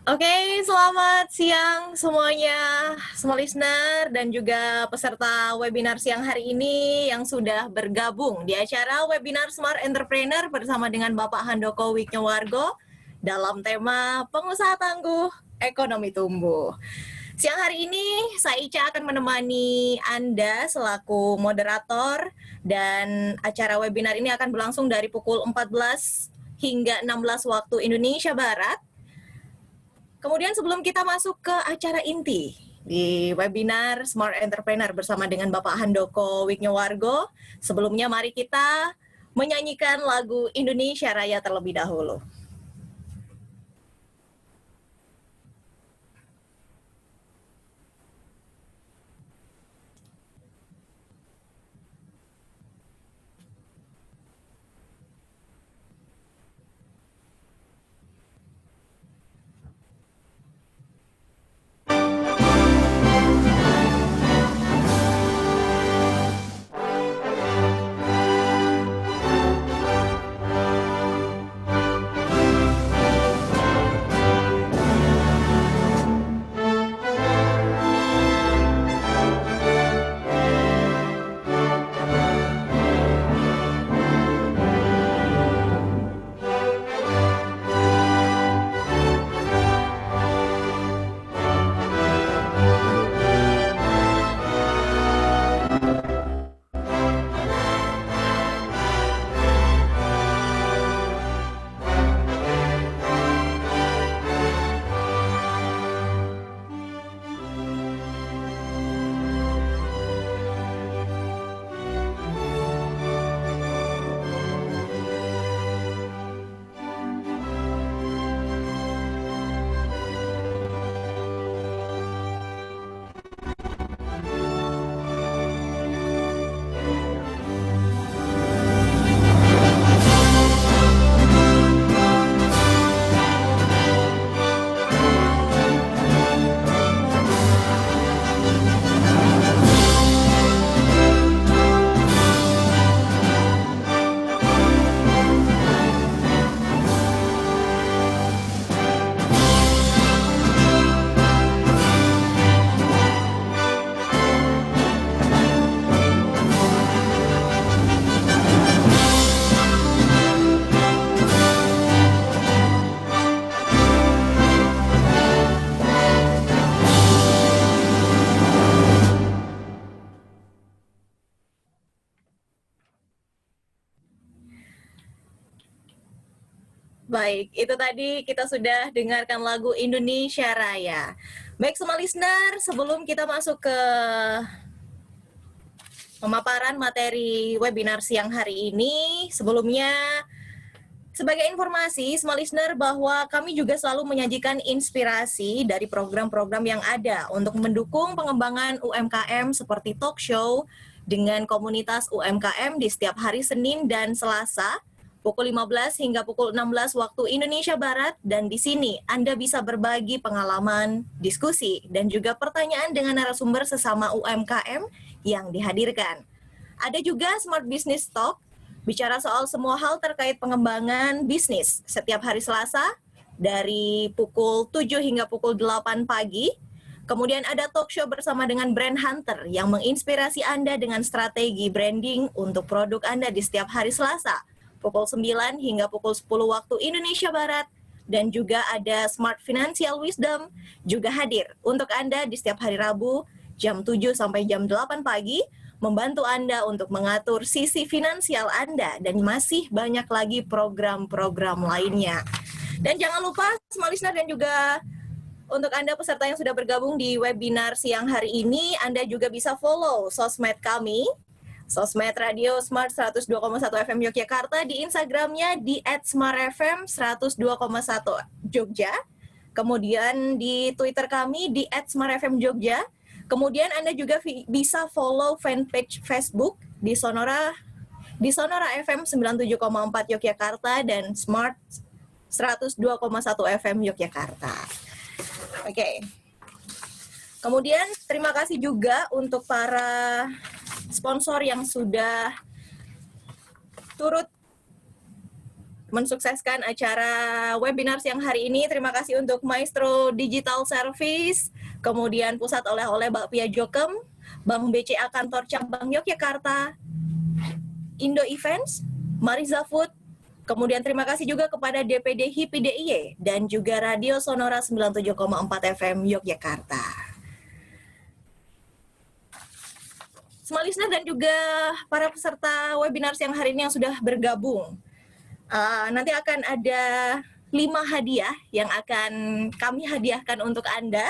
Oke, selamat siang semuanya, semua listener dan juga peserta webinar siang hari ini yang sudah bergabung di acara webinar Smart Entrepreneur bersama dengan Bapak Handoko Wiknyowargo dalam tema Pengusaha Tangguh, Ekonomi Tumbuh. Siang hari ini, saya Ica akan menemani Anda selaku moderator dan acara webinar ini akan berlangsung dari pukul 14 hingga 16 waktu Indonesia Barat. Kemudian sebelum kita masuk ke acara inti di webinar Smart Entrepreneur bersama dengan Bapak Handoko Wiknyowargo, sebelumnya mari kita menyanyikan lagu Indonesia Raya terlebih dahulu. Baik, itu tadi kita sudah dengarkan lagu Indonesia Raya. Baik semua listener, sebelum kita masuk ke pemaparan materi webinar siang hari ini, sebelumnya sebagai informasi, semua listener, bahwa kami juga selalu menyajikan inspirasi dari program-program yang ada untuk mendukung pengembangan UMKM seperti talk show dengan komunitas UMKM di setiap hari Senin dan Selasa, pukul 15 hingga pukul 16 waktu Indonesia Barat, dan di sini Anda bisa berbagi pengalaman, diskusi, dan juga pertanyaan dengan narasumber sesama UMKM yang dihadirkan. Ada juga Smart Business Talk, bicara soal semua hal terkait pengembangan bisnis setiap hari Selasa dari pukul 7 hingga pukul 8 pagi. Kemudian ada talk show bersama dengan Brand Hunter yang menginspirasi Anda dengan strategi branding untuk produk Anda di setiap hari Selasa, pukul 9 hingga pukul 10 waktu Indonesia Barat. Dan juga ada Smart Financial Wisdom juga hadir untuk Anda di setiap hari Rabu jam 7 sampai jam 8 pagi, membantu Anda untuk mengatur sisi finansial Anda, dan masih banyak lagi program-program lainnya. Dan jangan lupa semua listener dan juga untuk Anda peserta yang sudah bergabung di webinar siang hari ini, Anda juga bisa follow sosmed kami, sosmed Radio Smart 102,1 FM Yogyakarta, di Instagramnya di @smartfm 102,1 Jogja. Kemudian di Twitter kami di @smartfmjogja. Kemudian Anda juga bisa follow fanpage Facebook di Sonora FM 97,4 Yogyakarta dan Smart 102,1 FM Yogyakarta. Oke. Kemudian terima kasih juga untuk para sponsor yang sudah turut mensukseskan acara webinar siang hari ini. Terima kasih untuk Maestro Digital Service, kemudian Pusat Oleh-oleh Bakpia Jokem, Bank BCA Kantor Cabang Yogyakarta, Indo Events, Mariza Food, kemudian terima kasih juga kepada DPD HIPI DIY dan juga Radio Sonora 97,4 FM Yogyakarta. Semua listener dan juga para peserta webinar siang hari ini yang sudah bergabung. Nanti akan ada 5 hadiah yang akan kami hadiahkan untuk Anda.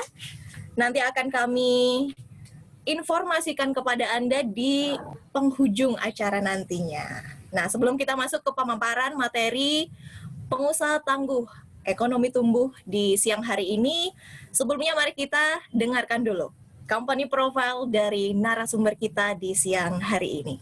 Nanti akan kami informasikan kepada Anda di penghujung acara nantinya. Nah, sebelum kita masuk ke pemaparan materi pengusaha tangguh ekonomi tumbuh di siang hari ini, sebelumnya mari kita dengarkan dulu company profile dari narasumber kita di siang hari ini.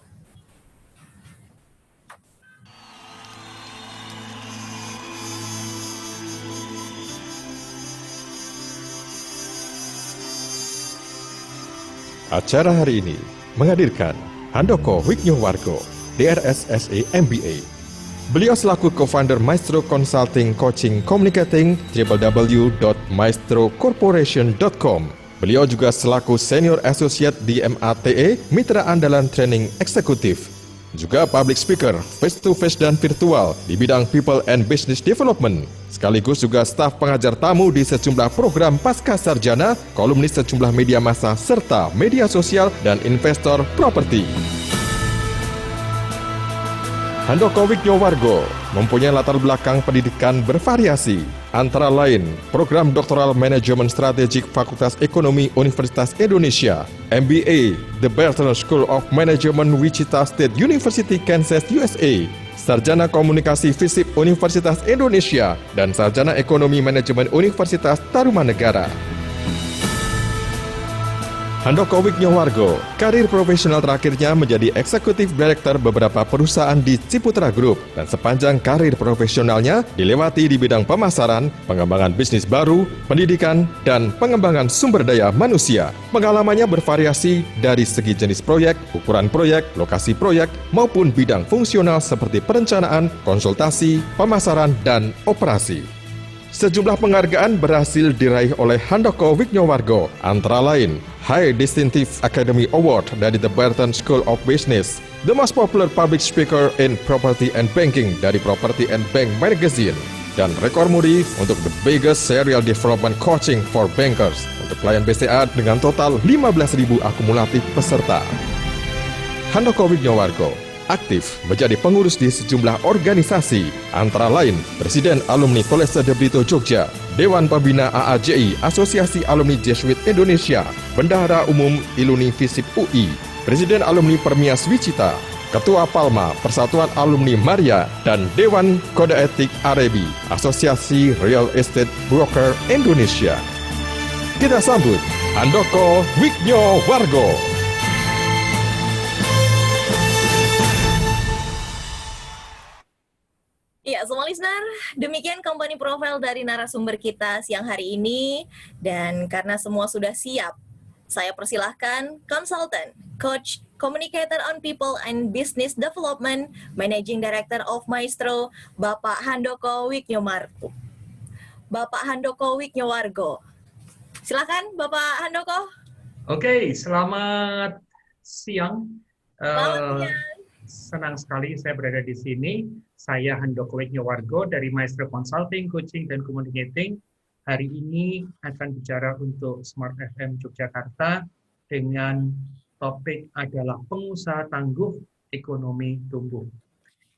Acara hari ini menghadirkan Handoko Wignowargo, DRSSE MBA. Beliau selaku co-founder Maestro Consulting Coaching Communicating www.maestrocorporation.com. Beliau juga selaku Senior Associate di MATE, Mitra Andalan Training Eksekutif. Juga public speaker, face-to-face dan virtual di bidang People and Business Development. Sekaligus juga staf pengajar tamu di sejumlah program pasca sarjana, kolumnis sejumlah media massa, serta media sosial dan investor properti. Handoko Wignowargo mempunyai latar belakang pendidikan bervariasi, antara lain program Doktoral Manajemen Strategik Fakultas Ekonomi Universitas Indonesia, MBA, The Barton School of Management Wichita State University, Kansas, USA, Sarjana Komunikasi FISIP Universitas Indonesia, dan Sarjana Ekonomi Manajemen Universitas Tarumanegara. Handoko Wignowargo, karir profesional terakhirnya menjadi Eksekutif Direktur beberapa perusahaan di Ciputra Group dan sepanjang karir profesionalnya dilewati di bidang pemasaran, pengembangan bisnis baru, pendidikan, dan pengembangan sumber daya manusia. Pengalamannya bervariasi dari segi jenis proyek, ukuran proyek, lokasi proyek, maupun bidang fungsional seperti perencanaan, konsultasi, pemasaran, dan operasi. Sejumlah penghargaan berhasil diraih oleh Handoko Wignowargo, antara lain High Distinctive Academy Award dari The Barton School of Business, The Most Popular Public Speaker in Property and Banking dari Property and Bank Magazine, dan rekor muri untuk The Biggest Serial Development Coaching for Bankers untuk klien BCA dengan total 15.000 akumulatif peserta. Handoko Wignowargo aktif menjadi pengurus di sejumlah organisasi, antara lain Presiden Alumni Kolese de Brito Jogja, Dewan Pembina AAJI Asosiasi Alumni Jesuit Indonesia, Bendahara Umum Iluni Visip UI, Presiden Alumni Permias Wichita, Ketua Palma Persatuan Alumni Maria, dan Dewan Kode Etik Arebi Asosiasi Real Estate Broker Indonesia. Kita sambut Handoko Wignowargo. Ya, semua listener, demikian company profile dari narasumber kita siang hari ini. Dan karena semua sudah siap, saya persilahkan konsultan, coach, communicator on people and business development, managing director of Maestro, Bapak Handoko Wignowargo. Bapak Handoko Wignowargo. Silakan, Bapak Handoko. Oke, selamat siang. Selamat siang. Senang sekali saya berada di sini. Saya Handoko Wignowargo dari Maestro Consulting, Coaching, dan Communicating. Hari ini akan bicara untuk Smart FM Yogyakarta dengan topik adalah pengusaha tangguh ekonomi tumbuh.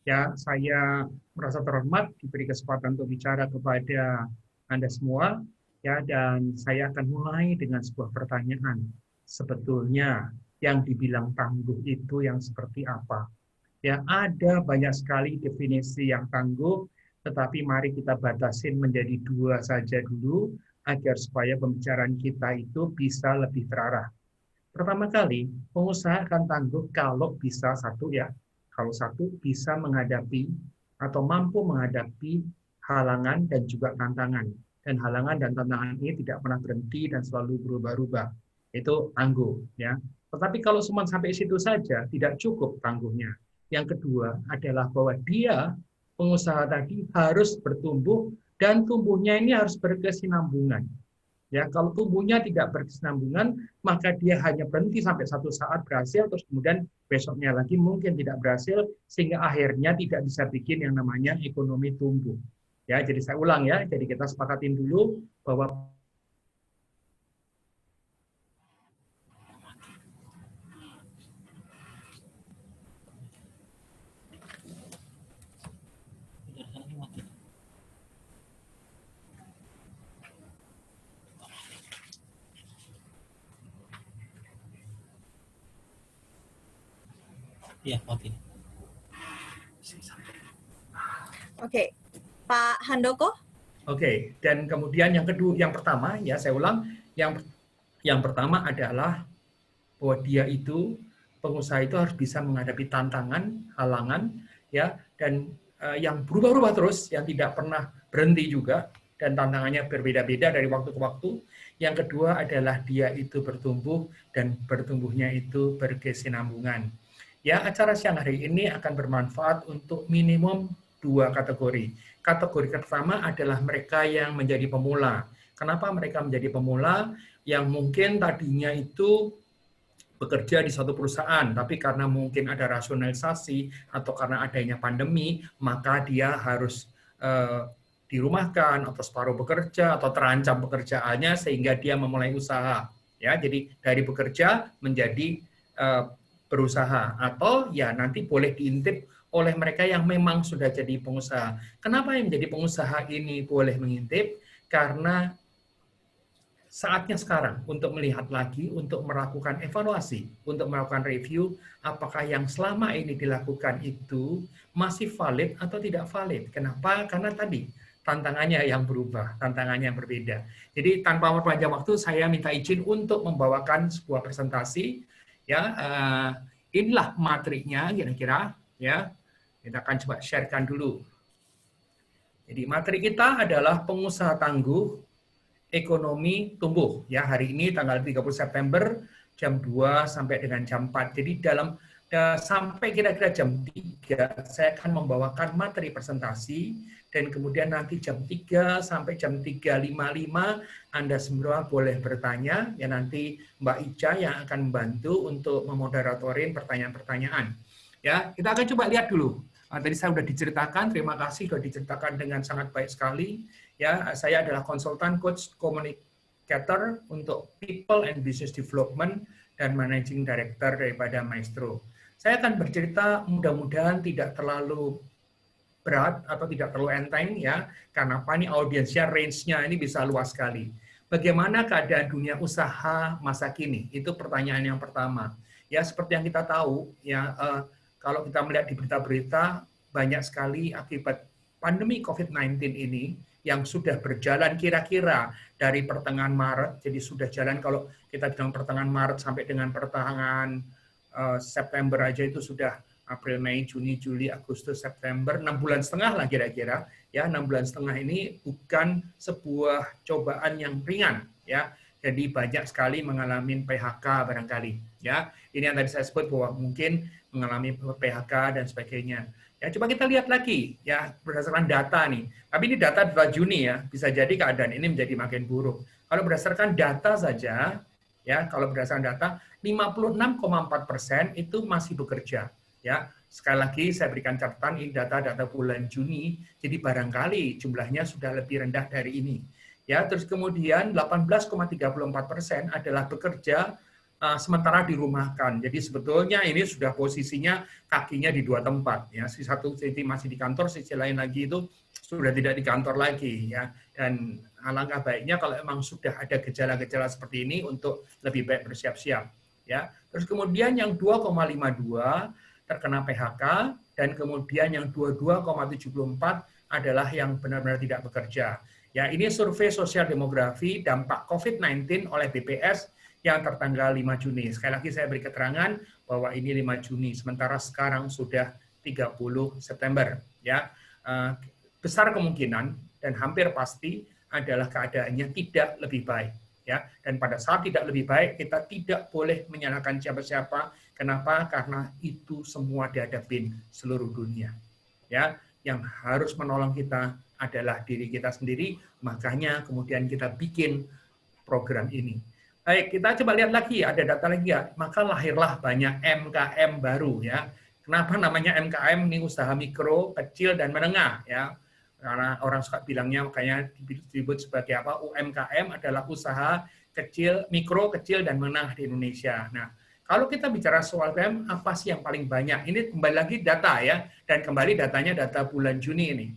Ya, saya merasa terhormat diberi kesempatan untuk bicara kepada Anda semua. Ya, dan saya akan mulai dengan sebuah pertanyaan. Sebetulnya yang dibilang tangguh itu yang seperti apa? Ya, ada banyak sekali definisi yang tangguh, tetapi mari kita batasin menjadi 2 saja dulu, agar supaya pembicaraan kita itu bisa lebih terarah. Pertama kali, pengusaha akan tangguh kalau bisa kalau satu bisa menghadapi atau mampu menghadapi halangan dan juga tantangan. Dan halangan dan tantangan ini tidak pernah berhenti dan selalu berubah-ubah. Itu tangguh, ya. Tetapi kalau cuma sampai situ saja, tidak cukup tangguhnya. Yang kedua adalah bahwa dia pengusaha tadi harus bertumbuh dan tumbuhnya ini harus berkesinambungan. Ya, kalau tumbuhnya tidak berkesinambungan, maka dia hanya berhenti sampai satu saat berhasil, terus kemudian besoknya lagi mungkin tidak berhasil, sehingga akhirnya tidak bisa bikin yang namanya ekonomi tumbuh. Ya, jadi saya ulang ya, jadi kita sepakatin dulu bahwa Iya, oke. Oke, Pak Handoko. Oke, dan kemudian yang kedua, yang pertama ya saya ulang, yang pertama adalah bahwa dia itu pengusaha itu harus bisa menghadapi tantangan, halangan, ya, dan yang berubah-ubah terus, yang tidak pernah berhenti juga, dan tantangannya berbeda-beda dari waktu ke waktu. Yang kedua adalah dia itu bertumbuh dan bertumbuhnya itu berkesinambungan. Ya, acara siang hari ini akan bermanfaat untuk minimum 2 kategori. Kategori pertama adalah mereka yang menjadi pemula. Kenapa mereka menjadi pemula? Yang mungkin tadinya itu bekerja di suatu perusahaan, tapi karena mungkin ada rasionalisasi atau karena adanya pandemi, maka dia harus dirumahkan atau separuh bekerja atau terancam pekerjaannya sehingga dia memulai usaha. Ya, jadi dari bekerja menjadi berusaha, atau ya nanti boleh diintip oleh mereka yang memang sudah jadi pengusaha. Kenapa yang menjadi pengusaha ini boleh mengintip? Karena saatnya sekarang untuk melihat lagi, untuk melakukan evaluasi, untuk melakukan review, apakah yang selama ini dilakukan itu masih valid atau tidak valid. Kenapa? Karena tadi tantangannya yang berubah, tantangannya yang berbeda. Jadi tanpa memperpanjang waktu, saya minta izin untuk membawakan sebuah presentasi. Ya, inilah materinya kira-kira. Ya, kita akan coba sharekan dulu. Jadi materi kita adalah pengusaha tangguh, ekonomi tumbuh. Ya, hari ini tanggal 30 September jam 2 sampai dengan jam 4. Jadi sampai kira-kira jam 3 saya akan membawakan materi presentasi, dan kemudian nanti jam 3 sampai jam 3.55 Anda semua boleh bertanya, ya nanti Mbak Ica yang akan membantu untuk memoderatorin pertanyaan-pertanyaan. Ya, kita akan coba lihat dulu. Tadi saya sudah diceritakan, terima kasih sudah diceritakan dengan sangat baik sekali. Ya, saya adalah konsultan coach communicator untuk people and business development dan managing director daripada Maestro. Saya akan bercerita mudah-mudahan tidak terlalu berat atau tidak terlalu enteng ya, karena apa, ini audiensnya, range-nya ini bisa luas sekali. Bagaimana keadaan dunia usaha masa kini? Itu pertanyaan yang pertama. Ya, seperti yang kita tahu ya, kalau kita melihat di berita-berita, banyak sekali akibat pandemi COVID-19 ini yang sudah berjalan kira-kira dari pertengahan Maret, jadi sudah jalan kalau kita bilang pertengahan Maret sampai dengan pertengahan September aja itu sudah April, Mei, Juni, Juli, Agustus, September, 6 bulan setengah lah kira-kira. Ya, 6 bulan setengah ini bukan sebuah cobaan yang ringan. Ya, jadi banyak sekali mengalami PHK barangkali. Ya, ini yang tadi saya sebut bahwa mungkin mengalami PHK dan sebagainya. Ya, coba kita lihat lagi ya berdasarkan data nih. Tapi ini data Juni ya, bisa jadi keadaan ini menjadi makin buruk. Kalau berdasarkan data saja, ya kalau berdasarkan data 56,4% itu masih bekerja. Ya, sekali lagi saya berikan catatan ini data-data bulan Juni, jadi barangkali jumlahnya sudah lebih rendah dari ini. Ya, terus kemudian 18,34% adalah bekerja sementara dirumahkan. Jadi sebetulnya ini sudah posisinya kakinya di dua tempat. Ya, si satu sisi masih di kantor, sisi lain lagi itu sudah tidak di kantor lagi. Ya, dan alangkah baiknya kalau memang sudah ada gejala-gejala seperti ini untuk lebih baik bersiap-siap. Ya, terus kemudian yang 2,52 terkena PHK, dan kemudian yang 22,74 adalah yang benar-benar tidak bekerja. Ya, ini survei sosial demografi dampak COVID-19 oleh BPS yang tertanggal 5 Juni. Sekali lagi saya beri keterangan bahwa ini 5 Juni, sementara sekarang sudah 30 September. Ya, besar kemungkinan dan hampir pasti adalah keadaannya tidak lebih baik. Ya, dan pada saat tidak lebih baik, kita tidak boleh menyalahkan siapa-siapa. Kenapa? Karena itu semua dihadapin seluruh dunia. Ya, yang harus menolong kita adalah diri kita sendiri, makanya kemudian kita bikin program ini. Baik, kita coba lihat lagi, ada data lagi ya. Maka lahirlah banyak MKM baru ya. Kenapa namanya MKM? Ini usaha mikro, kecil, dan menengah ya. Karena orang suka bilangnya makanya disebut sebagai apa? UMKM adalah usaha kecil, mikro, kecil, dan menengah di Indonesia. Nah, kalau kita bicara soal UMKM, apa sih yang paling banyak? Ini kembali lagi data ya, dan kembali datanya data bulan Juni ini.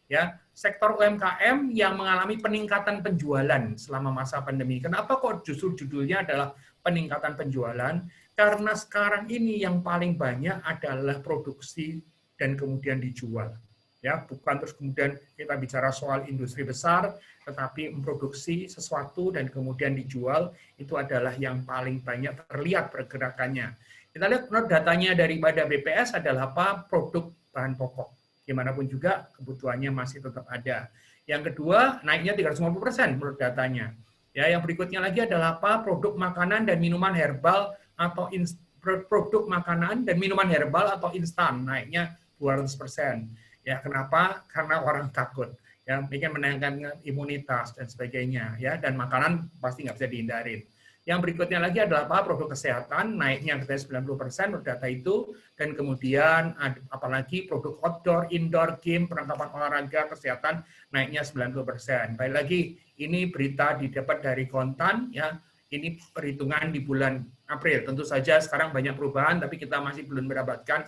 Ya, sektor UMKM yang mengalami peningkatan penjualan selama masa pandemi. Kenapa kok justru judulnya adalah peningkatan penjualan? Karena sekarang ini yang paling banyak adalah produksi dan kemudian dijual. Ya, bukan terus kemudian kita bicara soal industri besar, tetapi memproduksi sesuatu dan kemudian dijual, itu adalah yang paling banyak terlihat pergerakannya. Kita lihat menurut datanya daripada BPS adalah apa? Produk bahan pokok. Gimana pun juga kebutuhannya masih tetap ada. Yang kedua, naiknya 350% menurut datanya. Ya, yang berikutnya lagi adalah apa? Produk makanan dan minuman herbal atau produk makanan dan minuman herbal atau instan, naiknya 200%. Ya, kenapa? Karena orang takut. Ya, ingin meningkatkan imunitas dan sebagainya. Ya, dan makanan pasti nggak bisa dihindarin. Yang berikutnya lagi adalah apa? Produk kesehatan, naiknya 90% menurut data itu, dan kemudian apalagi produk outdoor, indoor, game, perlengkapan olahraga, kesehatan, naiknya 90%. Baik lagi, ini berita didapat dari Kontan, ya, ini perhitungan di bulan April. Tentu saja sekarang banyak perubahan, tapi kita masih belum mendapatkan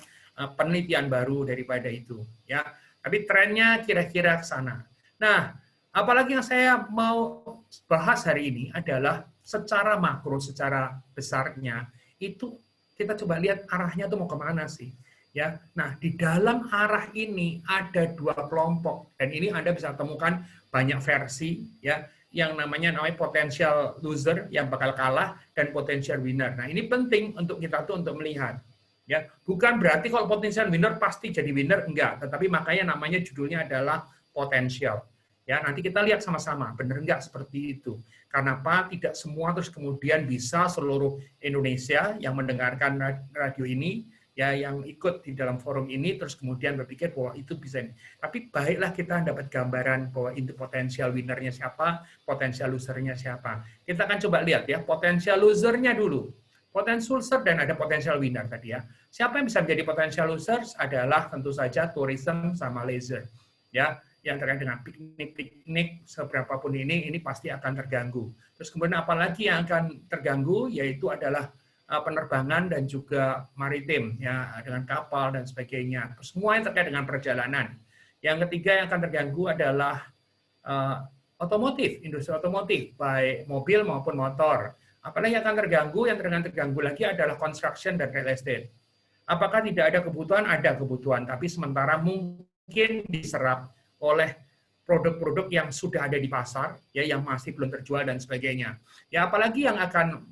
penelitian baru daripada itu. Ya, tapi trennya kira-kira ke sana. Nah, apalagi yang saya mau bahas hari ini adalah secara makro, secara besarnya, itu kita coba lihat arahnya tuh mau kemana sih. Ya, nah di dalam arah ini ada dua kelompok, dan ini Anda bisa temukan banyak versi, ya, yang namanya potential loser yang bakal kalah dan potential winner. Nah ini penting untuk kita tuh untuk melihat. Ya, bukan berarti kalau potential winner pasti jadi winner, enggak. Tetapi makanya namanya judulnya adalah potensial. Ya, nanti kita lihat sama-sama, benar enggak seperti itu. Karena apa? Tidak semua terus kemudian bisa seluruh Indonesia yang mendengarkan radio ini, ya, yang ikut di dalam forum ini, terus kemudian berpikir bahwa itu bisa. Tapi baiklah kita dapat gambaran bahwa itu potensial winnernya siapa, potensial losernya siapa. Kita akan coba lihat ya, potensial losernya dulu. Potensial loser dan ada potensial winner tadi ya. Siapa yang bisa menjadi potensial losers adalah tentu saja tourism sama leisure. Ya, yang terkait dengan piknik-piknik seberapapun ini pasti akan terganggu. Terus kemudian apalagi yang akan terganggu yaitu adalah penerbangan dan juga maritim ya, dengan kapal dan sebagainya. Semua yang terkait dengan perjalanan. Yang ketiga yang akan terganggu adalah otomotif, industri otomotif, baik mobil maupun motor. Apalagi yang akan terganggu, yang terganggu lagi adalah construction dan real estate. Apakah tidak ada kebutuhan? Ada kebutuhan, tapi sementara mungkin diserap oleh produk-produk yang sudah ada di pasar, ya, yang masih belum terjual dan sebagainya. Ya, apalagi yang akan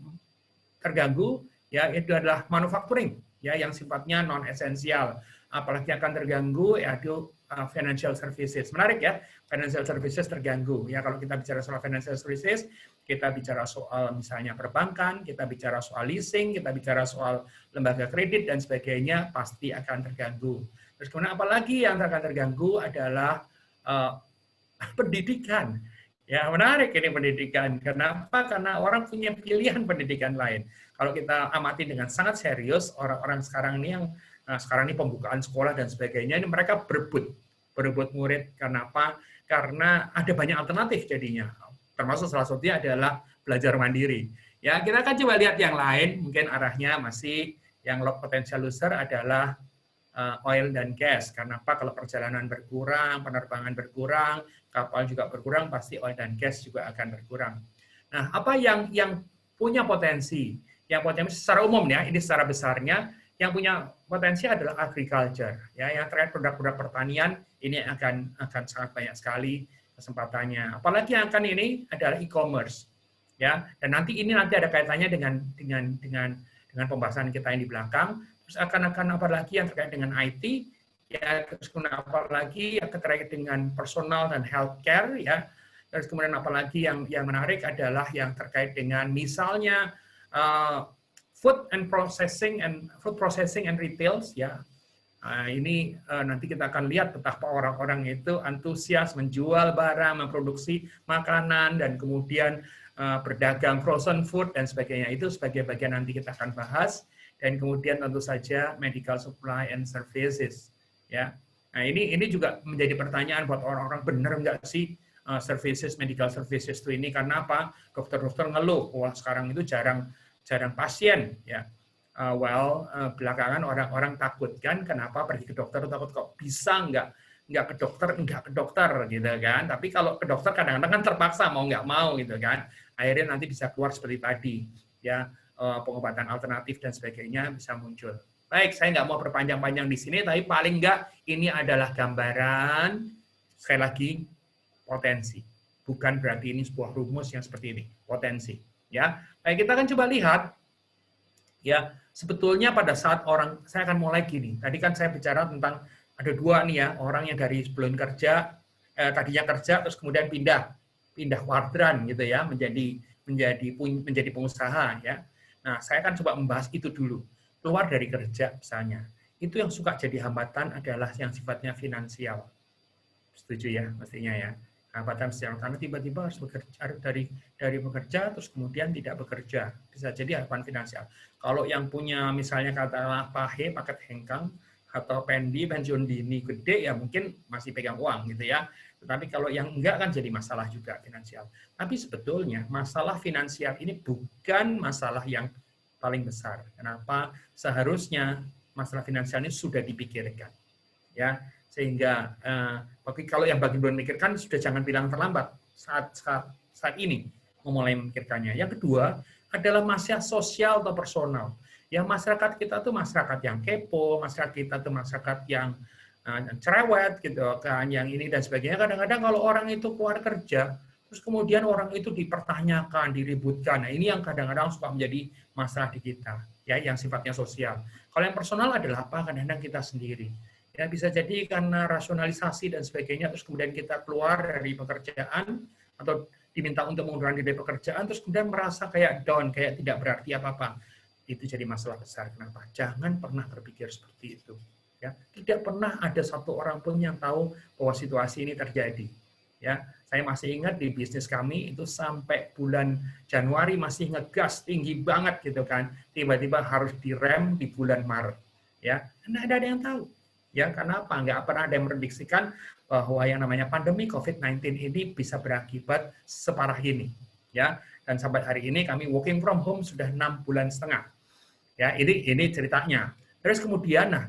terganggu, ya, itu adalah manufacturing, ya, yang sifatnya non esensial. Apalagi akan terganggu, yaitu financial services. Menarik ya, financial services terganggu. Ya, kalau kita bicara soal financial services, kita bicara soal misalnya perbankan, kita bicara soal leasing, kita bicara soal lembaga kredit dan sebagainya, pasti akan terganggu. Terus kemudian apalagi yang akan terganggu adalah pendidikan. Ya, menarik ini pendidikan. Kenapa? Karena orang punya pilihan pendidikan lain. Kalau kita amati dengan sangat serius, orang-orang sekarang ini yang sekarang ini pembukaan sekolah dan sebagainya, ini mereka berebut murid. Karena apa? Karena ada banyak alternatif jadinya. Termasuk salah satunya adalah belajar mandiri. Ya, kita akan coba lihat yang lain, mungkin arahnya masih yang potential loser adalah oil dan gas. Karena apa? Kalau perjalanan berkurang, penerbangan berkurang, kapal juga berkurang, pasti oil dan gas juga akan berkurang. Nah, apa yang punya potensi? Yang potensi secara umum ya, ini secara besarnya, yang punya potensi adalah agriculture. Ya, yang terkait produk-produk pertanian ini akan sangat banyak sekali kesempatannya. Apalagi yang akan ini adalah e-commerce. Ya, dan nanti ada kaitannya dengan pembahasan kita yang di belakang. Terus akan apa lagi yang terkait dengan IT, ya, terus kemudian apa lagi yang terkait dengan personal dan healthcare, ya, terus kemudian apa lagi yang menarik adalah yang terkait dengan misalnya food processing and retails, ya, Nah, ini nanti kita akan lihat betapa orang-orang itu antusias menjual barang, memproduksi makanan, dan kemudian berdagang frozen food dan sebagainya. Itu sebagai bagian nanti kita akan bahas. Dan kemudian tentu saja medical supply and services. Ya, nah ini juga menjadi pertanyaan buat orang-orang, benar nggak sih services, medical services itu ini? Karena apa? Dokter-dokter ngeluh, wah sekarang itu jarang pasien, ya. Belakangan orang-orang takut kan, kenapa pergi ke dokter, takut kok bisa nggak ke dokter gitu kan. Tapi kalau ke dokter kadang-kadang kan terpaksa mau nggak mau gitu kan. Akhirnya nanti bisa keluar seperti tadi, ya, pengobatan alternatif dan sebagainya bisa muncul. Baik, saya nggak mau berpanjang-panjang di sini, tapi paling nggak ini adalah gambaran, sekali lagi, potensi. Bukan berarti ini sebuah rumus yang seperti ini, potensi. Ya, baik, kita akan coba lihat. Ya, sebetulnya pada saat orang, saya akan mulai gini. Tadi kan saya bicara tentang ada dua nih ya, orang yang dari sebelum kerja, tadinya kerja terus kemudian pindah kuadran gitu ya, menjadi pengusaha ya. Nah, saya akan coba membahas itu dulu. Keluar dari kerja misalnya, itu yang suka jadi hambatan adalah yang sifatnya finansial. Setuju ya, mestinya ya. Hambatan finansial karena tiba-tiba harus bekerja, dari bekerja terus kemudian tidak bekerja, bisa jadi hambatan finansial. Kalau yang punya misalnya katakanlah pahe, paket hengkang, atau pensiun dini gede ya mungkin masih pegang uang gitu ya. Tetapi kalau yang enggak kan jadi masalah juga finansial. Tapi sebetulnya masalah finansial ini bukan masalah yang paling besar. Kenapa? Seharusnya masalah finansial ini sudah dipikirkan. Ya, sehingga kalau yang bagi belum memikirkan sudah jangan bilang terlambat saat ini memulai memikirkannya. Yang kedua adalah masalah sosial atau personal. Ya, masyarakat kita tuh masyarakat yang kepo, masyarakat kita tuh masyarakat yang cerewet gitu kan, yang ini dan sebagainya. Kadang-kadang kalau orang itu keluar kerja, terus kemudian orang itu dipertanyakan, diributkan. Nah, ini yang kadang-kadang suka menjadi masalah di kita, ya, yang sifatnya sosial. Kalau yang personal adalah apa? Kadang-kadang kita sendiri. Ya, bisa jadi karena rasionalisasi dan sebagainya, terus kemudian kita keluar dari pekerjaan atau diminta untuk mengundurkan diri dari pekerjaan, terus kemudian merasa kayak down, kayak tidak berarti apa-apa. Itu jadi masalah besar. Kenapa? Jangan pernah berpikir seperti itu. Ya, tidak pernah ada satu orang pun yang tahu bahwa situasi ini terjadi. Ya, saya masih ingat di bisnis kami itu sampai bulan Januari masih ngegas tinggi banget gitu kan. Tiba-tiba harus direm di bulan Maret. Ya, tidak ada yang tahu. Ya, karena apa? Nggak pernah ada yang memprediksikan bahwa yang namanya pandemi COVID-19 ini bisa berakibat separah ini. Ya, dan sampai hari ini kami working from home sudah 6,5 bulan. Ya, ini ceritanya. Terus kemudian, nah,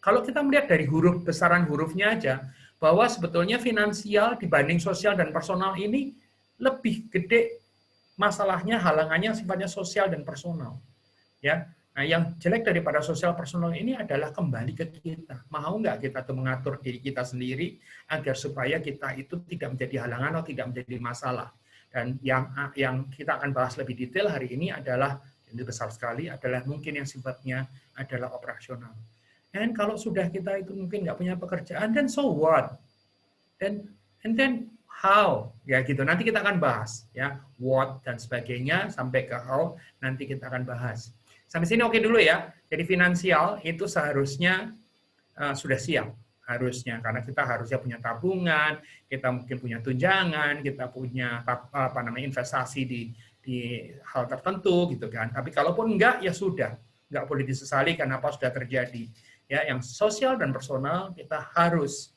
kalau kita melihat dari besaran hurufnya aja, bahwa sebetulnya finansial dibanding sosial dan personal ini lebih gede masalahnya, halangannya sifatnya sosial dan personal. Ya, nah yang jelek daripada sosial personal ini adalah kembali ke kita. Mau nggak kita tuh mengatur diri kita sendiri agar supaya kita itu tidak menjadi halangan atau tidak menjadi masalah. Dan yang kita akan bahas lebih detail hari ini adalah ini besar sekali, adalah mungkin yang sifatnya adalah operasional. Dan kalau sudah kita itu mungkin nggak punya pekerjaan, dan so what? And then how? Ya gitu. Nanti kita akan bahas ya what dan sebagainya sampai ke how nanti kita akan bahas. Sampai sini oke dulu ya. Jadi finansial itu seharusnya sudah siap harusnya, karena kita harusnya punya tabungan, kita mungkin punya tunjangan, kita punya investasi di hal tertentu gitu kan. Tapi kalaupun enggak ya sudah, enggak boleh disesali karena apa sudah terjadi. Ya, yang sosial dan personal kita harus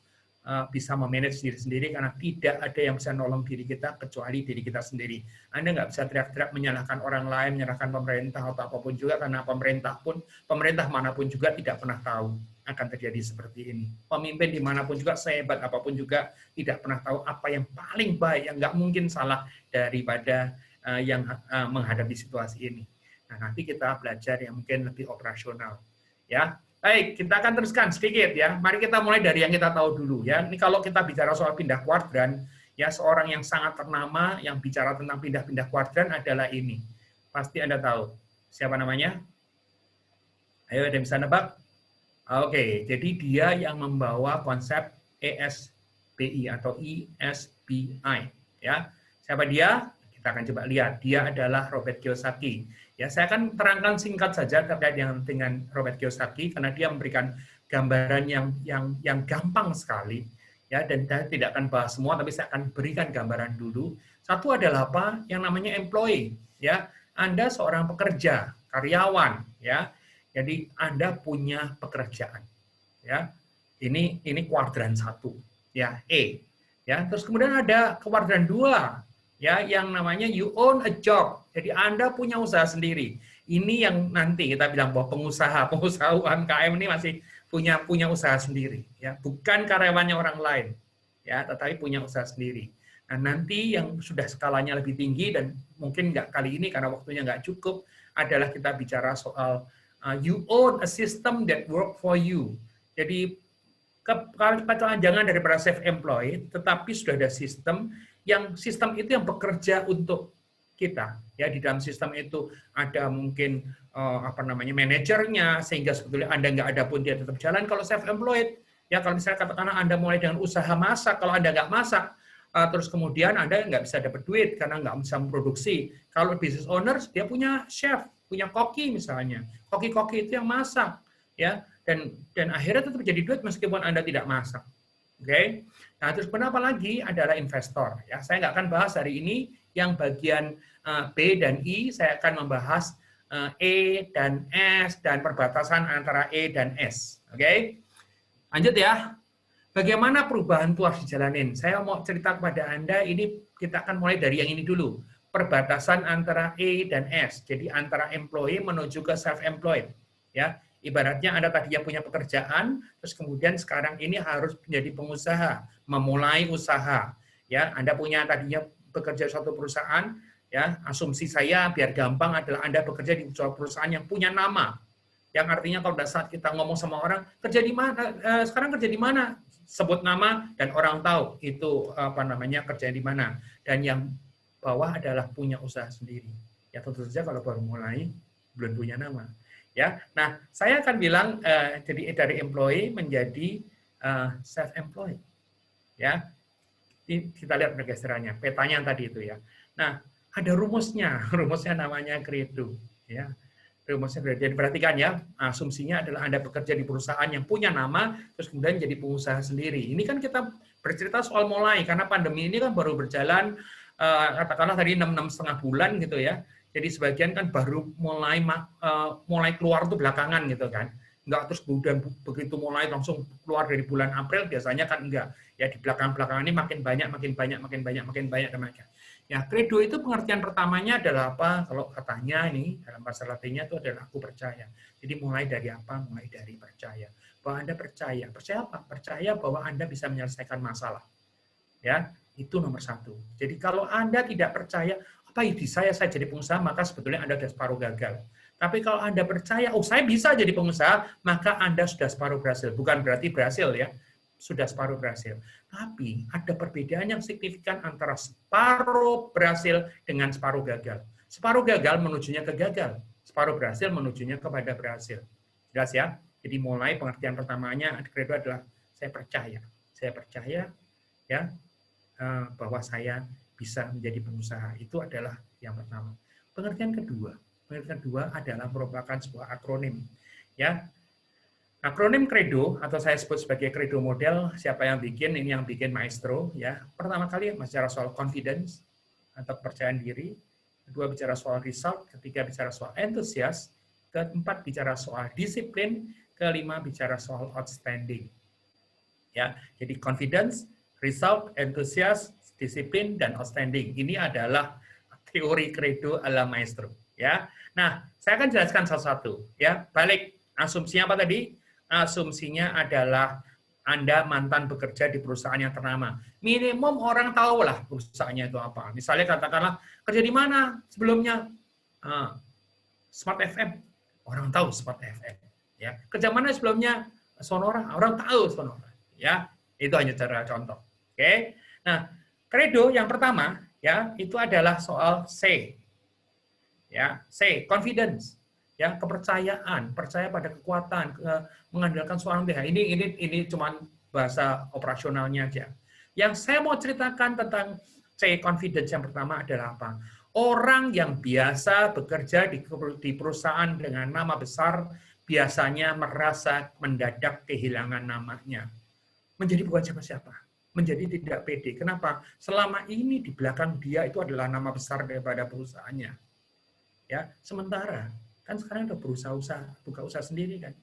bisa memanage diri sendiri karena tidak ada yang bisa nolong diri kita kecuali diri kita sendiri. Anda nggak bisa teriak-teriak menyalahkan orang lain, menyalahkan pemerintah atau apapun juga, karena pemerintah manapun juga tidak pernah tahu akan terjadi seperti ini. Pemimpin dimanapun juga, sehebat apapun juga, tidak pernah tahu apa yang paling baik, yang nggak mungkin salah daripada yang menghadapi situasi ini. Nah, nanti kita belajar yang mungkin lebih operasional. Ya, baik, kita akan teruskan sedikit ya. Mari kita mulai dari yang kita tahu dulu ya. Ini kalau kita bicara soal pindah kuadran, ya seorang yang sangat ternama yang bicara tentang pindah-pindah kuadran adalah ini. Pasti Anda tahu. Siapa namanya? Ayo, ada yang bisa nebak? Oke, jadi dia yang membawa konsep ESBI atau ESBI ya. Siapa dia? Kita akan coba lihat. Dia adalah Robert Kiyosaki. Ya, saya akan terangkan singkat saja terkait dengan Robert Kiyosaki karena dia memberikan gambaran yang gampang sekali, ya, dan saya tidak akan bahas semua, tapi saya akan berikan gambaran dulu. Satu adalah apa? Yang namanya employee, ya. Anda seorang pekerja, karyawan, ya. Jadi Anda punya pekerjaan, ya. Ini kuadran 1, ya, E. Ya, terus kemudian ada kuadran 2, ya, yang namanya you own a job. Jadi Anda punya usaha sendiri. Ini yang nanti kita bilang bahwa pengusaha UMKM ini masih punya usaha sendiri, ya, bukan karyawannya orang lain, ya, tetapi punya usaha sendiri. Nah, nanti yang sudah skalanya lebih tinggi dan mungkin nggak kali ini karena waktunya nggak cukup adalah kita bicara soal you own a system that work for you. Jadi kepanjangan daripada self-employed, tetapi sudah ada sistem itu yang bekerja untuk kita, ya. Di dalam sistem itu ada mungkin manajernya, sehingga sebetulnya Anda nggak ada pun dia tetap jalan. Kalau self-employed, ya, kalau misalnya katakanlah Anda mulai dengan usaha masak, kalau Anda nggak masak, terus kemudian Anda nggak bisa dapat duit karena nggak bisa memproduksi. Kalau business owners, dia punya chef, punya koki misalnya, koki-koki itu yang masak, ya, dan akhirnya tetap jadi duit meskipun Anda tidak masak. Oke. Nah, terus kenapa lagi adalah investor, ya. Saya nggak akan bahas hari ini yang bagian B dan I, saya akan membahas E dan S dan perbatasan antara E dan S. Oke. Lanjut ya. Bagaimana perubahan itu harus dijalanin? Saya mau cerita kepada Anda, ini kita akan mulai dari yang ini dulu. Perbatasan antara E dan S. Jadi antara employee menuju ke self-employed, ya. Ibaratnya Anda tadinya punya pekerjaan, terus kemudian sekarang ini harus menjadi pengusaha, memulai usaha. Ya, Anda punya tadinya bekerja di suatu perusahaan, ya. Asumsi saya biar gampang adalah Anda bekerja di suatu perusahaan yang punya nama. Yang artinya kalau pada saat kita ngomong sama orang, kerja di mana? Sekarang kerja di mana? Sebut nama dan orang tahu itu kerja di mana. Dan yang bawah adalah punya usaha sendiri. Ya, tentu saja kalau baru mulai belum punya nama. Ya, nah saya akan bilang jadi dari employee menjadi self-employed, ya. Kita lihat pergeserannya, petanya yang tadi itu, ya. Nah, ada rumusnya namanya Credo, ya. Rumusnya Credo. Jadi perhatikan ya, asumsinya adalah Anda bekerja di perusahaan yang punya nama, terus kemudian jadi pengusaha sendiri. Ini kan kita bercerita soal mulai, karena pandemi ini kan baru berjalan, katakanlah tadi 6,5 bulan gitu ya. Jadi sebagian kan baru mulai keluar tuh belakangan gitu kan. Enggak terus kemudian begitu mulai langsung keluar dari bulan April, biasanya kan enggak. Ya di belakang-belakangan ini makin banyak. Ya, credo itu pengertian pertamanya adalah apa? Kalau katanya ini dalam bahasa Latinnya itu adalah aku percaya. Jadi mulai dari apa? Mulai dari percaya. Bahwa Anda percaya. Percaya apa? Percaya bahwa Anda bisa menyelesaikan masalah. Ya, itu nomor 1. Jadi kalau Anda tidak percaya, apa ide saya jadi pengusaha, maka sebetulnya Anda sudah separuh gagal. Tapi kalau Anda percaya, saya bisa jadi pengusaha, maka Anda sudah separuh berhasil. Bukan berarti berhasil ya, sudah separuh berhasil. Tapi ada perbedaan yang signifikan antara separuh berhasil dengan separuh gagal. Separuh gagal menujunya ke gagal, separuh berhasil menujunya kepada berhasil. Jelas ya? Jadi mulai pengertian pertamanya credo adalah saya percaya ya bahwa saya bisa menjadi pengusaha. Itu adalah yang pertama. Pengertian kedua adalah merupakan sebuah akronim. Ya, akronim credo atau saya sebut sebagai credo model. Siapa yang bikin? Ini yang bikin Maestro. Ya, pertama kali bicara soal confidence atau kepercayaan diri. Kedua bicara soal result. Ketiga bicara soal enthusiast. Keempat bicara soal disiplin. Kelima bicara soal outstanding. Ya, jadi confidence, result, enthusiast, disiplin, dan outstanding. Ini adalah teori credo ala Maestro. Ya, nah saya akan jelaskan satu-satu. Ya, balik asumsinya apa tadi? Asumsinya adalah Anda mantan bekerja di perusahaan yang ternama. Minimum orang tahu lah perusahaannya itu apa. Misalnya katakanlah kerja di mana sebelumnya? Smart FM. Orang tahu Smart FM. Ya, kerja mana sebelumnya? Sonora. Orang tahu Sonora. Ya, itu hanya cara contoh. Oke. Nah, credo yang pertama ya itu adalah soal C. Ya, C, confidence. Ya, kepercayaan, percaya pada kekuatan, mengandalkan seorang pihak. Ini cuma bahasa operasionalnya aja. Yang saya mau ceritakan tentang C, confidence yang pertama adalah apa? Orang yang biasa bekerja di perusahaan dengan nama besar, biasanya merasa mendadak kehilangan namanya. Menjadi bukan siapa-siapa. Menjadi tidak pede. Kenapa? Selama ini di belakang dia itu adalah nama besar daripada perusahaannya. Ya, sementara kan sekarang udah buka usaha sendiri kan.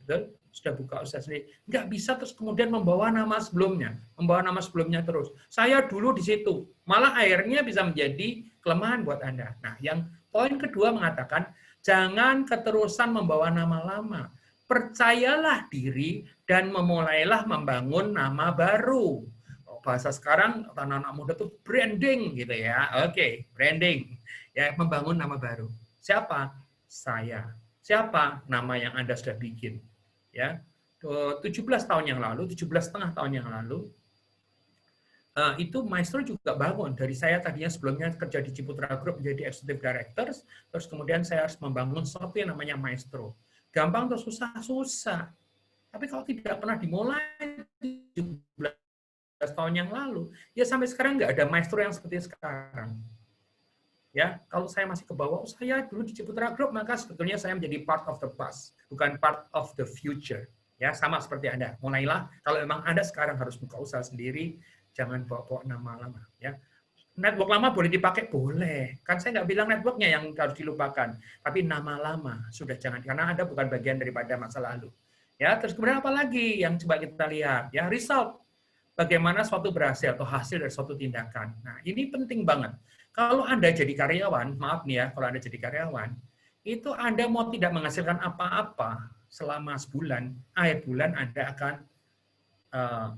Betul? Sudah buka usaha sendiri. Nggak bisa terus kemudian membawa nama sebelumnya terus. Saya dulu di situ. Malah akhirnya bisa menjadi kelemahan buat Anda. Nah, yang poin kedua mengatakan, jangan keterusan membawa nama lama. Percayalah diri dan memulailah membangun nama baru. Bahasa sekarang anak-anak muda tuh branding gitu ya. Oke, branding. Ya, membangun nama baru. Siapa? Saya. Siapa nama yang Anda sudah bikin? Ya, 17 tahun yang lalu, 17,5 tahun yang lalu, itu Maestro juga bangun. Dari saya tadinya sebelumnya kerja di Ciputra Group menjadi Executive Directors, terus kemudian saya harus membangun sesuatu yang namanya Maestro. Gampang atau susah? Susah. Tapi kalau tidak pernah dimulai 17 tahun yang lalu, ya sampai sekarang nggak ada Maestro yang seperti sekarang. Ya, kalau saya masih ke bawah, saya dulu di Ciputra Group, maka sebetulnya saya menjadi part of the past, bukan part of the future. Ya, sama seperti Anda. Mulailah, kalau memang Anda sekarang harus buka usaha sendiri, jangan bawa-bawa nama lama. Ya, network lama boleh dipakai, boleh. Kan saya nggak bilang networknya yang harus dilupakan, tapi nama lama sudah jangan, karena Anda bukan bagian daripada masa lalu. Ya, terus kemudian apa lagi yang coba kita lihat? Ya, result. Bagaimana suatu berhasil atau hasil dari suatu tindakan. Nah, ini penting banget. Kalau Anda jadi karyawan, maaf nih ya, kalau Anda jadi karyawan, itu Anda mau tidak menghasilkan apa-apa selama sebulan, akhir bulan Anda akan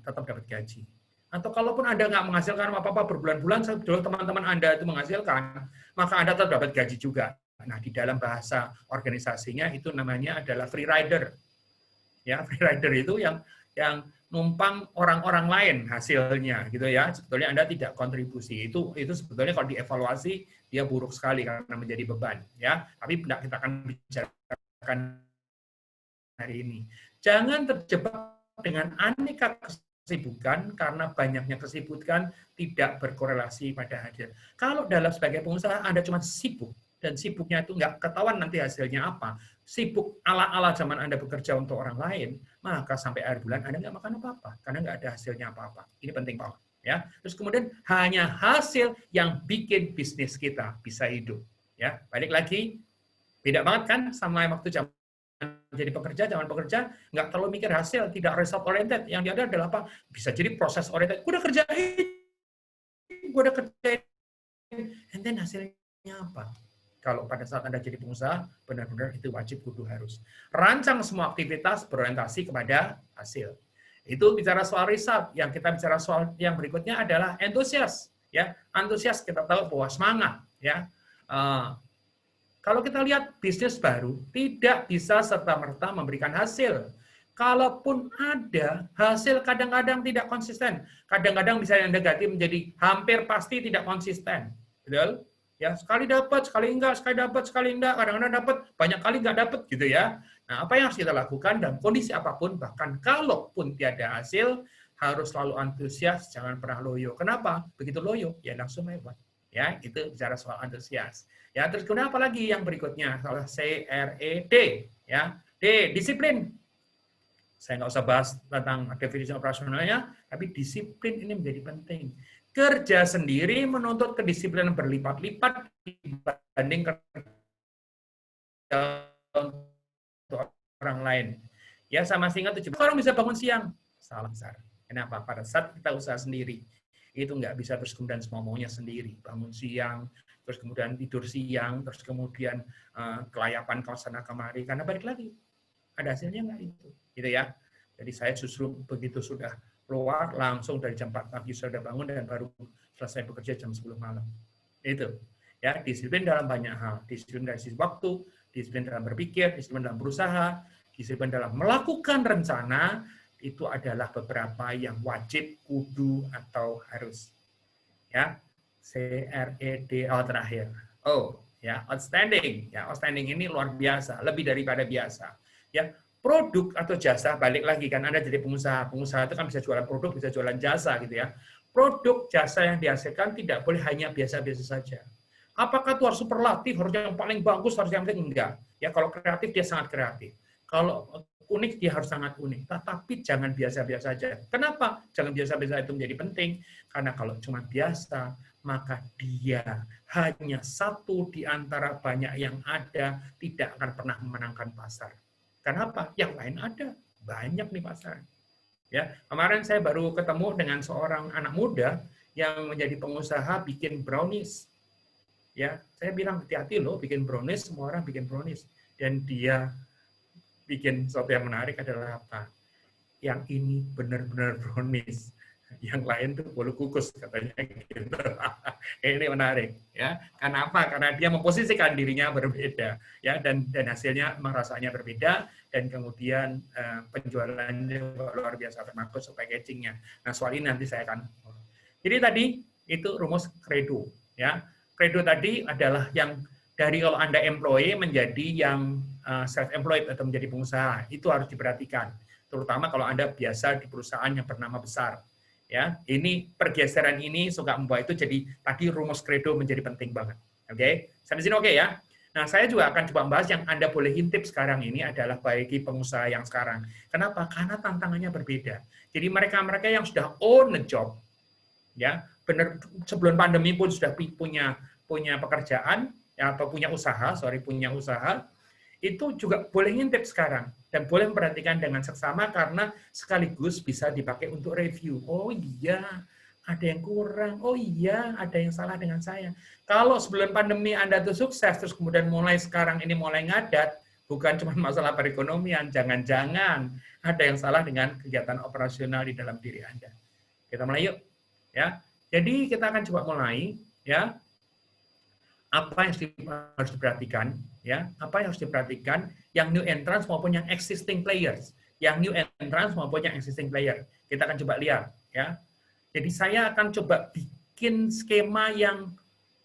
tetap dapat gaji. Atau kalaupun Anda nggak menghasilkan apa-apa berbulan-bulan, sebetulnya teman-teman Anda itu menghasilkan, maka Anda tetap dapat gaji juga. Nah, di dalam bahasa organisasinya itu namanya adalah free rider. Ya, free rider itu yang numpang orang-orang lain hasilnya gitu ya. Sebetulnya Anda tidak kontribusi. Itu sebetulnya kalau dievaluasi dia buruk sekali karena menjadi beban ya. Tapi tidak kita akan bicarakan hari ini. Jangan terjebak dengan aneka kesibukan karena banyaknya kesibukan tidak berkorelasi pada hasil. Kalau dalam sebagai pengusaha Anda cuma sibuk dan sibuknya itu nggak ketahuan nanti hasilnya apa, sibuk ala-ala zaman Anda bekerja untuk orang lain, maka sampai akhir bulan Anda nggak makan apa-apa, karena nggak ada hasilnya apa-apa. Ini penting banget. Ya. Terus kemudian hanya hasil yang bikin bisnis kita bisa hidup. Ya, balik lagi, beda banget kan sama waktu zaman jadi pekerja, zaman pekerja nggak terlalu mikir hasil, tidak result oriented. Yang dia ada adalah apa? Bisa jadi proses oriented. Gue udah kerjain, and then hasilnya apa? Kalau pada saat Anda jadi pengusaha, benar-benar itu wajib kudu harus. Rancang semua aktivitas berorientasi kepada hasil. Itu bicara soal result. Yang kita bicara soal yang berikutnya adalah antusias. Ya, antusias kita tahu bahwa semangat. Ya, kalau kita lihat bisnis baru tidak bisa serta-merta memberikan hasil. Kalaupun ada hasil, kadang-kadang tidak konsisten. Kadang-kadang bisa yang negatif menjadi hampir pasti tidak konsisten. Betul? Ya, sekali dapat, sekali enggak, sekali dapat, sekali enggak, kadang-kadang dapat, banyak kali enggak dapat gitu ya. Nah, apa yang harus kita lakukan dalam kondisi apapun, bahkan kalaupun tiada hasil, harus selalu antusias, jangan pernah loyo. Kenapa? Begitu loyo, ya langsung lewat. Ya, itu bicara soal antusias. Ya, terus kemudian apa lagi yang berikutnya? Soal CRED, ya. D, disiplin. Saya nggak usah bahas tentang definisi operasionalnya, tapi disiplin ini menjadi penting. Kerja sendiri menuntut kedisiplinan berlipat-lipat dibanding kerja untuk orang lain. Ya, sama singkat 17 orang bisa bangun siang. Salah besar. Kenapa? Pada saat kita usaha sendiri, itu nggak bisa terus kemudian semua maunya sendiri. Bangun siang, terus kemudian tidur siang, terus kemudian kelayapan ke sana kemari. Karena balik lagi, ada hasilnya nggak itu? Gitu ya. Jadi saya justru begitu sudah keluar langsung dari jam 4 pagi sudah bangun dan baru selesai bekerja jam 10 malam. Itu. Ya, disiplin dalam banyak hal. Disiplin dari sisi waktu, disiplin dalam berpikir, disiplin dalam berusaha, disiplin dalam melakukan rencana, itu adalah beberapa yang wajib, kudu, atau harus. Ya, CRED terakhir. Ya, outstanding. Ya, outstanding ini luar biasa, lebih daripada biasa. Ya, produk atau jasa, balik lagi kan Anda jadi pengusaha. Pengusaha itu kan bisa jualan produk, bisa jualan jasa gitu ya. Produk jasa yang dihasilkan tidak boleh hanya biasa-biasa saja. Apakah itu harus superlatif, harus yang paling bagus, harus yang penting? Enggak. Ya, kalau kreatif dia sangat kreatif. Kalau unik, dia harus sangat unik. Tetapi jangan biasa-biasa saja. Kenapa? Jangan biasa-biasa itu menjadi penting. Karena kalau cuma biasa, maka dia hanya satu di antara banyak yang ada, tidak akan pernah memenangkan pasar. Kenapa? Yang lain ada. Banyak nih pasar. Ya, kemarin saya baru ketemu dengan seorang anak muda yang menjadi pengusaha bikin brownies. Ya, saya bilang hati-hati loh bikin brownies, semua orang bikin brownies. Dan dia bikin sesuatu yang menarik adalah apa? Yang ini benar-benar brownies, yang lain tuh bolu kukus katanya gitu. Ini menarik, ya. Kenapa? Karena dia memposisikan dirinya berbeda, ya, dan hasilnya rasanya berbeda, dan kemudian penjualannya luar biasa, termasuk packagingnya. Nah, soal ini nanti saya akan. Jadi tadi itu rumus credo, ya. Credo tadi adalah yang dari kalau Anda employee menjadi yang self-employed atau menjadi pengusaha, itu harus diperhatikan. Terutama kalau Anda biasa di perusahaan yang bernama besar. Ya, ini pergeseran ini suka membawa itu, jadi tadi rumus credo menjadi penting banget. Oke, sampai sini oke ya. Nah, saya juga akan coba membahas yang Anda boleh intip sekarang ini adalah bagi pengusaha yang sekarang. Kenapa? Karena tantangannya berbeda. Jadi mereka-mereka yang sudah own a job, ya, benar sebelum pandemi pun sudah punya pekerjaan, ya, atau punya usaha, itu juga boleh ngintip sekarang dan boleh memperhatikan dengan seksama karena sekaligus bisa dipakai untuk review. Oh iya, ada yang kurang. Oh iya, ada yang salah dengan saya. Kalau sebelum pandemi Anda tuh sukses, terus kemudian mulai sekarang ini mulai ngadat, bukan cuma masalah perekonomian, jangan-jangan ada yang salah dengan kegiatan operasional di dalam diri Anda. Kita mulai yuk, ya. Jadi kita akan coba mulai, ya. Apa yang harus diperhatikan, ya, apa yang harus diperhatikan yang new entrants maupun yang existing players, kita akan coba lihat, ya. Jadi saya akan coba bikin skema yang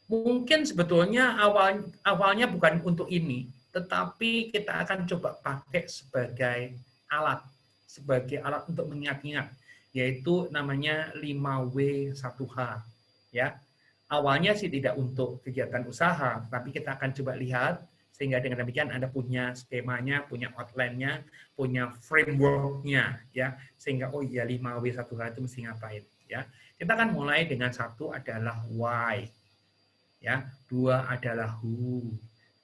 mungkin sebetulnya awalnya bukan untuk ini, tetapi kita akan coba pakai sebagai alat untuk mengingat-ingat, yaitu namanya 5W1H, ya. Awalnya sih tidak untuk kegiatan usaha, tapi kita akan coba lihat, sehingga dengan demikian Anda punya skemanya, punya outline-nya, punya framework-nya, ya, sehingga oh iya 5W1H itu mesti ngapain, ya. Kita akan mulai dengan 1 adalah why, ya, 2 adalah who,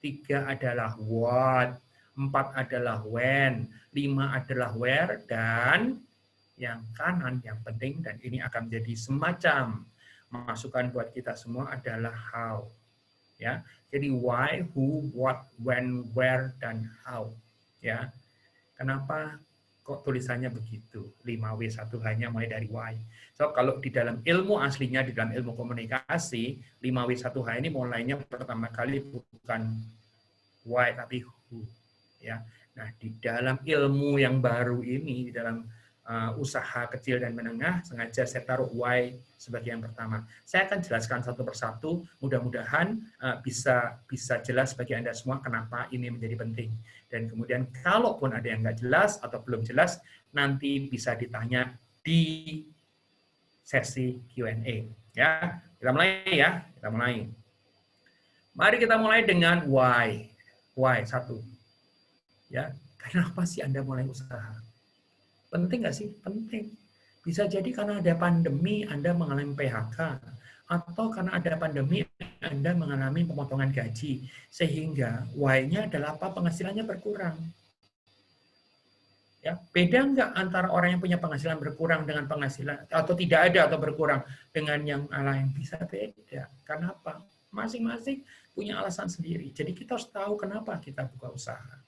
3 adalah what, 4 adalah when, 5 adalah where, dan yang kanan yang penting dan ini akan menjadi semacam masukan buat kita semua adalah how, ya. Jadi why, who, what, when, where, dan how, ya. Kenapa kok tulisannya begitu? 5W1H-nya mulai dari why. So kalau di dalam ilmu aslinya, di dalam ilmu komunikasi, 5W1H ini mulainya pertama kali bukan why tapi who, ya. Nah, di dalam ilmu yang baru ini, di dalam usaha kecil dan menengah, sengaja saya taruh why sebagai yang pertama. Saya akan jelaskan satu persatu, mudah-mudahan bisa jelas bagi Anda semua kenapa ini menjadi penting. Dan kemudian kalaupun ada yang nggak jelas atau belum jelas, nanti bisa ditanya di sesi Q&A. Ya, kita mulai ya, kita mulai. Mari kita mulai dengan why. Why, 1. Ya, kenapa sih Anda mulai usaha? Penting nggak sih? Penting. Bisa jadi karena ada pandemi Anda mengalami PHK, atau karena ada pandemi Anda mengalami pemotongan gaji, sehingga why-nya adalah apa? Penghasilannya berkurang. Ya, beda nggak antara orang yang punya penghasilan berkurang dengan penghasilan atau tidak ada atau berkurang dengan yang lain? Bisa beda. Karena apa? Masing-masing punya alasan sendiri. Jadi kita harus tahu kenapa kita buka usaha.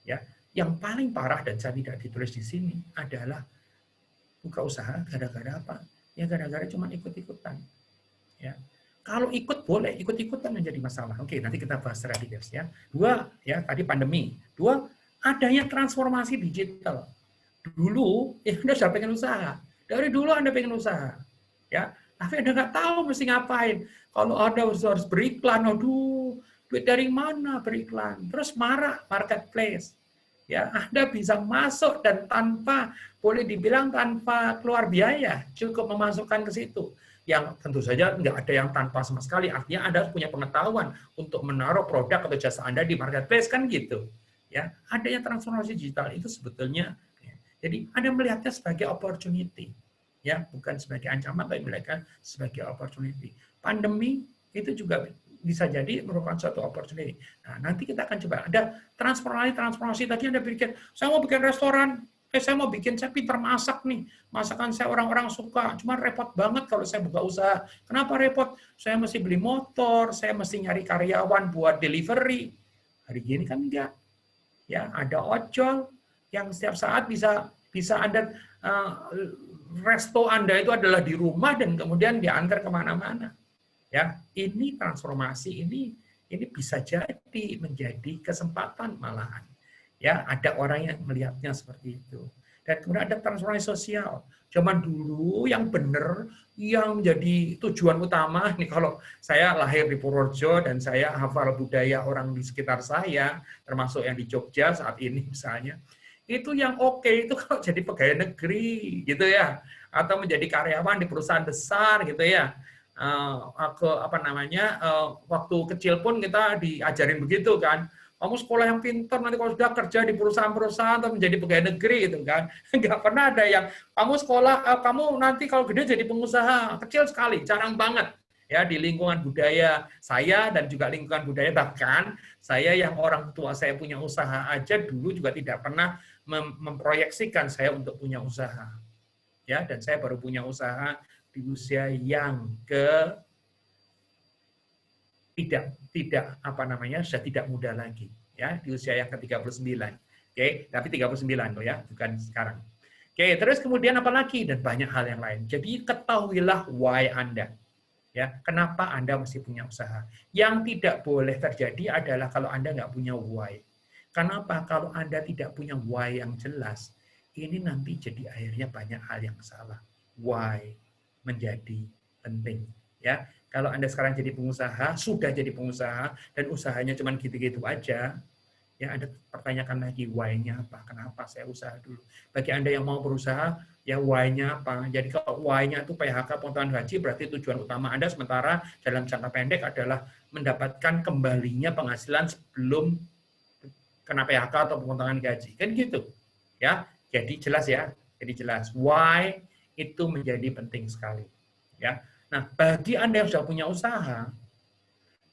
Ya. Yang paling parah dan saya tidak ditulis di sini adalah buka usaha gara-gara apa? Ya gara-gara cuma ikut-ikutan. Ya. Kalau ikut boleh, ikut-ikutan menjadi masalah. Oke, nanti kita bahas secara detail ya. 2, ya tadi pandemi. 2, adanya transformasi digital. Dulu ya Anda sudah pengen usaha. Dari dulu Anda pengen usaha. Ya, tapi Anda nggak tahu mesti ngapain. Kalau Anda harus beriklan, aduh, duit dari mana beriklan? Terus marah marketplace. Ya, Anda bisa masuk dan tanpa, boleh dibilang tanpa keluar biaya, cukup memasukkan ke situ. Yang tentu saja nggak ada yang tanpa sama sekali, artinya Anda punya pengetahuan untuk menaruh produk atau jasa Anda di marketplace, kan gitu. Ya, adanya transformasi digital itu sebetulnya, jadi Anda melihatnya sebagai opportunity, ya, bukan sebagai ancaman, tapi melihatnya sebagai opportunity. Pandemi itu juga bisa jadi merupakan suatu opportunity. Nah, nanti kita akan coba ada transformasi tadi Anda pikir, saya mau bikin restoran, saya pintar masak nih, masakan saya orang-orang suka, cuma repot banget kalau saya buka usaha. Kenapa repot? Saya mesti beli motor, saya mesti nyari karyawan buat delivery. Hari gini kan enggak. Ya, ada ojol yang setiap saat bisa Anda resto Anda itu adalah di rumah dan kemudian diantar kemana-mana. Ya, ini transformasi ini bisa jadi menjadi kesempatan malahan. Ya, ada orang yang melihatnya seperti itu. Dan kemudian ada transformasi sosial. Zaman dulu yang benar, yang menjadi tujuan utama, nih kalau saya lahir di Purworejo dan saya hafal budaya orang di sekitar saya, termasuk yang di Jogja saat ini misalnya, itu yang oke itu kalau jadi pegawai negeri gitu ya, atau menjadi karyawan di perusahaan besar gitu ya. Waktu kecil pun kita diajarin begitu kan, kamu sekolah yang pintar, nanti kalau sudah kerja di perusahaan-perusahaan atau menjadi pegawai negeri gitu kan. Nggak pernah ada yang kamu sekolah, kamu nanti kalau gede jadi pengusaha. Kecil sekali, jarang banget. Ya, di lingkungan budaya saya dan juga lingkungan budaya, bahkan saya yang orang tua saya punya usaha aja dulu juga tidak pernah memproyeksikan saya untuk punya usaha. Ya, dan saya baru punya usaha di usia yang sudah tidak muda lagi, ya, di usia yang ke-39. Oke, tapi 39 loh ya, bukan sekarang. Oke, terus kemudian apa lagi? Dan banyak hal yang lain. Jadi ketahuilah why Anda. Ya, kenapa Anda mesti punya usaha? Yang tidak boleh terjadi adalah kalau Anda nggak punya why. Kenapa? Kalau Anda tidak punya why yang jelas, ini nanti jadi akhirnya banyak hal yang salah. Why menjadi penting. Ya, kalau Anda sekarang jadi pengusaha, sudah jadi pengusaha, dan usahanya cuma gitu-gitu aja, ya Anda pertanyakan lagi, why-nya apa? Kenapa saya usaha dulu? Bagi Anda yang mau berusaha, ya why-nya apa? Jadi kalau why-nya itu PHK potongan gaji, berarti tujuan utama Anda sementara dalam jangka pendek adalah mendapatkan kembalinya penghasilan sebelum kena PHK atau pemotongan gaji. Kan gitu. Ya, jadi jelas ya. Jadi jelas why itu menjadi penting sekali. Ya. Nah, bagi Anda yang sudah punya usaha,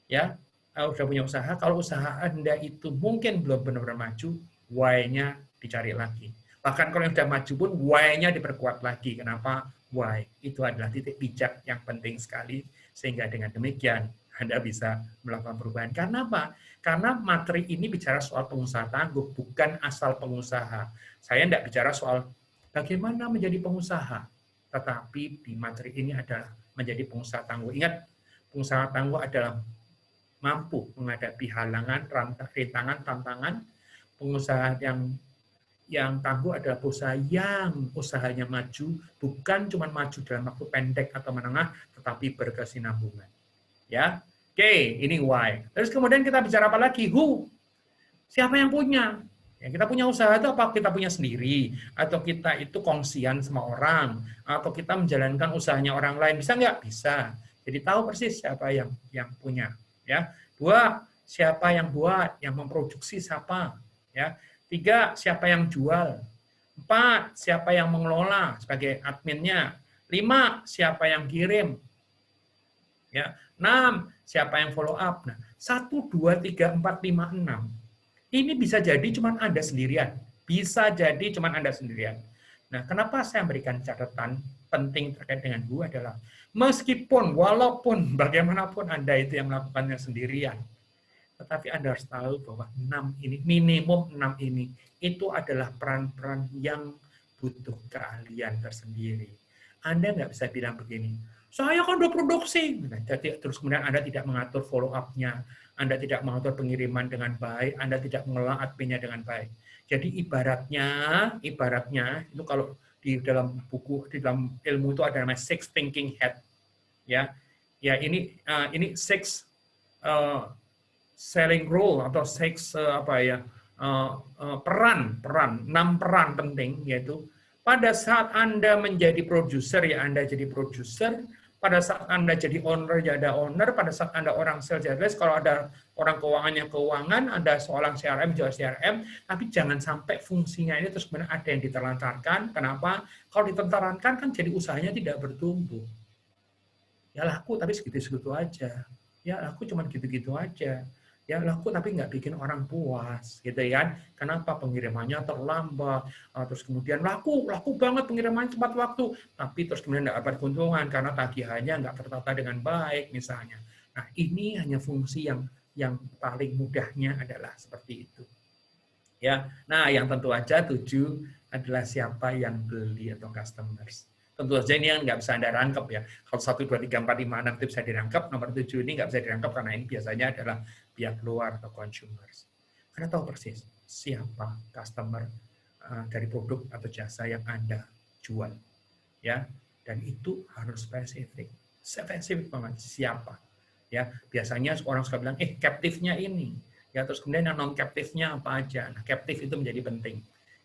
ya, sudah punya usaha, kalau usaha Anda itu mungkin belum benar-benar maju, why-nya dicari lagi. Bahkan kalau yang sudah maju pun, why-nya diperkuat lagi. Kenapa? Why? Itu adalah titik bijak yang penting sekali, sehingga dengan demikian Anda bisa melakukan perubahan. Karena apa? Karena materi ini bicara soal pengusaha tangguh, bukan asal pengusaha. Saya tidak bicara soal bagaimana menjadi pengusaha, tetapi di materi ini adalah menjadi pengusaha tangguh. Ingat, pengusaha tangguh adalah mampu menghadapi halangan, rintangan, tantangan. Pengusaha yang tangguh adalah pengusaha yang usahanya maju, bukan cuma maju dalam waktu pendek atau menengah, tetapi berkesinambungan. Ya, oke, ini why. Terus kemudian kita bicara apa lagi? Who? Siapa yang punya? Ya, kita punya usaha itu apa? Kita punya sendiri, atau kita itu kongsian sama orang, atau kita menjalankan usahanya orang lain. Bisa nggak? Bisa. Jadi tahu persis siapa yang punya. Ya. 2, siapa yang buat, yang memproduksi siapa. Ya. 3, siapa yang jual. 4, siapa yang mengelola sebagai adminnya. 5, siapa yang kirim. Ya. 6, siapa yang follow up. Nah, 1, 2, 3, 4, 5, 6. Ini bisa jadi cuma Anda sendirian. Bisa jadi cuma Anda sendirian. Nah, kenapa saya memberikan catatan penting terkait dengan Bu adalah meskipun, walaupun bagaimanapun Anda itu yang melakukannya sendirian, tetapi Anda harus tahu bahwa 6 ini, minimum 6 ini, itu adalah peran-peran yang butuh keahlian tersendiri. Anda nggak bisa bilang begini, saya kan udah produksi. Terus kemudian Anda tidak mengatur follow up-nya, Anda tidak mengatur pengiriman dengan baik, Anda tidak mengelola admin-nya dengan baik. Jadi ibaratnya itu kalau di dalam buku, di dalam ilmu itu ada namanya 6 thinking hat. Ya, ini 6 selling role atau 6 peran 6 peran penting, yaitu pada saat Anda menjadi produser, ya Anda jadi produser, pada saat Anda jadi owner, ya ada owner, pada saat Anda orang sales, ya sales, kalau ada orang keuangannya keuangan, ada seorang CRM, jual CRM, tapi jangan sampai fungsinya ini terus benar ada yang diterlantarkan. Kenapa? Kalau diterlantarkan kan jadi usahanya tidak bertumbuh. Ya laku tapi segitu-segitu aja. Ya laku cuma gitu-gitu aja. Ya laku tapi nggak bikin orang puas, gitu kan? Kenapa? Pengirimannya terlambat, terus kemudian laku banget pengirimannya tepat waktu, tapi terus kemudian nggak dapat keuntungan karena tagihannya nggak tertata dengan baik, misalnya. Nah ini hanya fungsi yang paling mudahnya adalah seperti itu. Ya, nah yang tentu aja 7 adalah siapa yang beli atau customers. Tentu saja ini yang nggak bisa Anda rangkap ya. Kalau 1, 2, 3, 4, 5, 6 itu bisa dirangkap, nomor 7 ini nggak bisa dirangkap karena ini biasanya adalah pihak luar atau consumers. Anda tahu persis siapa customer dari produk atau jasa yang Anda jual. Ya, dan itu harus spesifik banget siapa. Ya, biasanya orang suka bilang, captive-nya ini. Ya, terus kemudian yang non-captive-nya apa aja. Nah, captive itu menjadi penting.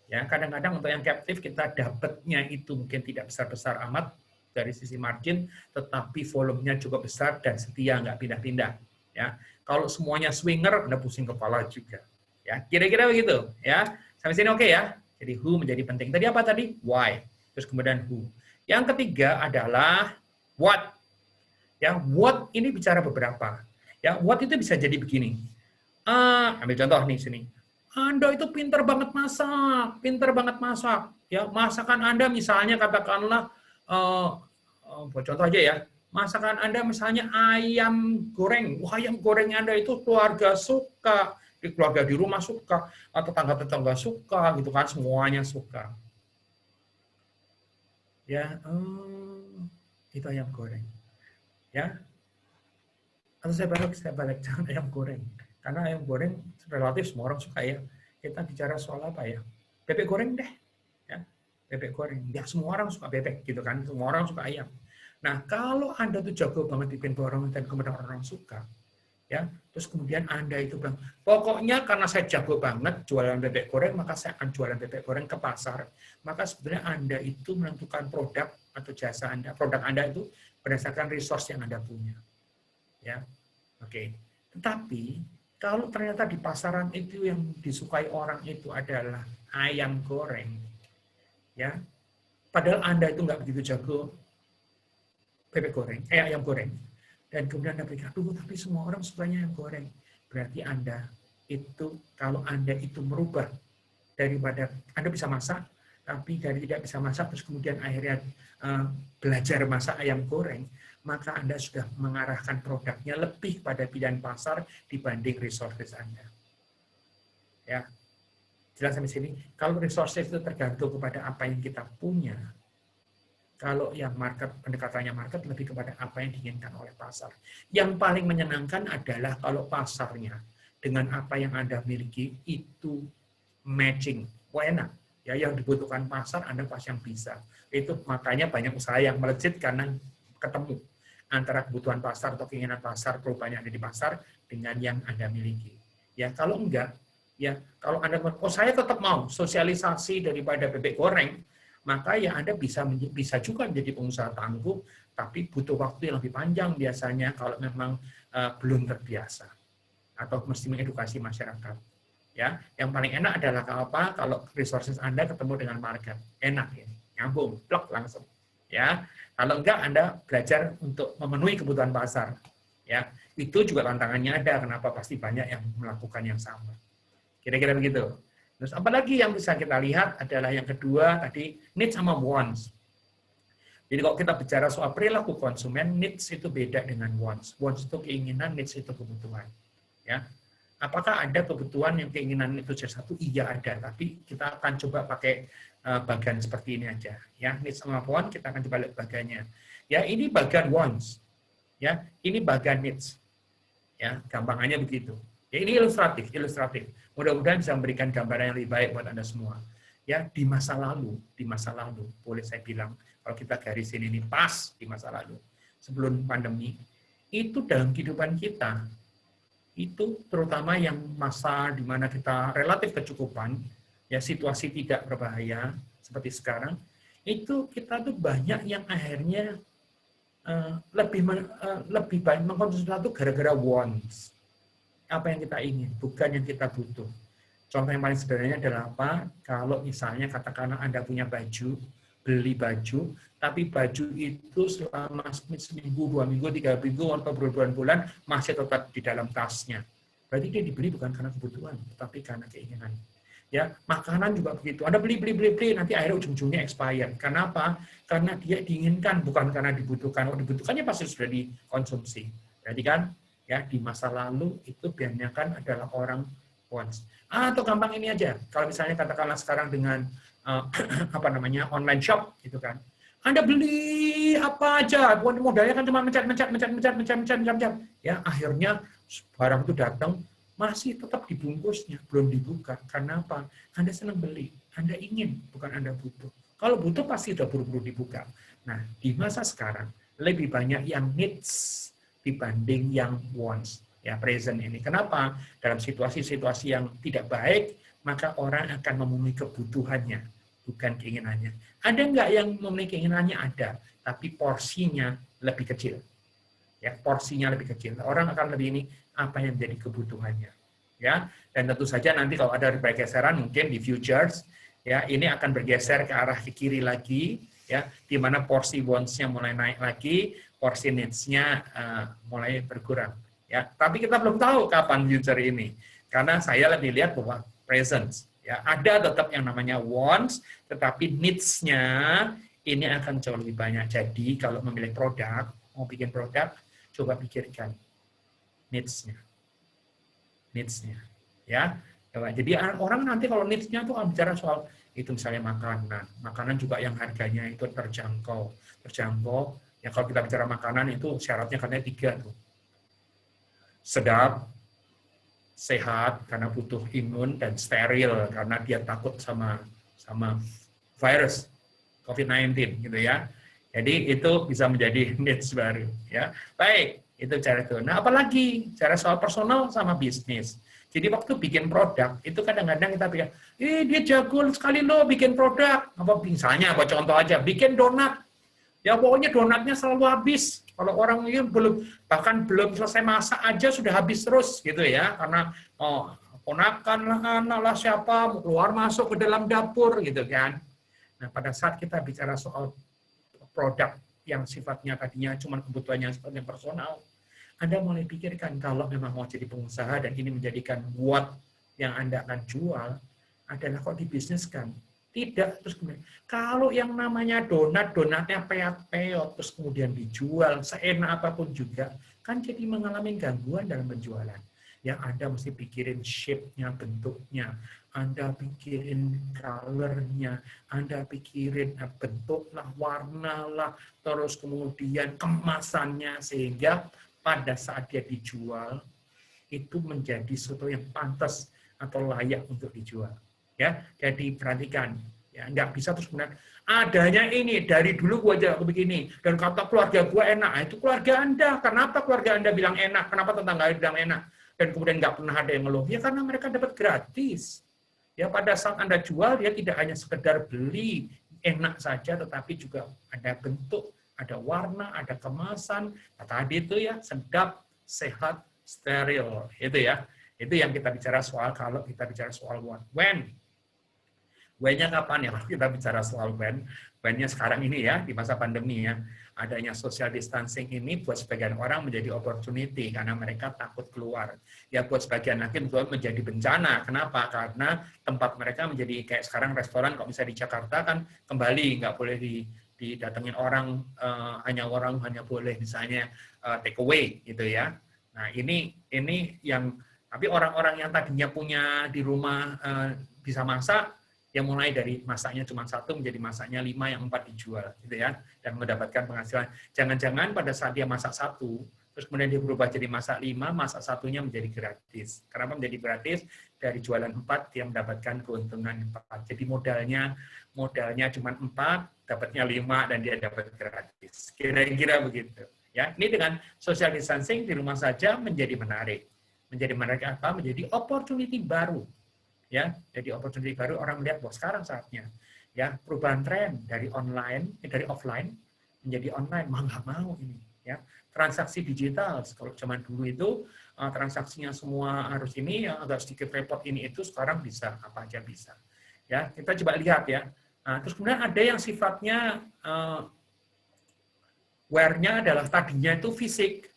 Ya, kadang-kadang untuk yang captive kita dapatnya itu mungkin tidak besar-besar amat dari sisi margin, tetapi volumenya cukup besar dan setia, nggak pindah-pindah. Ya, kalau semuanya swinger, Anda pusing kepala juga. Ya, kira-kira begitu. Ya, sampai sini oke ya. Jadi who menjadi penting. Tadi apa tadi? Why. Terus kemudian who. Yang ketiga adalah what. Ya, what ini bicara beberapa. Ya, what itu bisa jadi begini. Ambil contoh nih sini. Anda itu pinter banget masak. Ya, masakan Anda misalnya katakanlah, buat contoh aja ya, masakan Anda misalnya ayam goreng. Wah, ayam goreng Anda itu keluarga suka, keluarga di rumah suka, atau tetangga-tetangga suka, gitu kan, semuanya suka. Ya, itu ayam goreng. Ya, atau saya balik jangan ayam goreng. Karena ayam goreng relatif semua orang suka ya. Kita bicara soal apa ya? Bebek goreng deh. Ya, bebek goreng. Ya semua orang suka bebek gitu kan. Semua orang suka ayam. Nah, kalau Anda tuh jago banget bikin borong dan kemudian orang suka, ya, terus kemudian Anda itu bilang, pokoknya karena saya jago banget jualan bebek goreng, maka saya akan jualan bebek goreng ke pasar. Maka sebenarnya Anda itu menentukan produk atau jasa Anda, produk Anda itu berdasarkan resource yang Anda punya. Ya, oke. Tetapi kalau ternyata di pasaran itu yang disukai orang itu adalah ayam goreng, ya, padahal Anda itu nggak begitu jago bebek goreng, ayam goreng, dan kemudian Anda pikir, tapi semua orang sukanya ayam goreng, berarti Anda itu, kalau Anda itu merubah daripada Anda bisa masak, tapi dari tidak bisa masak terus kemudian akhirnya belajar masak ayam goreng, maka Anda sudah mengarahkan produknya lebih pada pilihan pasar dibanding resources Anda. Ya, jelas sampai sini. Kalau resources itu tergantung kepada apa yang kita punya, kalau yang market, pendekatannya market lebih kepada apa yang diinginkan oleh pasar. Yang paling menyenangkan adalah kalau pasarnya dengan apa yang Anda miliki itu matching. Wah, enak. Ya, yang dibutuhkan pasar Anda pasti yang bisa. Itu makanya banyak usaha yang melejit karena ketemu antara kebutuhan pasar atau keinginan pasar, perubahan yang ada di pasar dengan yang Anda miliki. Ya, kalau enggak, ya kalau Anda saya tetap mau sosialisasi daripada bebek goreng, maka ya Anda bisa juga menjadi pengusaha tangguh, tapi butuh waktu yang lebih panjang biasanya kalau memang belum terbiasa atau mesti mengedukasi masyarakat. Ya, yang paling enak adalah kalau resources Anda ketemu dengan market, enak ya, nyambung, plok langsung. Ya, kalau enggak Anda belajar untuk memenuhi kebutuhan pasar. Ya, itu juga tantangannya ada. Kenapa? Pasti banyak yang melakukan yang sama. Kira-kira begitu. Terus apalagi yang bisa kita lihat adalah yang kedua tadi needs sama wants. Jadi kalau kita bicara soal perilaku konsumen, needs itu beda dengan wants. Wants itu keinginan, needs itu kebutuhan. Ya. Apakah ada kebutuhan yang keinginan itu satu? Iya ada, tapi kita akan coba pakai bagian seperti ini aja. Ya, needs sama want kita akan coba lihat bagiannya. Ya, ini bagian wants. Ya, ini bagian needs. Ya, gampangannya begitu. Ya, ini ilustratif. Mudah-mudahan bisa memberikan gambaran yang lebih baik buat Anda semua. Ya, di masa lalu, boleh saya bilang, kalau kita garisin ini pas di masa lalu, sebelum pandemi, itu dalam kehidupan kita, itu terutama yang masa di mana kita relatif kecukupan, ya situasi tidak berbahaya seperti sekarang, itu kita tuh banyak yang akhirnya lebih banyak mengkonsumsi sesuatu gara-gara wants. Apa yang kita ingin, bukan yang kita butuh. Contoh yang paling sederhananya adalah apa? Kalau misalnya katakanlah Anda punya baju, beli baju, tapi baju itu selama seminggu, 2 minggu, 3 minggu, atau berbulan-bulan masih tetap di dalam tasnya. Berarti dia dibeli bukan karena kebutuhan, tetapi karena keinginan. Ya, makanan juga begitu. Anda beli, nanti akhirnya ujung-ujungnya expired. Karena apa? Karena dia diinginkan, bukan karena dibutuhkan. Kalau dibutuhkannya pasti sudah dikonsumsi. Jadi kan, ya di masa lalu itu kebanyakan adalah orang wants. Atau gampang ini aja. Kalau misalnya katakanlah sekarang dengan apa namanya online shop, gitu kan. Anda beli apa aja, modalnya kan cuma mencet. Ya, akhirnya barang itu datang masih tetap dibungkusnya, belum dibuka. Karena apa? Anda senang beli, Anda ingin, bukan Anda butuh. Kalau butuh pasti sudah buru-buru dibuka. Nah, di masa sekarang lebih banyak yang needs dibanding yang wants. Ya, present ini. Kenapa? Dalam situasi-situasi yang tidak baik, maka orang akan memenuhi kebutuhannya, bukan keinginannya. Ada nggak yang memenuhi keinginannya? Ada, tapi porsinya lebih kecil. Ya, porsinya lebih kecil. Orang akan lebih ini apa yang menjadi kebutuhannya. Ya, dan tentu saja nanti kalau ada pergeseran mungkin di futures, ya ini akan bergeser ke arah ke kiri lagi, ya, di mana porsi wants-nya mulai naik lagi, porsi needs-nya mulai berkurang. Ya, tapi kita belum tahu kapan future ini, karena saya lebih lihat bahwa presence. Ya, ada tetap yang namanya wants, tetapi needs-nya ini akan jauh lebih banyak. Jadi kalau memilih produk, mau bikin produk, coba pikirkan needs-nya, ya. Jadi orang nanti kalau needs-nya tuh bicara soal itu misalnya makanan juga yang harganya itu terjangkau. Ya kalau kita bicara makanan itu syaratnya katanya 3 tuh, sedap, sehat karena butuh imun, dan steril karena dia takut sama virus COVID-19 gitu ya. Jadi itu bisa menjadi needs baru ya. Baik. Itu cara itu. Nah, apalagi cara soal personal sama bisnis. Jadi waktu bikin produk, itu kadang-kadang kita pikir, dia jago sekali loh bikin produk. Apa misalnya, apa contoh aja, bikin donat. Ya pokoknya donatnya selalu habis. Kalau orang ini bahkan belum selesai masak aja sudah habis terus gitu ya. Karena ponakan lah, anak lah siapa, mau keluar masuk ke dalam dapur gitu kan. Nah, pada saat kita bicara soal produk yang sifatnya tadinya cuma kebutuhannya sifatnya personal, Anda mulai pikirkan kalau memang mau jadi pengusaha dan ini menjadikan what yang Anda akan jual adalah kok dibisniskan. Tidak, terus kemudian kalau yang namanya donatnya peot terus kemudian dijual seenak apapun juga, kan jadi mengalami gangguan dalam penjualan. Yang Anda mesti pikirin shape-nya, bentuknya, Anda pikirin color-nya, Anda pikirin bentuk lah, warna lah, terus kemudian kemasannya, sehingga pada saat dia dijual, itu menjadi sesuatu yang pantas atau layak untuk dijual. Ya, jadi perhatikan, ya nggak bisa terus kemudian adanya ini dari dulu gua aja begini dan kata keluarga gua enak. Nah, itu keluarga Anda. Kenapa keluarga Anda bilang enak? Kenapa tetangga bilang enak? Dan kemudian nggak pernah ada yang ngeluh. Ya karena mereka dapat gratis. Ya pada saat Anda jual, dia tidak hanya sekedar beli enak saja, tetapi juga ada bentuk, ada warna, ada kemasan. Tadi itu ya sedap, sehat, steril. Itu ya. Itu yang kita bicara soal kalau kita bicara soal what. When? When-nya kapan ya? Kalau kita bicara soal when, when-nya sekarang ini ya, di masa pandemi ya, adanya social distancing ini buat sebagian orang menjadi opportunity karena mereka takut keluar. Ya buat sebagian lagi menjadi bencana. Kenapa? Karena tempat mereka menjadi kayak sekarang restoran, kalau misalnya di Jakarta kan kembali nggak boleh didatengin orang, hanya boleh misalnya take away gitu ya. Nah ini yang tapi orang-orang yang tadinya punya di rumah bisa masak, yang mulai dari masaknya cuma 1 menjadi masaknya 5, yang 4 dijual gitu ya, dan mendapatkan penghasilan. Jangan-jangan pada saat dia masak 1 terus kemudian dia berubah jadi masak 5, masak 1-nya menjadi gratis. Kenapa menjadi gratis? Dari jualan 4 dia mendapatkan keuntungan 4. Jadi modalnya cuma 4, dapatnya 5 dan dia dapat gratis. Kira-kira begitu ya. Ini dengan social distancing di rumah saja menjadi menarik. Menjadi menarik apa? Menjadi opportunity baru. Ya, jadi opportunity baru, orang melihat bahwa sekarang saatnya ya perubahan tren dari offline menjadi online, mau nggak mau ini. Ya, transaksi digital, kalau zaman dulu itu transaksinya semua harus ini, yang agak sedikit repot ini itu, sekarang bisa, apa aja bisa. Ya, kita coba lihat ya. Nah, terus kemudian ada yang sifatnya where-nya adalah tadinya itu fisik,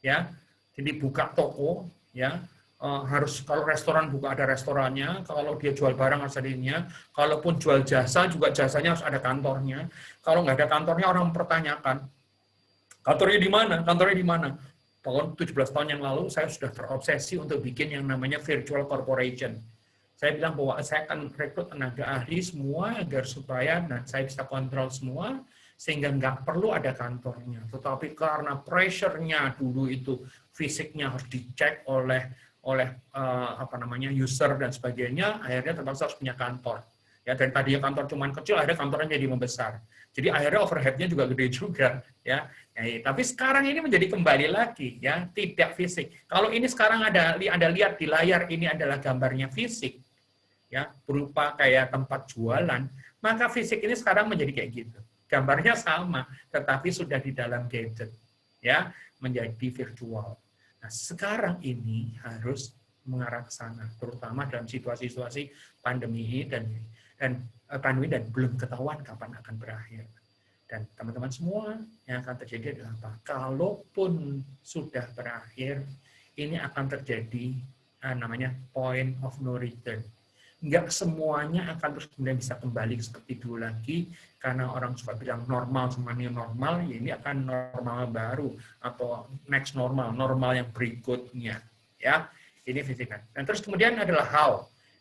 ya. Jadi buka toko, ya. Harus kalau restoran buka ada restorannya, kalau dia jual barang harus ada ininya, kalaupun jual jasa juga jasanya harus ada kantornya. Kalau nggak ada kantornya orang mempertanyakan, kantornya di mana? Kantornya di mana? Tahun 17 tahun yang lalu saya sudah terobsesi untuk bikin yang namanya virtual corporation. Saya bilang bahwa saya akan rekrut tenaga ahli semua agar supaya saya bisa kontrol semua sehingga nggak perlu ada kantornya. Tetapi karena pressure-nya dulu itu fisiknya harus dicek oleh user dan sebagainya, akhirnya terpaksa harus punya kantor. Ya, dan tadinya kantor cuma kecil, akhirnya kantornya jadi membesar. Jadi akhirnya overhead-nya juga gede juga, ya. Tapi sekarang ini menjadi kembali lagi, ya, tidak fisik. Kalau ini sekarang Anda lihat di layar ini adalah gambarnya fisik, ya, berupa kayak tempat jualan, maka fisik ini sekarang menjadi kayak gitu. Gambarnya sama, tetapi sudah di dalam gadget, ya, menjadi virtual. Nah, sekarang ini harus mengarah ke sana, terutama dalam situasi-situasi pandemi dan belum ketahuan kapan akan berakhir. Dan teman-teman semua, yang akan terjadi adalah apa? Kalaupun sudah berakhir, ini akan terjadi namanya point of no return. Nggak semuanya akan terus kemudian bisa kembali seperti dulu lagi, karena orang suka bilang normal sama new normal, ya ini akan normal baru atau next normal yang berikutnya, ya. Ini fisiknya. Dan terus kemudian adalah how.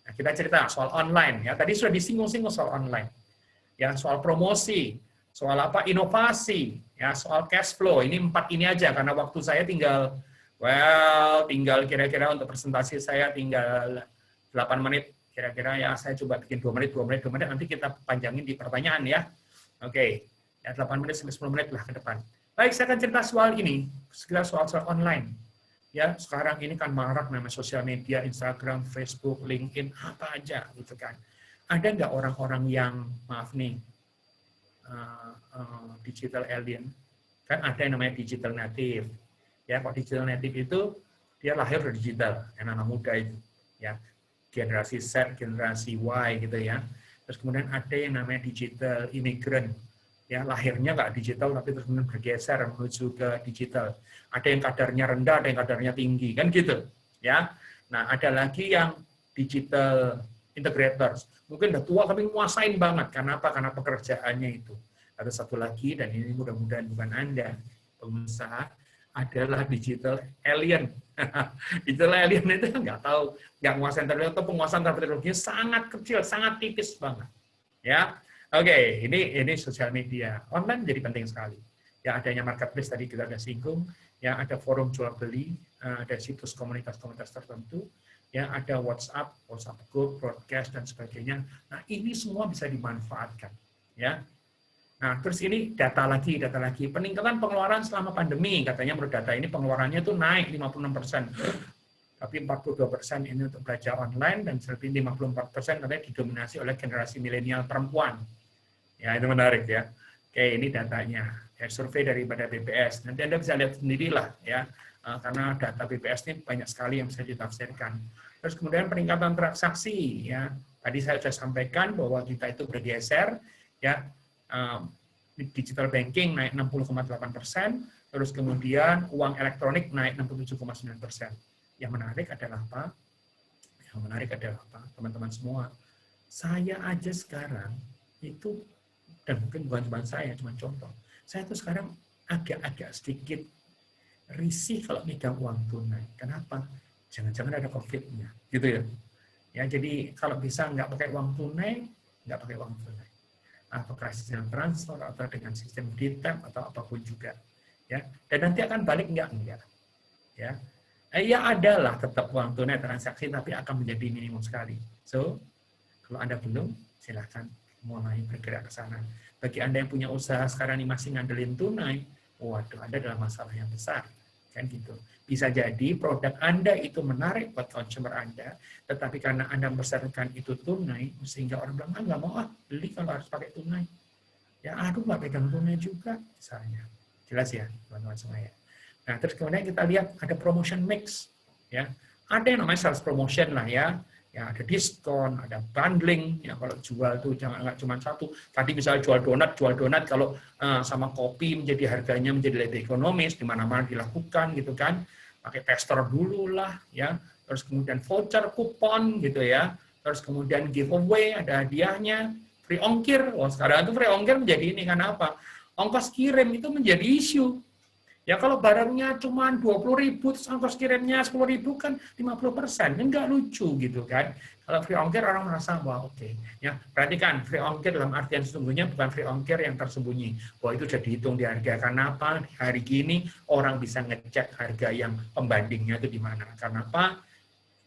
Nah, kita cerita soal online, ya. Tadi sudah disinggung-singgung soal online, ya, soal promosi, soal apa, inovasi, ya, soal cash flow. Ini 4 ini aja karena waktu saya tinggal kira-kira untuk presentasi saya tinggal 8 menit. Kira-kira ya saya coba bikin 2 menit, nanti kita panjangin di pertanyaan ya. Oke, ya 8 menit sampai 10 menit lah ke depan. Baik, saya akan cerita soal ini, sekitar soal online. Ya, sekarang ini kan marak namanya sosial media, Instagram, Facebook, LinkedIn, apa aja gitu kan. Ada nggak orang-orang yang, maaf nih, digital alien? Kan ada yang namanya digital native. Ya, kalau digital native itu dia lahir dari digital, anak muda itu, ya. Generasi Z, generasi Y gitu ya. Terus kemudian ada yang namanya digital immigrant. Ya, lahirnya nggak digital tapi terus kemudian bergeser menuju ke digital. Ada yang kadarnya rendah, ada yang kadarnya tinggi, kan gitu. Ya. Nah, ada lagi yang digital integrators. Mungkin udah tua tapi nguasain banget. Karena apa? Karena pekerjaannya itu. Ada satu lagi, dan ini mudah-mudahan bukan Anda, pengusaha, adalah digital alien. Digital alien itu nggak tahu, nggak menguasai teknologi atau penguasaan terhadap teknologinya sangat kecil, sangat tipis banget. Ya, oke, ini sosial media online jadi penting sekali. Ya, adanya marketplace tadi kita sudah singgung. Ya, ada forum jual beli, ada situs komunitas-komunitas tertentu. Ya, ada WhatsApp group, broadcast dan sebagainya. Nah, ini semua bisa dimanfaatkan. Ya. Nah, terus ini data lagi. Peningkatan pengeluaran selama pandemi, katanya menurut data ini pengeluarannya tuh naik 56%. Tapi 42% ini untuk belajar online, dan lebih 54% katanya didominasi oleh generasi milenial perempuan. Ya, itu menarik ya. Oke, ini datanya. Ya, survei daripada BPS. Nanti Anda bisa lihat sendirilah ya. Karena data BPS ini banyak sekali yang bisa ditafsirkan. Terus kemudian peningkatan transaksi ya. Tadi saya sudah sampaikan bahwa kita itu bergeser ya. Digital banking naik 60,8%, terus kemudian uang elektronik naik 67,9%. Yang menarik adalah apa? Teman-teman semua? Saya aja sekarang itu, dan mungkin bukan cuma saya, cuma contoh. Saya tuh sekarang agak sedikit risih kalau megang uang tunai. Kenapa? Jangan-jangan ada COVID-nya, gitu ya. Ya, jadi kalau bisa nggak pakai uang tunai, apakah sistem transfer atau dengan sistem DTAP atau apapun juga, ya. Dan nanti akan balik enggak, ya. Ya adalah tetap uang tunai transaksi, tapi akan menjadi minimum sekali. So, kalau Anda belum, silakan mulai bergerak ke sana. Bagi Anda yang punya usaha sekarang ini masih ngandelin tunai, waduh, Anda dalam masalah yang besar, kan gitu. Bisa jadi produk Anda itu menarik buat consumer Anda, tetapi karena Anda membesarkan itu tunai, sehingga orang bilang, nggak mau beli kalau harus pakai tunai. Ya, aduh nggak pegang tunai juga, misalnya. Jelas ya, teman-teman semua ya. Nah, terus kemudian kita lihat ada promotion mix, ya. Ada yang namanya sales promotion lah ya. Ya, ada diskon, ada bundling. Ya, kalau jual tuh jangan nggak cuma satu. Tadi misalnya jual donat kalau sama kopi menjadi harganya menjadi lebih ekonomis, di mana-mana dilakukan gitu kan. Pakai tester dulu lah, ya. Terus kemudian voucher, kupon gitu ya. Terus kemudian giveaway, ada hadiahnya. Free ongkir. Wah, sekarang itu free ongkir menjadi ini karena apa? Ongkos kirim itu menjadi isu. Ya kalau barangnya cuma 20.000, terus ongkos kirimnya 10.000 kan 50%, kan nggak lucu gitu kan. Kalau free ongkir orang merasa, wah oke. Ya, perhatikan, free ongkir dalam artian sesungguhnya bukan free ongkir yang tersembunyi. Wah itu sudah dihitung di harga. Karena apa? Hari gini orang bisa ngecek harga yang pembandingnya itu di mana. Karena apa?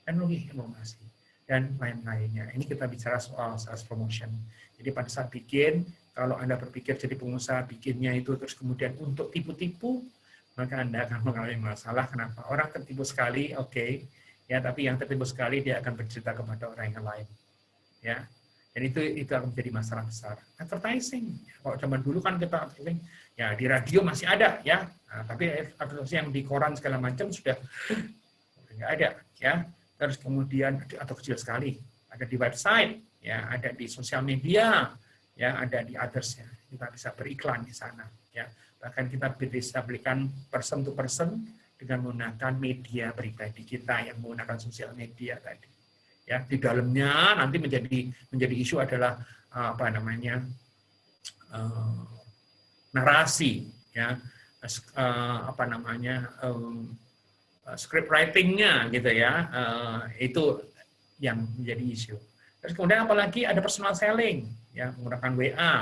Teknologi informasi dan lain-lainnya. Ini kita bicara soal sales promotion. Jadi pada saat bikin, kalau Anda berpikir jadi pengusaha bikinnya itu terus kemudian untuk tipu-tipu, maka Anda akan mengalami masalah. Kenapa? Orang tertipu sekali, oke, ya, tapi yang tertipu sekali dia akan bercerita kepada orang yang lain, ya. Dan itu akan menjadi masalah besar. Advertising, kalau zaman dulu kan kita advertising, ya di radio masih ada, ya, nah, tapi advertising yang di koran segala macam sudah nggak ada, ya. Terus kemudian atau kecil sekali, ada di website, ya, ada di sosial media, ya, ada di others-nya. Kita bisa beriklan di sana, ya. Bahkan kita bisa belikan person to person dengan menggunakan media pribadi kita yang menggunakan sosial media tadi. Ya, di dalamnya nanti menjadi isu adalah apa namanya narasi, ya, apa namanya script writing-nya gitu ya, itu yang menjadi isu. Terus kemudian apalagi ada personal selling, ya, menggunakan WA.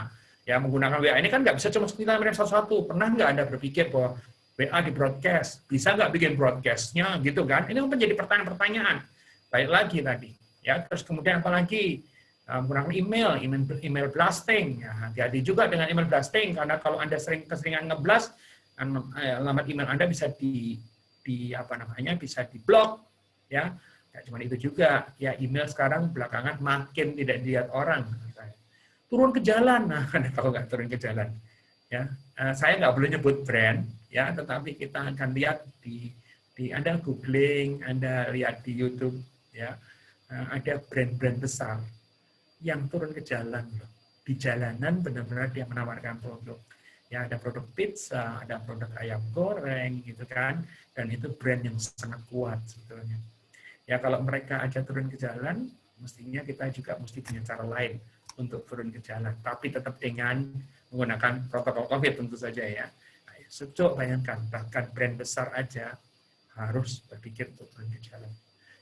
Ya, menggunakan WA ini kan nggak bisa cuma kita mirip satu-satu. Pernah nggak Anda berpikir bahwa WA di broadcast? Bisa nggak bikin broadcast-nya gitu kan? Ini menjadi pertanyaan-pertanyaan. Baik lagi tadi. Ya, terus kemudian apalagi menggunakan email blasting. Ya, hati-hati juga dengan email blasting karena kalau Anda keseringan ngeblast, alamat email Anda bisa bisa diblok, ya. Ya, cuma itu juga. Ya, email sekarang belakangan makin tidak dilihat orang. Turun ke jalan, nah kalau nggak turun ke jalan, ya, saya nggak boleh nyebut brand, ya, tetapi kita akan lihat di Anda googling, Anda lihat di YouTube, ya, ada brand-brand besar yang turun ke jalan, di jalanan benar-benar dia menawarkan produk, ya, ada produk pizza, ada produk ayam goreng, gitu kan, dan itu brand yang sangat kuat sebetulnya. Ya kalau mereka aja turun ke jalan, mestinya kita juga mesti punya cara lain untuk turun ke jalan, tapi tetap dengan menggunakan protokol COVID tentu saja ya. Coba bayangkan, bahkan brand besar aja harus berpikir untuk turun ke jalan.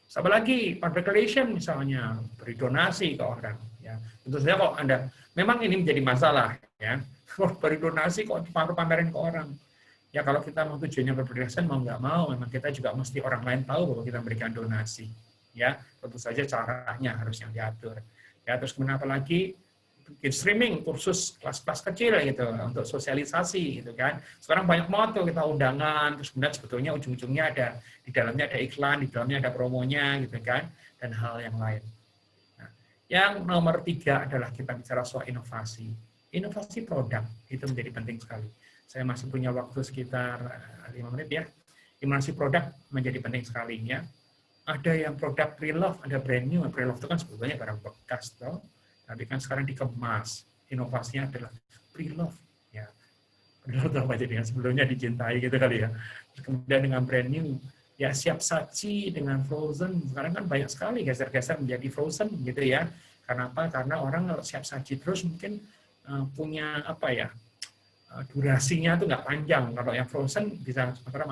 Sama lagi, public relation misalnya, beri donasi ke orang. Ya. Tentu saja kalau Anda, memang ini menjadi masalah, ya. Kalau beri donasi kok dipamer-pamerin ke orang. Ya kalau kita mau tujuannya berberdasarkan mau nggak mau, memang kita juga mesti orang lain tahu bahwa kita memberikan donasi. Ya, tentu saja caranya harus yang diatur. Ya, terus kemudian apa lagi? Bikin streaming kursus kelas-kelas kecil gitu untuk sosialisasi gitu kan. Sekarang banyak banget tuh kita undangan, terus kemudian sebetulnya ujung-ujungnya ada di dalamnya ada iklan, di dalamnya ada promonya gitu kan, dan hal yang lain. Nah, yang nomor 3 adalah kita bicara soal inovasi. Inovasi produk itu menjadi penting sekali. Saya masih punya waktu sekitar 5 menit ya. Inovasi produk menjadi penting sekali ya. Ada yang produk pre-love, ada brand new. Pre-love itu kan sebetulnya barang bekas, toh. Tapi kan sekarang dikemas. Inovasinya adalah pre-love. Ya. Pre-love apa jadi yang sebelumnya dicintai gitu kali ya. Kemudian dengan brand new, ya siap saji dengan frozen. Sekarang kan banyak sekali geser-geser menjadi frozen gitu ya. Karena apa? Karena orang kalau siap saji terus mungkin punya apa ya? Durasinya itu nggak panjang. Kalau yang frozen bisa sementara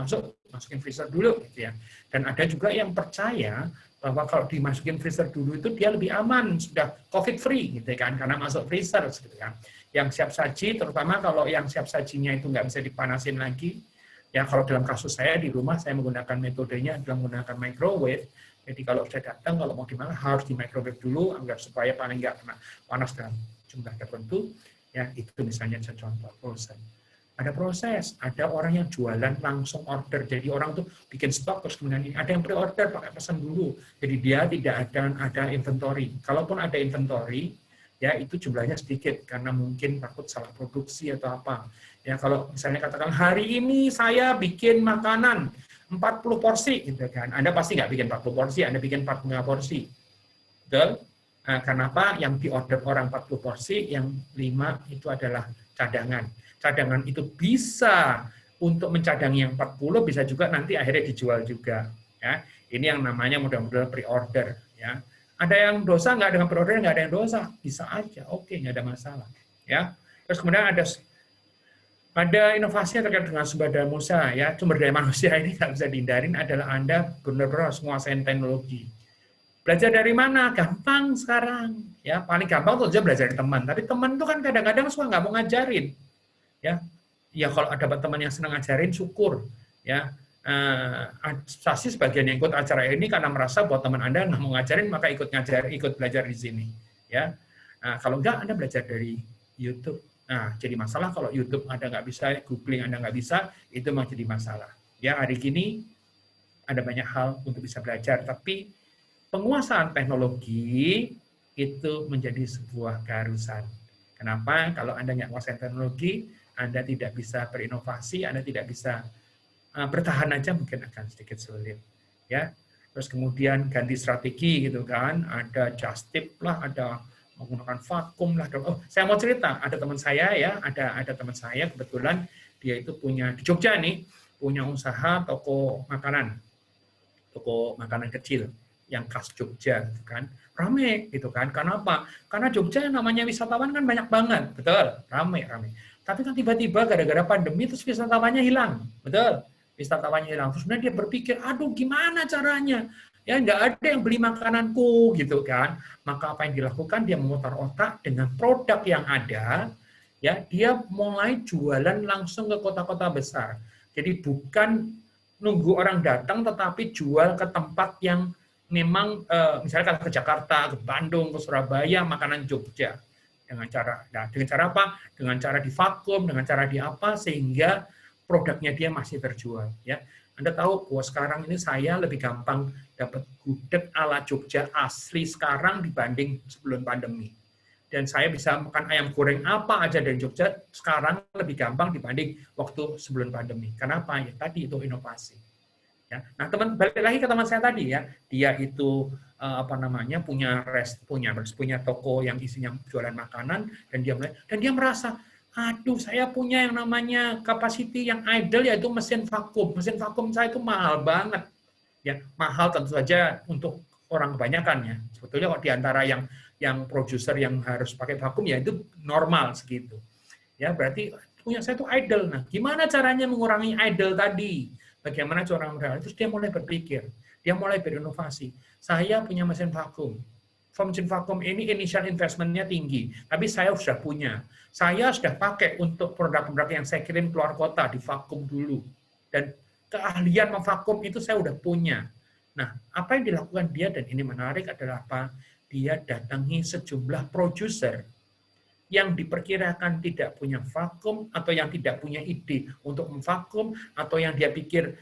masukin freezer dulu gitu ya. Dan ada juga yang percaya bahwa kalau dimasukin freezer dulu itu dia lebih aman, sudah COVID free gitu kan, karena masuk freezer gitu kan. Yang siap saji, terutama kalau yang siap sajinya itu nggak bisa dipanasin lagi, ya kalau dalam kasus saya di rumah saya menggunakan metodenya adalah menggunakan microwave. Jadi kalau sudah datang, kalau mau dimakan harus di microwave dulu agar supaya paling nggak kena panas dalam jumlah tertentu. Ya, itu misalnya contoh frozen. Ada proses, ada orang yang jualan langsung order. Jadi orang tuh bikin stok terus kemudian ada yang pre-order pakai pesan dulu. Jadi dia tidak ada inventory. Kalaupun ada inventory, ya itu jumlahnya sedikit karena mungkin takut salah produksi atau apa. Ya kalau misalnya katakan hari ini saya bikin makanan 40 porsi gitu kan. Anda pasti nggak bikin 40 porsi, Anda bikin 45 porsi. Betul? Nah, kenapa yang diorder orang 40 porsi, yang 5 itu adalah cadangan. Cadangan itu bisa untuk mencadangi yang 40, bisa juga nanti akhirnya dijual juga. Ya, ini yang namanya model-model pre-order. Ya, ada yang dosa nggak dengan pre-order, nggak ada yang dosa, bisa aja, oke, nggak ada masalah. Ya, terus kemudian ada inovasi yang terkait dengan sumber daya manusia. Ya, sumber daya manusia ini nggak bisa dihindarin adalah Anda benar-benar harus menguasai teknologi. Belajar dari mana? Gampang sekarang. Ya, paling gampang tuh aja belajar dari teman. Tapi teman itu kan kadang-kadang suka nggak mau ngajarin. Ya, ya kalau ada teman yang senang ngajarin, syukur. Ya, pasti sebagian yang ikut acara ini karena merasa bahwa teman Anda nggak mau ngajarin, maka ikut belajar di sini. Ya, nah, kalau enggak Anda belajar dari YouTube. Nah, jadi masalah kalau YouTube Anda nggak bisa, googling Anda nggak bisa, itu memang jadi masalah. Ya, hari ini ada banyak hal untuk bisa belajar, tapi penguasaan teknologi itu menjadi sebuah keharusan. Kenapa? Kalau Anda nggak menguasai teknologi, Anda tidak bisa berinovasi, Anda tidak bisa bertahan aja mungkin akan sedikit sulit. Ya, terus kemudian ganti strategi gitu kan, ada just tip lah, ada menggunakan vakum lah. Oh, saya mau cerita, ada teman saya ya, ada teman saya kebetulan dia itu punya di Jogja nih, punya usaha toko makanan kecil yang khas Jogja, gitu kan, rame gitu kan. Karena apa? Karena Jogja yang namanya wisatawan kan banyak banget, betul, rame. Tapi kan tiba-tiba gara-gara pandemi terus wisatawannya hilang, betul. Wisatawannya hilang. Terus kemudian dia berpikir, aduh gimana caranya? Ya nggak ada yang beli makananku gitu kan. Maka apa yang dilakukan? Dia memutar otak dengan produk yang ada. Ya, dia mulai jualan langsung ke kota-kota besar. Jadi bukan nunggu orang datang, tetapi jual ke tempat yang memang misalnya kalau ke Jakarta, ke Bandung, ke Surabaya, makanan Jogja. Dengan cara apa? Dengan cara divakum, dengan cara di apa sehingga produknya dia masih terjual. Ya, Anda tahu bahwa sekarang ini saya lebih gampang dapat gudeg ala Jogja asli sekarang dibanding sebelum pandemi. Dan saya bisa makan ayam goreng apa aja dari Jogja sekarang lebih gampang dibanding waktu sebelum pandemi. Kenapa? Ya tadi itu inovasi. Ya. Nah, balik lagi ke teman saya tadi ya, dia itu punya toko yang isinya jualan makanan dan dia merasa, aduh saya punya yang namanya capacity yang idle yaitu mesin vakum. Mesin vakum saya itu mahal banget. Ya, mahal tentu saja untuk orang kebanyakan ya. Sebetulnya kalau di antara yang produser yang harus pakai vakum ya itu normal segitu. Ya, berarti punya saya itu idle. Nah, gimana caranya mengurangi idle tadi? Bagaimana cara mengurangi? Terus dia mulai berpikir, dia mulai berinovasi. Saya punya mesin vakum. Mesin vakum ini initial investment-nya tinggi, tapi saya sudah punya. Saya sudah pakai untuk produk-produk yang saya kirim keluar kota, di vakum dulu. Dan keahlian memvakum itu saya sudah punya. Nah, apa yang dilakukan dia, dan ini menarik adalah apa? Dia datangi sejumlah produser yang diperkirakan tidak punya vakum atau yang tidak punya ide untuk memvakum atau yang dia pikir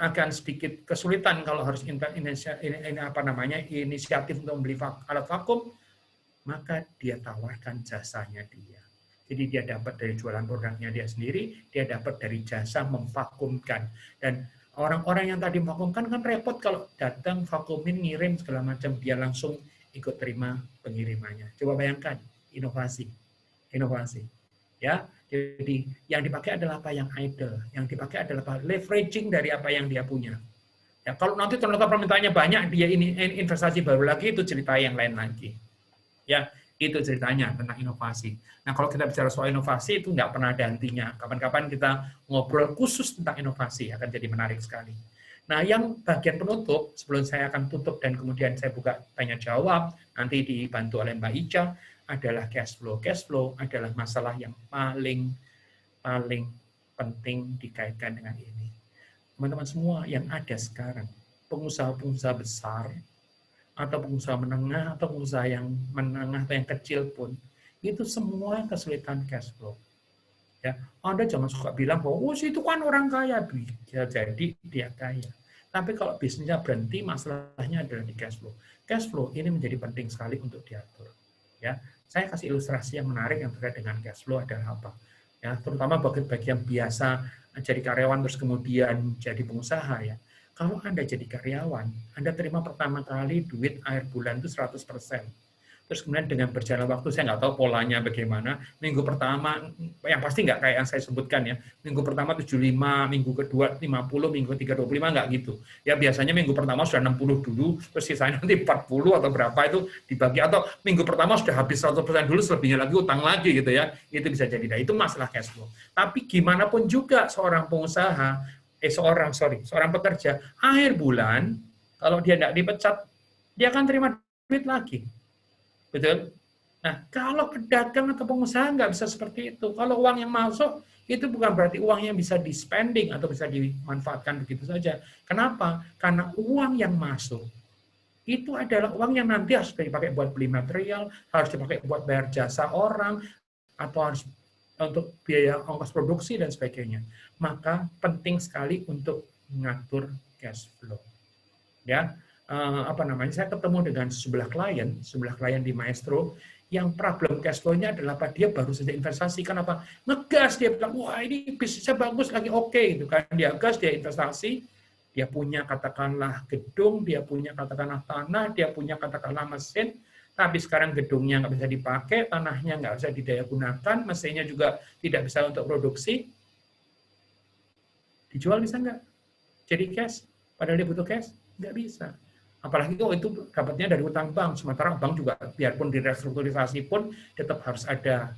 akan sedikit kesulitan kalau harus inisiatif untuk membeli alat vakum, maka dia tawarkan jasanya dia. Jadi dia dapat dari jualan produknya dia sendiri, dia dapat dari jasa memvakumkan. Dan orang-orang yang tadi memvakumkan kan repot kalau datang vakumin, ngirim segala macam, dia langsung ikut terima pengirimannya. Coba bayangkan, inovasi, ya. Jadi yang dipakai adalah apa yang idle, yang dipakai adalah apa? Leveraging dari apa yang dia punya. Ya, kalau nanti ternyata permintaannya banyak, dia ini investasi baru lagi, itu cerita yang lain lagi. Ya, itu ceritanya tentang inovasi. Nah, kalau kita bicara soal inovasi itu nggak pernah ada hentinya. Kapan-kapan kita ngobrol khusus tentang inovasi, akan jadi menarik sekali. Nah, yang bagian penutup, sebelum saya akan tutup dan kemudian saya buka tanya jawab, nanti dibantu oleh Mbak Ica, adalah cash flow. Cash flow adalah masalah yang paling penting dikaitkan dengan ini. Teman-teman semua yang ada sekarang, pengusaha-pengusaha besar, atau pengusaha menengah, atau pengusaha yang menengah atau yang kecil pun, itu semua kesulitan cash flow. Ya, Anda jangan suka bilang bahwa itu kan orang kaya, bisa jadi dia kaya. Tapi kalau bisnisnya berhenti, masalahnya adalah di cash flow. Cash flow ini menjadi penting sekali untuk diatur. Ya, saya kasih ilustrasi yang menarik yang terkait dengan cash flow adalah apa? Ya, terutama bagi yang biasa jadi karyawan terus kemudian jadi pengusaha ya. Kalau Anda jadi karyawan, Anda terima pertama kali duit akhir bulan itu 100%. Terus kemudian dengan berjalan waktu, saya nggak tahu polanya bagaimana, minggu pertama, yang pasti nggak kayak yang saya sebutkan ya, minggu pertama 75, minggu kedua 50, minggu ketiga 25, nggak gitu. Ya biasanya minggu pertama sudah 60 dulu, terus sisanya nanti 40 atau berapa itu dibagi, atau minggu pertama sudah habis 100% dulu, selebihnya lagi utang lagi gitu ya, itu bisa jadi. Nah, itu masalah cash flow. Tapi gimana pun juga seorang pengusaha, seorang pekerja, akhir bulan, kalau dia nggak dipecat, dia akan terima duit lagi. Betul? Nah, kalau pedagang atau pengusaha nggak bisa seperti itu. Kalau uang yang masuk, itu bukan berarti uang yang bisa di-spending atau bisa dimanfaatkan begitu saja. Kenapa? Karena uang yang masuk, itu adalah uang yang nanti harus dipakai buat beli material, harus dipakai buat bayar jasa orang, atau harus untuk biaya ongkos produksi, dan sebagainya. Maka penting sekali untuk mengatur cash flow. Ya, saya ketemu dengan sebelah klien di Maestro yang problem cash flow-nya adalah dia baru saja investasi. Kenapa? Ngegas, dia bilang, wah ini bisnisnya bagus lagi, oke gitu kan. Dia gas, dia investasi, dia punya katakanlah gedung, dia punya katakanlah tanah, dia punya katakanlah mesin, tapi sekarang gedungnya nggak bisa dipakai, tanahnya nggak bisa didaya gunakan, mesinnya juga tidak bisa untuk produksi. Dijual bisa nggak? Jadi cash, padahal dia butuh cash? Nggak bisa. Apalagi kalau itu dapatnya dari utang bank, sementara bank juga biarpun direstrukturisasi pun tetap harus ada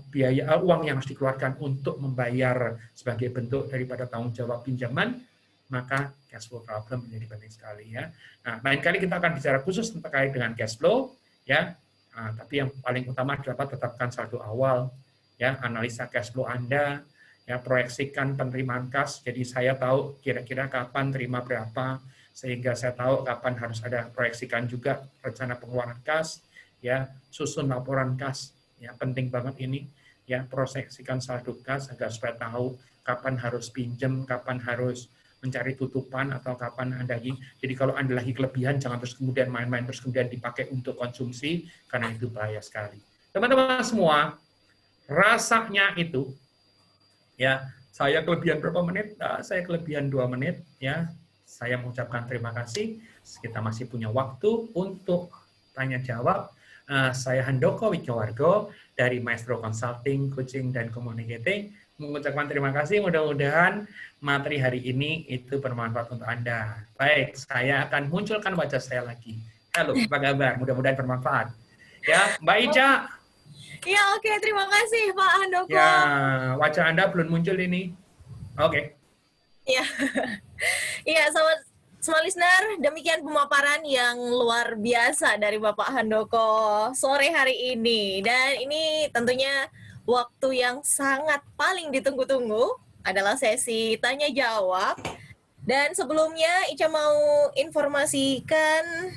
biaya uang yang harus dikeluarkan untuk membayar sebagai bentuk daripada tanggung jawab pinjaman, maka cash flow problem menjadi penting sekali ya. Nah, lain kali kita akan bicara khusus terkait dengan cash flow ya. Nah, tapi yang paling utama adalah tetapkan saldo awal ya, analisa cash flow Anda ya, proyeksikan penerimaan kas. Jadi saya tahu kira-kira kapan terima berapa, sehingga saya tahu kapan harus ada proyeksikan juga rencana pengeluaran kas, ya, susun laporan kas, ya, penting banget ini, ya, proyeksikan saldo kas agar supaya tahu kapan harus pinjam, kapan harus mencari tutupan, atau kapan Anda lagi. Jadi kalau Anda lagi kelebihan, jangan terus kemudian main-main terus kemudian dipakai untuk konsumsi, karena itu bahaya sekali. Teman-teman semua, rasanya itu, ya, saya kelebihan berapa menit? Saya kelebihan 2 menit, ya. Saya mengucapkan terima kasih. Kita masih punya waktu untuk tanya jawab. Saya Handoko Wijnyowargo dari Maestro Consulting, Coaching, dan Communicating. Mengucapkan terima kasih. Mudah-mudahan materi hari ini itu bermanfaat untuk Anda. Baik, saya akan munculkan wajah saya lagi. Halo, apa kabar? Mudah-mudahan bermanfaat. Ya, Mbak Ica. Ya, oke. Terima kasih, Pak Handoko. Ya, wajah Anda belum muncul ini. Oke. Ya. Iya, semua listener, demikian pemaparan yang luar biasa dari Bapak Handoko sore hari ini. Dan ini tentunya waktu yang sangat paling ditunggu-tunggu adalah sesi tanya jawab. Dan sebelumnya Ica mau informasikan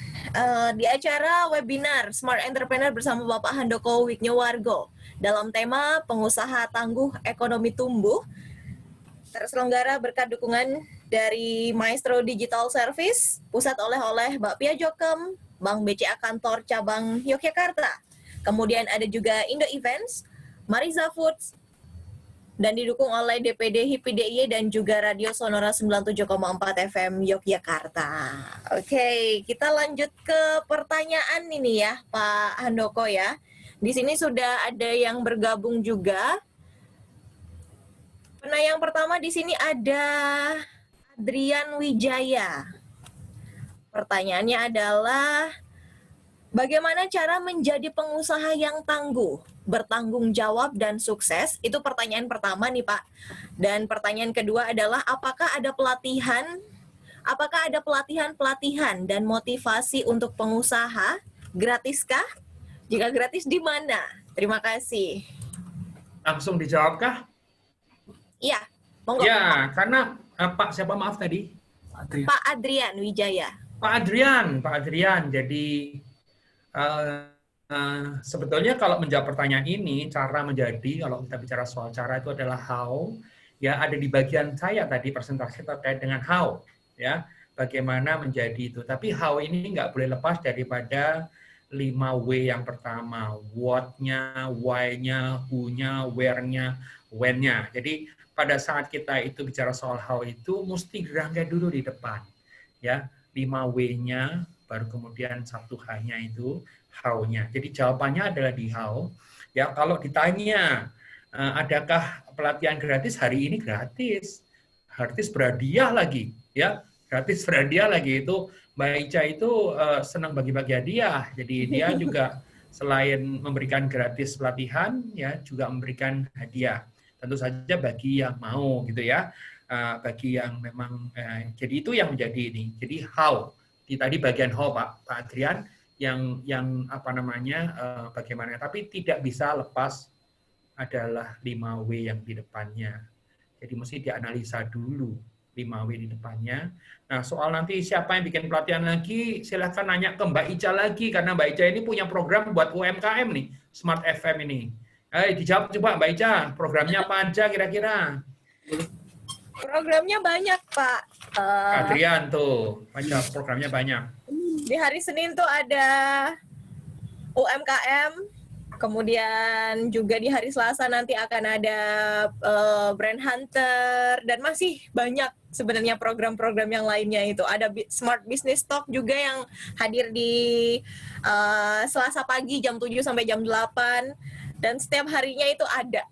di acara webinar Smart Entrepreneur bersama Bapak Handoko Wijnyowargo dalam tema pengusaha tangguh ekonomi tumbuh, terselenggara berkat dukungan dari Maestro Digital Service, Pusat Oleh-oleh Bakpia Jokem, Bank BCA Kantor Cabang Yogyakarta. Kemudian ada juga Indo Events, Mariza Foods, dan didukung oleh DPD HIPI DIY dan juga Radio Sonora 97,4 FM Yogyakarta. Oke, kita lanjut ke pertanyaan ini ya, Pak Handoko ya. Di sini sudah ada yang bergabung juga. Nah, yang pertama di sini ada Adrian Wijaya. Pertanyaannya adalah, bagaimana cara menjadi pengusaha yang tangguh, bertanggung jawab, dan sukses? Itu pertanyaan pertama nih, Pak. Dan pertanyaan kedua adalah, apakah ada pelatihan dan motivasi untuk pengusaha? Gratiskah? Jika gratis, di mana? Terima kasih. Langsung dijawabkah? Iya, monggo. Ya, karena Pak siapa maaf tadi? Pak Adrian Wijaya. Pak Adrian. Jadi sebetulnya kalau menjawab pertanyaan ini, cara menjadi, kalau kita bicara soal cara itu adalah how, ya ada di bagian saya tadi presentasi terkait dengan how, ya bagaimana menjadi itu. Tapi how ini nggak boleh lepas daripada 5W yang pertama, what-nya, why-nya, who-nya, where-nya, when-nya. Jadi pada saat kita itu bicara soal how itu mesti dirangkai dulu di depan. Ya, 5W-nya, baru kemudian 1H-nya itu how-nya. Jadi jawabannya adalah di how. Ya, kalau ditanya adakah pelatihan gratis, hari ini gratis. Gratis berhadiah lagi, ya. Gratis berhadiah lagi itu Mbak Ica itu senang bagi-bagi hadiah. Jadi dia juga selain memberikan gratis pelatihan, ya juga memberikan hadiah. Tentu saja bagi yang mau, gitu ya. Bagi yang memang, jadi itu yang menjadi ini. Jadi how, di tadi bagian how Pak Adrian, yang apa namanya, bagaimana. Tapi tidak bisa lepas adalah 5W yang di depannya. Jadi mesti dianalisa dulu 5W di depannya. Nah, soal nanti siapa yang bikin pelatihan lagi, silahkan nanya ke Mbak Ica lagi, karena Mbak Ica ini punya program buat UMKM nih, Smart FM ini. Dijawab coba Mbak Ica, programnya apa aja kira-kira? Programnya banyak, Pak. Adrian tuh, baca programnya banyak. Di hari Senin tuh ada UMKM, kemudian juga di hari Selasa nanti akan ada Brand Hunter, dan masih banyak sebenarnya program-program yang lainnya itu. Ada Smart Business Talk juga yang hadir di Selasa pagi jam 7 sampai jam 8, dan setiap harinya itu ada.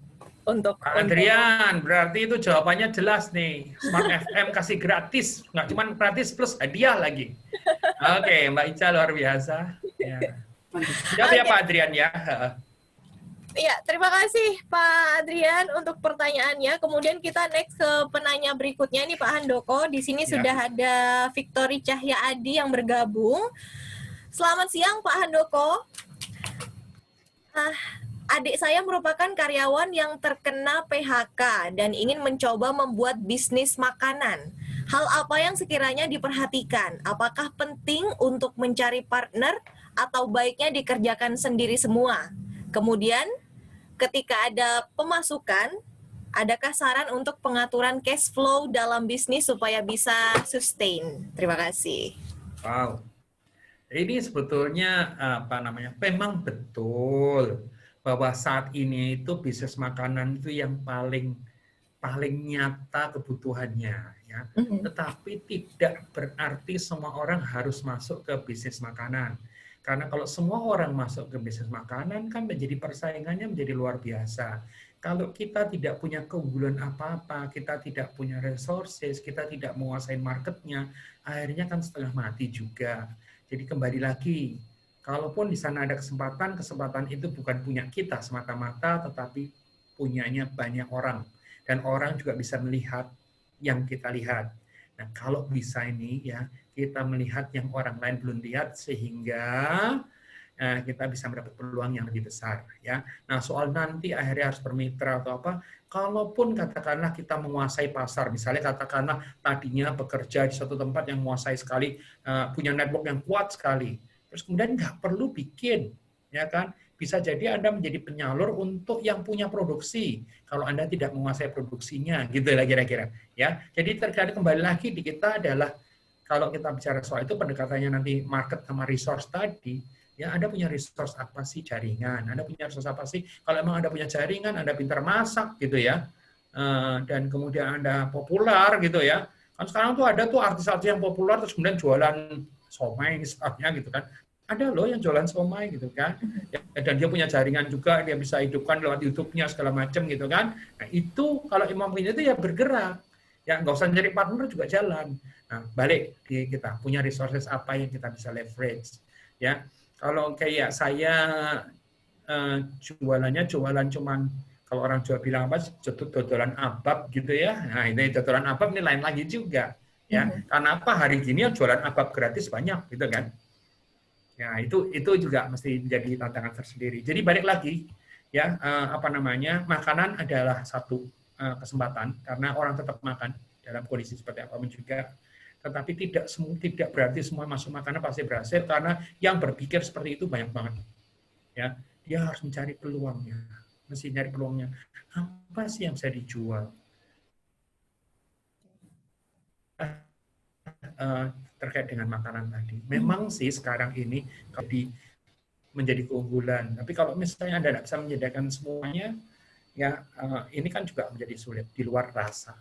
Untuk Adrian, berarti itu jawabannya jelas nih. Smart FM kasih gratis, nggak cuma gratis plus hadiah lagi. Oke, Mbak Ica luar biasa. Ya. Siap ya Pak Adrian ya. Iya, terima kasih Pak Adrian untuk pertanyaannya. Kemudian kita next ke penanya berikutnya nih Pak Handoko. Di sini sudah ada Victory Cahya Adi yang bergabung. Selamat siang Pak Handoko. Adik saya merupakan karyawan yang terkena PHK dan ingin mencoba membuat bisnis makanan. Hal apa yang sekiranya diperhatikan? Apakah penting untuk mencari partner atau baiknya dikerjakan sendiri semua? Kemudian, ketika ada pemasukan, adakah saran untuk pengaturan cash flow dalam bisnis supaya bisa sustain? Terima kasih. Wow. Ini sebetulnya apa namanya? Memang betul bahwa saat ini itu bisnis makanan itu yang paling nyata kebutuhannya, ya. Tetapi tidak berarti semua orang harus masuk ke bisnis makanan. Karena kalau semua orang masuk ke bisnis makanan kan menjadi persaingannya menjadi luar biasa. Kalau kita tidak punya keunggulan apa-apa, kita tidak punya resources, kita tidak menguasai marketnya, akhirnya kan setengah mati juga. Jadi kembali lagi, kalaupun di sana ada kesempatan, kesempatan itu bukan punya kita semata-mata, tetapi punyanya banyak orang. Dan orang juga bisa melihat yang kita lihat. Nah, kalau bisa ini ya, kita melihat yang orang lain belum lihat, sehingga kita bisa mendapat peluang yang lebih besar. Ya. Nah, soal nanti akhirnya harus bermitra atau apa, kalaupun katakanlah kita menguasai pasar, misalnya katakanlah tadinya bekerja di suatu tempat yang menguasai sekali, punya network yang kuat sekali, terus kemudian nggak perlu bikin, ya kan? Bisa jadi Anda menjadi penyalur untuk yang punya produksi, kalau Anda tidak menguasai produksinya, gitu lah kira-kira. Ya, jadi terkadang kembali lagi di kita adalah kalau kita bicara soal itu pendekatannya nanti market sama resource tadi. Ya, Anda punya resource apa sih? Jaringan. Anda punya resource apa sih? Kalau memang Anda punya jaringan, Anda pintar masak gitu ya, dan kemudian Anda populer gitu ya. Kan sekarang tuh ada tuh artis-artis yang populer terus kemudian jualan somai misalnya gitu kan. Ada loh yang jualan somai gitu kan. Ya, dan dia punya jaringan juga, dia bisa hidupkan lewat YouTube-nya segala macam gitu kan. Nah, itu kalau imam punya itu ya bergerak. Ya nggak usah nyari partner juga jalan. Nah, balik di kita punya resources apa yang kita bisa leverage. Ya. Kalau kayak saya jualannya jualan cuman kalau orang Jawa bilang apa dodolan abab gitu ya. Nah, ini dodolan abab ini lain lagi juga ya. Karena apa hari gini ya jualan abab gratis banyak gitu kan. Ya, itu juga mesti menjadi tantangan tersendiri. Jadi balik lagi ya apa namanya? Makanan adalah satu kesempatan karena orang tetap makan dalam kondisi seperti apapun juga. Tetapi tidak berarti semua masuk makanan pasti berhasil karena yang berpikir seperti itu banyak banget. Ya, dia harus mencari peluangnya, mesti nyari peluangnya. Apa sih yang bisa dijual? Terkait dengan makanan tadi. Memang sih sekarang ini di menjadi keunggulan. Tapi kalau misalnya Anda tidak bisa menyediakan semuanya, ya ini kan juga menjadi sulit di luar rasa.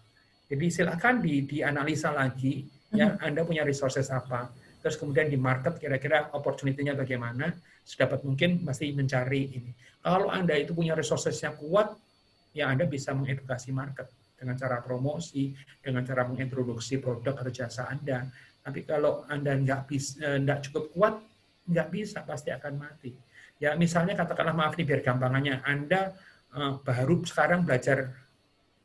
Jadi silakan dianalisa lagi, ya Anda punya resources apa, terus kemudian di market kira-kira opportunity-nya bagaimana, sedapat mungkin masih mencari ini. Kalau Anda itu punya resources-nya kuat, ya Anda bisa mengedukasi market dengan cara promosi, dengan cara mengintroduksi produk atau jasa Anda. Tapi kalau Anda nggak cukup kuat, nggak bisa, pasti akan mati. Ya misalnya katakanlah, maaf nih biar gampangannya, Anda baru sekarang belajar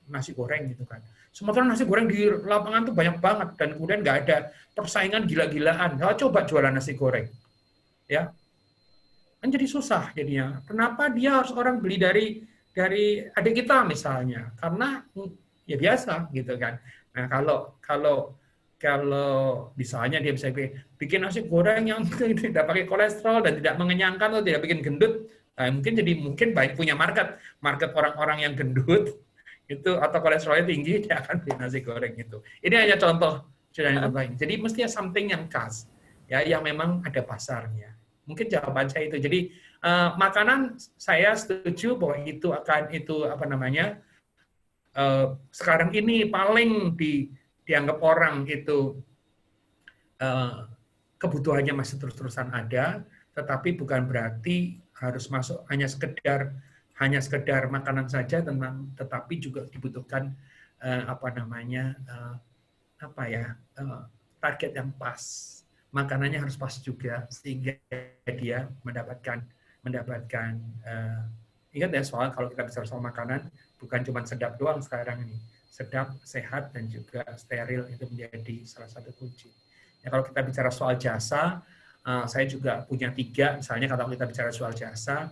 nasi goreng gitu kan. Sementara nasi goreng di lapangan tuh banyak banget dan kemudian nggak ada persaingan gila-gilaan. Nah, coba jualan nasi goreng, ya kan jadi susah jadinya. Kenapa dia harus orang beli dari adik kita misalnya? Karena ya biasa gitu kan. Nah kalau misalnya dia bisa bikin nasi goreng yang tidak pakai kolesterol dan tidak mengenyangkan atau tidak bikin gendut, nah, mungkin banyak punya market orang-orang yang gendut itu atau kolesterolnya tinggi, dia akan beli nasi goreng itu. Ini hanya contoh lain. Jadi mestinya something yang khas, ya yang memang ada pasarnya. Mungkin jawaban saya itu. Jadi makanan saya setuju bahwa itu sekarang ini paling dianggap orang itu kebutuhannya masih terus-terusan ada, tetapi bukan berarti harus masuk hanya sekedar makanan saja, tetapi juga dibutuhkan target yang pas. Makanannya harus pas juga sehingga dia mendapatkan ingat ya, soal kalau kita bicara soal makanan bukan cuma sedap doang sekarang ini, sedap, sehat, dan juga steril itu menjadi salah satu kunci. Ya, kalau kita bicara soal jasa, saya juga punya 3. Misalnya kalau kita bicara soal jasa,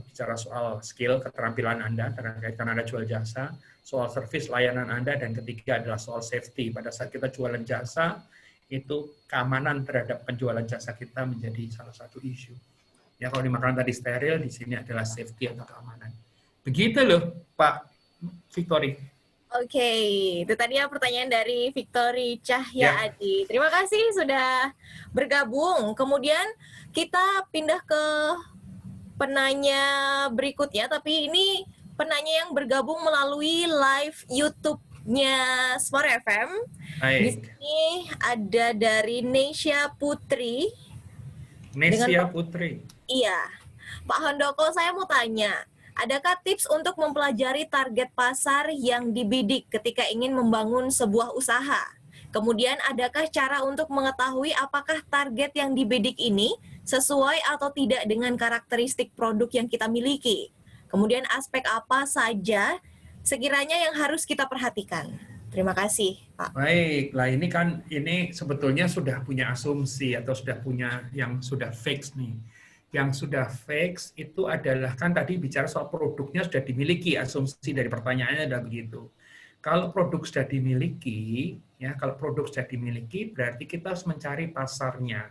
bicara soal skill, keterampilan Anda terkait Anda jual jasa, soal service layanan Anda, dan ketiga adalah soal safety. Pada saat kita jualan jasa, itu keamanan terhadap penjualan jasa kita menjadi salah satu isu. Ya, kalau di makanan tadi steril, di sini adalah safety atau keamanan. Begitu loh, Pak Victory. Oke, itu tadi ya pertanyaan dari Victory Cahya Adi. Terima kasih sudah bergabung. Kemudian kita pindah ke penanya berikutnya, tapi ini penanya yang bergabung melalui live YouTube-nya Smart FM. Di sini ada dari Nesya Putri. Nesya Putri. Iya. Pak Handoko, saya mau tanya, adakah tips untuk mempelajari target pasar yang dibidik ketika ingin membangun sebuah usaha? Kemudian adakah cara untuk mengetahui apakah target yang dibidik ini sesuai atau tidak dengan karakteristik produk yang kita miliki? Kemudian aspek apa saja sekiranya yang harus kita perhatikan? Terima kasih, Pak. Baiklah, ini sebetulnya sudah punya asumsi atau sudah punya yang sudah fix nih. Yang sudah fix itu adalah kan tadi bicara soal produknya sudah dimiliki, asumsi dari pertanyaannya adalah begitu. Kalau produk sudah dimiliki, ya kalau produk sudah dimiliki berarti kita harus mencari pasarnya.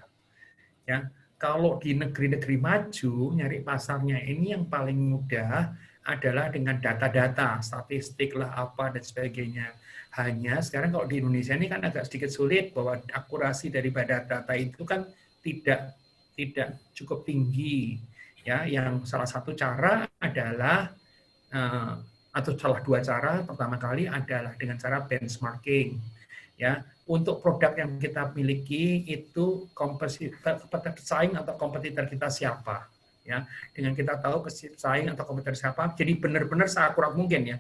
Ya, kalau di negeri-negeri maju nyari pasarnya ini yang paling mudah adalah dengan data-data, statistik lah apa dan sebagainya. Hanya sekarang kalau di Indonesia ini kan agak sedikit sulit bahwa akurasi daripada data itu kan tidak cukup tinggi, ya. Yang salah satu cara adalah atau salah 2 cara. Pertama kali adalah dengan cara benchmarking, ya. Untuk produk yang kita miliki itu pesaing atau kompetitor kita siapa, ya. Dengan kita tahu pesaing atau kompetitor siapa, jadi benar-benar seakurat mungkin, ya.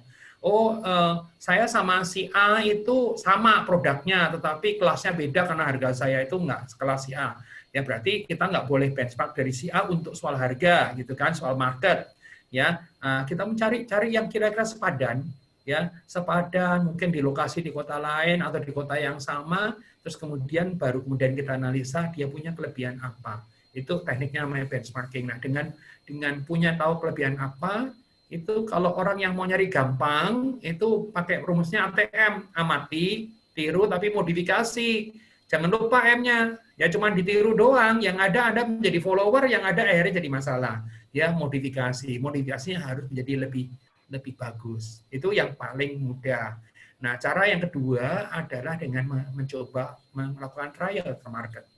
Saya sama si A itu sama produknya, tetapi kelasnya beda karena harga saya itu enggak sekelas si A. Ya berarti kita nggak boleh benchmark dari si A untuk soal harga, gitu kan, soal market. Ya, kita cari yang kira-kira sepadan, ya, sepadan mungkin di lokasi di kota lain atau di kota yang sama, terus kemudian kita analisa dia punya kelebihan apa. Itu tekniknya namanya benchmarking. Nah, dengan punya tahu kelebihan apa, itu kalau orang yang mau nyari gampang, itu pakai rumusnya ATM, amati, tiru, tapi modifikasi. Jangan lupa M-nya, ya cuma ditiru doang, yang ada Anda menjadi follower, yang ada akhirnya jadi masalah. Ya, modifikasinya harus menjadi lebih bagus. Itu yang paling mudah. Nah, cara yang kedua adalah dengan mencoba melakukan trial ke market.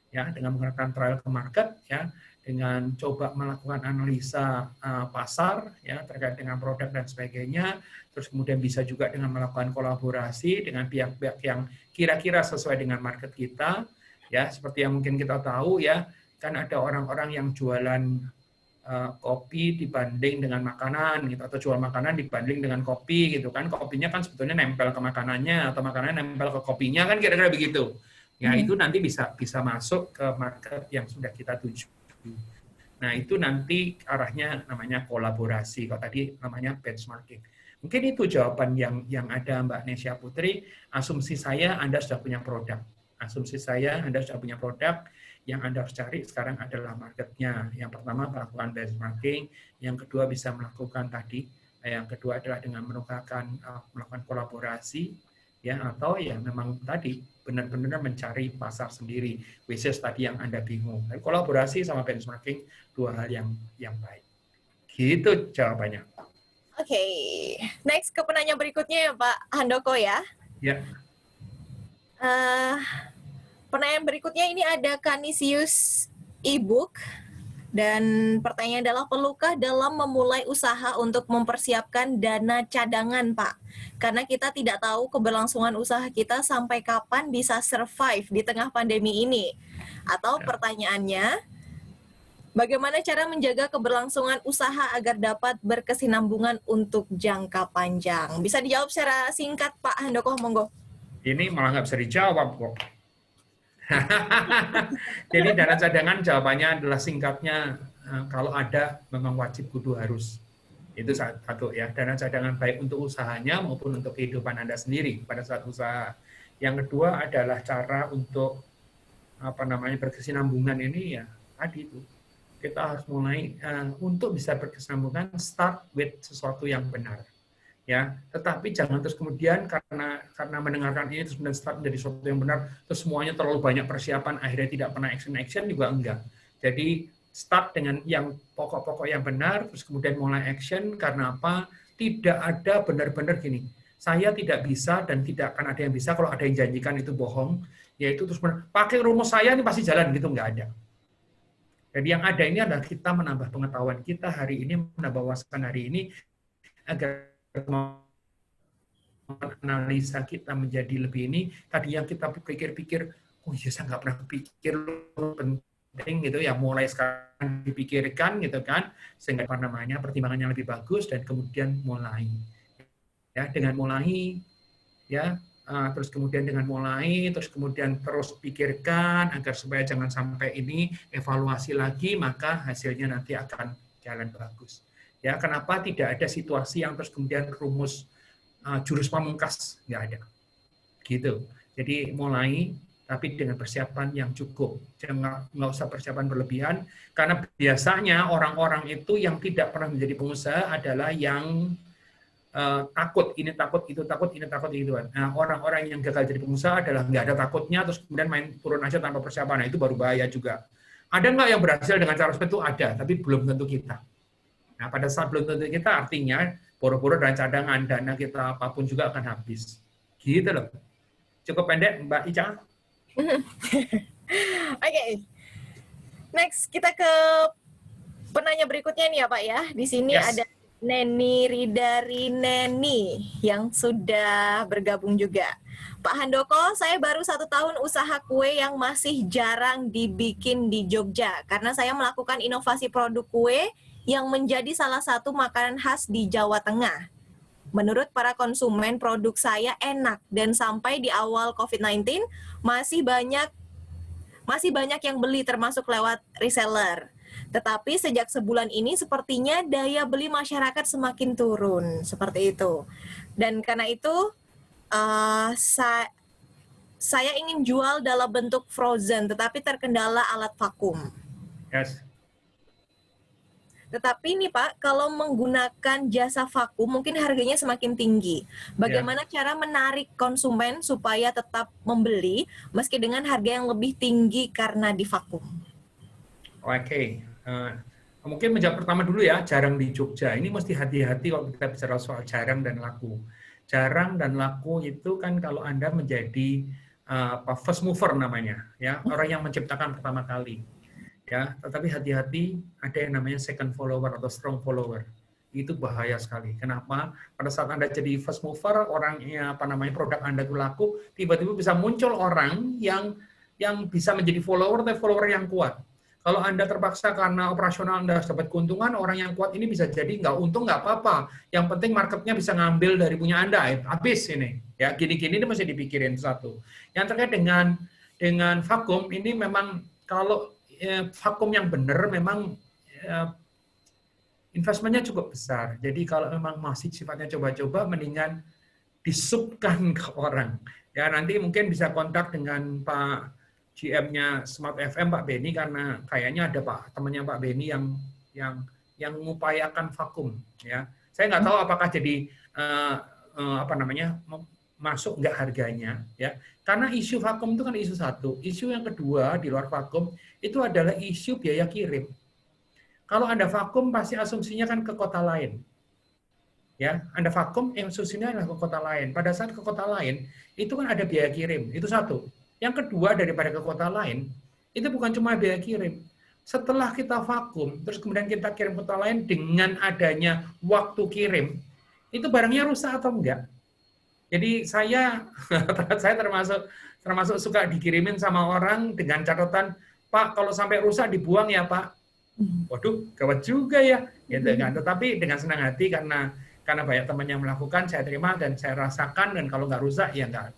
ya, dengan menggunakan trial ke market, ya, dengan coba melakukan analisa pasar, ya, terkait dengan produk dan sebagainya, terus kemudian bisa juga dengan melakukan kolaborasi dengan pihak-pihak yang kira-kira sesuai dengan market kita, ya, seperti yang mungkin kita tahu, ya, kan ada orang-orang yang jualan kopi dibanding dengan makanan gitu, atau jual makanan dibanding dengan kopi gitu kan, kopinya kan sebetulnya nempel ke makanannya atau makanannya nempel ke kopinya kan, kira-kira begitu. Ya, itu nanti bisa masuk ke market yang sudah kita tuju. Nah, itu nanti arahnya namanya kolaborasi, kalau tadi namanya benchmarking. Mungkin itu jawaban yang ada, Mbak Nesya Putri. Asumsi saya Anda sudah punya produk. Asumsi saya Anda sudah punya produk. Yang Anda harus cari sekarang adalah marketnya. Yang pertama melakukan benchmarking, yang kedua bisa melakukan tadi, yang kedua adalah dengan melakukan kolaborasi, ya, atau ya memang tadi benar-benar mencari pasar sendiri. Which is tadi yang Anda bingung. Tapi kolaborasi sama benchmarking dua hal yang baik. Gitu jawabannya. Oke, next ke penanya berikutnya ya Pak Handoko ya. Ya. Pertanyaan berikutnya ini ada Canisius e-book, dan pertanyaannya adalah, perlukah dalam memulai usaha untuk mempersiapkan dana cadangan, Pak? Karena kita tidak tahu keberlangsungan usaha kita sampai kapan bisa survive di tengah pandemi ini. Atau pertanyaannya, bagaimana cara menjaga keberlangsungan usaha agar dapat berkesinambungan untuk jangka panjang? Bisa dijawab secara singkat, Pak Handoko, monggo. Ini malah nggak bisa dijawab kok. Jadi dana cadangan jawabannya adalah singkatnya, kalau ada memang wajib kudu harus. Itu satu ya, dana cadangan baik untuk usahanya maupun untuk kehidupan Anda sendiri pada saat usaha. Yang kedua adalah cara untuk berkesinambungan ini, ya tadi itu. Kita harus mulai untuk bisa berkesinambungan, start with sesuatu yang benar. Ya, tetapi jangan terus kemudian karena mendengarkan ini terus kemudian start menjadi sesuatu yang benar, terus semuanya terlalu banyak persiapan, akhirnya tidak pernah action juga enggak. Jadi start dengan yang pokok-pokok yang benar, terus kemudian mulai action. Karena apa? Tidak ada benar-benar gini, saya tidak bisa dan tidak akan ada yang bisa, kalau ada yang janjikan itu bohong, yaitu terus pakai rumus saya ini pasti jalan, gitu, enggak ada. Jadi yang ada ini adalah kita menambah pengetahuan kita hari ini, menambah wawasan hari ini, agar analisa kita menjadi lebih ini. Tadi yang kita pikir-pikir, oh iya saya nggak pernah pikir, penting gitu ya, mulai sekarang dipikirkan gitu kan, sehingga pertimbangannya lebih bagus, dan kemudian mulai ya, dengan mulai ya, terus kemudian terus pikirkan agar supaya jangan sampai ini, evaluasi lagi, maka hasilnya nanti akan jalan bagus. Ya, kenapa tidak ada situasi yang terus kemudian rumus jurus pamungkas, nggak ada. Gitu. Jadi mulai, tapi dengan persiapan yang cukup. Jangan, nggak usah persiapan berlebihan, karena biasanya orang-orang itu yang tidak pernah menjadi pengusaha adalah yang takut, ini takut, itu takut, ini takut, itu. Nah, orang-orang yang gagal jadi pengusaha adalah nggak ada takutnya, terus kemudian main turun aja tanpa persiapan. Nah, itu baru bahaya juga. Ada nggak yang berhasil dengan cara seperti itu? Ada, tapi belum tentu kita. Nah, pada saat belum tentu kita, artinya boro-boro dan cadangan dana kita apapun juga akan habis. Gitu loh. Cukup pendek, Mbak Ica? Oke. Next, kita ke penanya berikutnya nih ya Pak ya. Di sini ada Neni Ridari Neni yang sudah bergabung juga. Pak Handoko, saya baru 1 tahun usaha kue yang masih jarang dibikin di Jogja, karena saya melakukan inovasi produk kue yang menjadi salah satu makanan khas di Jawa Tengah. Menurut para konsumen, produk saya enak, dan sampai di awal COVID-19 masih banyak yang beli, termasuk lewat reseller. Tetapi sejak sebulan ini sepertinya daya beli masyarakat semakin turun, seperti itu. Dan karena itu saya ingin jual dalam bentuk frozen, tetapi terkendala alat vakum. Yes. Tetapi nih Pak, kalau menggunakan jasa vakum mungkin harganya semakin tinggi. Bagaimana cara menarik konsumen supaya tetap membeli meski dengan harga yang lebih tinggi karena divakum? Oke. Mungkin menjawab pertama dulu ya, jarang di Jogja. Ini mesti hati-hati kalau kita bicara soal jarang dan laku. Jarang dan laku itu kan kalau Anda menjadi first mover namanya, ya, orang yang menciptakan pertama kali. Ya, tetapi hati-hati, ada yang namanya second follower atau strong follower. Itu bahaya sekali. Kenapa? Pada saat Anda jadi first mover, orangnya produk Anda itu laku, tiba-tiba bisa muncul orang yang bisa menjadi follower, tapi follower yang kuat. Kalau Anda terpaksa karena operasional Anda dapat keuntungan, orang yang kuat ini bisa jadi nggak untung, nggak apa-apa. Yang penting marketnya bisa ngambil dari punya Anda, habis ini. Ya, gini-gini ini mesti dipikirin satu. Yang terkait dengan vakum, ini memang kalau vakum yang benar memang investmentnya cukup besar. Jadi kalau memang masih sifatnya coba-coba, mendingan disubkan ke orang. Ya, nanti mungkin bisa kontak dengan Pak GM-nya Smart FM, Pak Beni, karena kayaknya ada temannya Pak Beni yang mengupayakan vakum. Ya, saya nggak tahu apakah jadi masuk nggak harganya, ya. Karena isu vakum itu kan isu satu. Isu yang kedua di luar vakum itu adalah isu biaya kirim. Kalau Anda vakum pasti asumsinya kan ke kota lain. Ya, Anda vakum asumsinya adalah ke kota lain. Pada saat ke kota lain itu kan ada biaya kirim. Itu satu. Yang kedua, daripada ke kota lain, itu bukan cuma biaya kirim. Setelah kita vakum, terus kemudian kita kirim ke kota lain dengan adanya waktu kirim, itu barangnya rusak atau enggak? Jadi saya termasuk suka dikirimin sama orang dengan catatan, Pak, kalau sampai rusak dibuang ya Pak. Waduh, gawat juga ya. Gitu kan. Tetapi dengan senang hati karena banyak teman yang melakukan, saya terima dan saya rasakan, dan kalau nggak rusak ya nggak.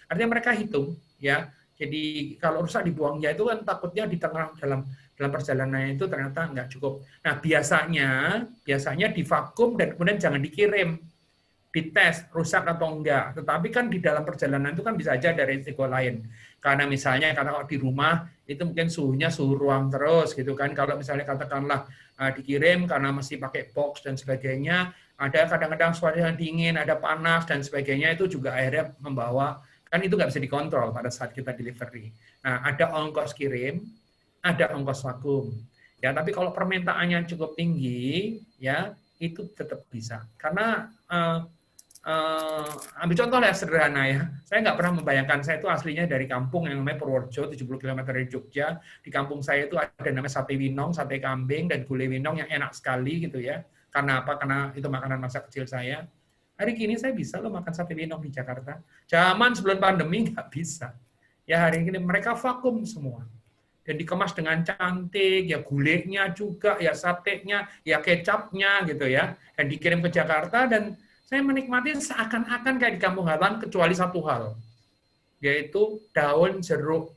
Artinya mereka hitung, ya. Jadi kalau rusak dibuangnya itu kan takutnya di tengah dalam perjalanan itu ternyata nggak cukup. Nah, biasanya divakum dan kemudian jangan dikirim. Dites rusak atau enggak. Tetapi kan di dalam perjalanan itu kan bisa aja ada risiko lain. Karena misalnya kalau di rumah itu mungkin suhunya suhu ruang terus gitu kan. Kalau misalnya katakanlah dikirim karena masih pakai box dan sebagainya, ada kadang-kadang suasana dingin, ada panas dan sebagainya, itu juga akhirnya membawa, kan itu nggak bisa dikontrol pada saat kita delivery. Nah, ada ongkos kirim, ada ongkos vakum. Ya, tapi kalau permintaannya cukup tinggi, ya itu tetap bisa. Karena ambil contoh ya sederhana ya. Saya nggak pernah membayangkan, saya itu aslinya dari kampung yang namanya Purworejo, 70 km dari Jogja. Di kampung saya itu ada namanya sate winong, sate kambing, dan gulai winong yang enak sekali gitu ya. Karena apa? Karena itu makanan masa kecil saya. Hari ini saya bisa loh makan sate winong di Jakarta. Zaman sebelum pandemi nggak bisa. Ya hari ini mereka vakum semua. Dan dikemas dengan cantik, ya gulainya juga, ya satenya, ya kecapnya gitu ya. Dan dikirim ke Jakarta, dan saya menikmati seakan-akan kayak di kampung halaman, kecuali satu hal, yaitu daun jeruk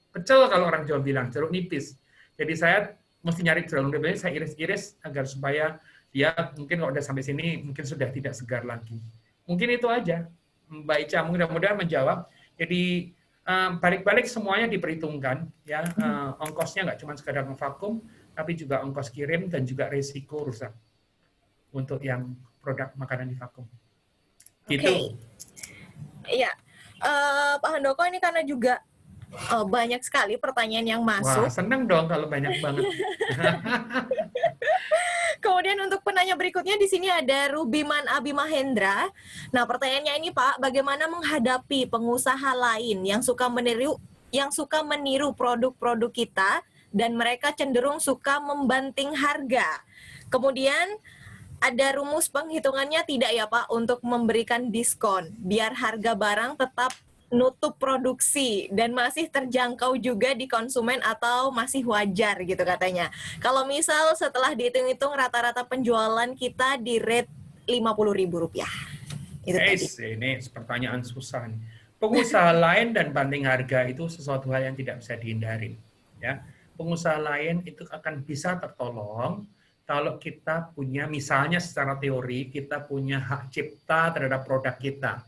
pecel kalau orang Jawa bilang, jeruk nipis. Jadi saya mesti nyari jeruk nipis, saya iris-iris agar supaya dia mungkin kalau udah sampai sini mungkin sudah tidak segar lagi. Mungkin itu aja, Mbak Ica, mudah-mudahan menjawab. Jadi balik-balik semuanya diperhitungkan, ya. Ongkosnya nggak cuma sekedar ngevakum, tapi juga ongkos kirim dan juga risiko rusak untuk yang produk makanan di vakum. Gitu. Iya. Pak Handoko, ini karena juga banyak sekali pertanyaan yang masuk. Wah, seneng dong kalau banyak banget. Kemudian untuk penanya berikutnya di sini ada Rubiman Abimahendra. Nah, pertanyaannya ini Pak, bagaimana menghadapi pengusaha lain yang suka meniru produk-produk kita dan mereka cenderung suka membanting harga. Kemudian ada rumus penghitungannya tidak ya Pak untuk memberikan diskon biar harga barang tetap nutup produksi dan masih terjangkau juga di konsumen atau masih wajar gitu katanya. Kalau misal setelah dihitung-hitung rata-rata penjualan kita di rate Rp50.000. Itu tadi. Ini pertanyaan susah nih. Pengusaha lain dan banding harga itu sesuatu hal yang tidak bisa dihindarin. Ya, pengusaha lain itu akan bisa tertolong kalau kita punya, misalnya secara teori, kita punya hak cipta terhadap produk kita.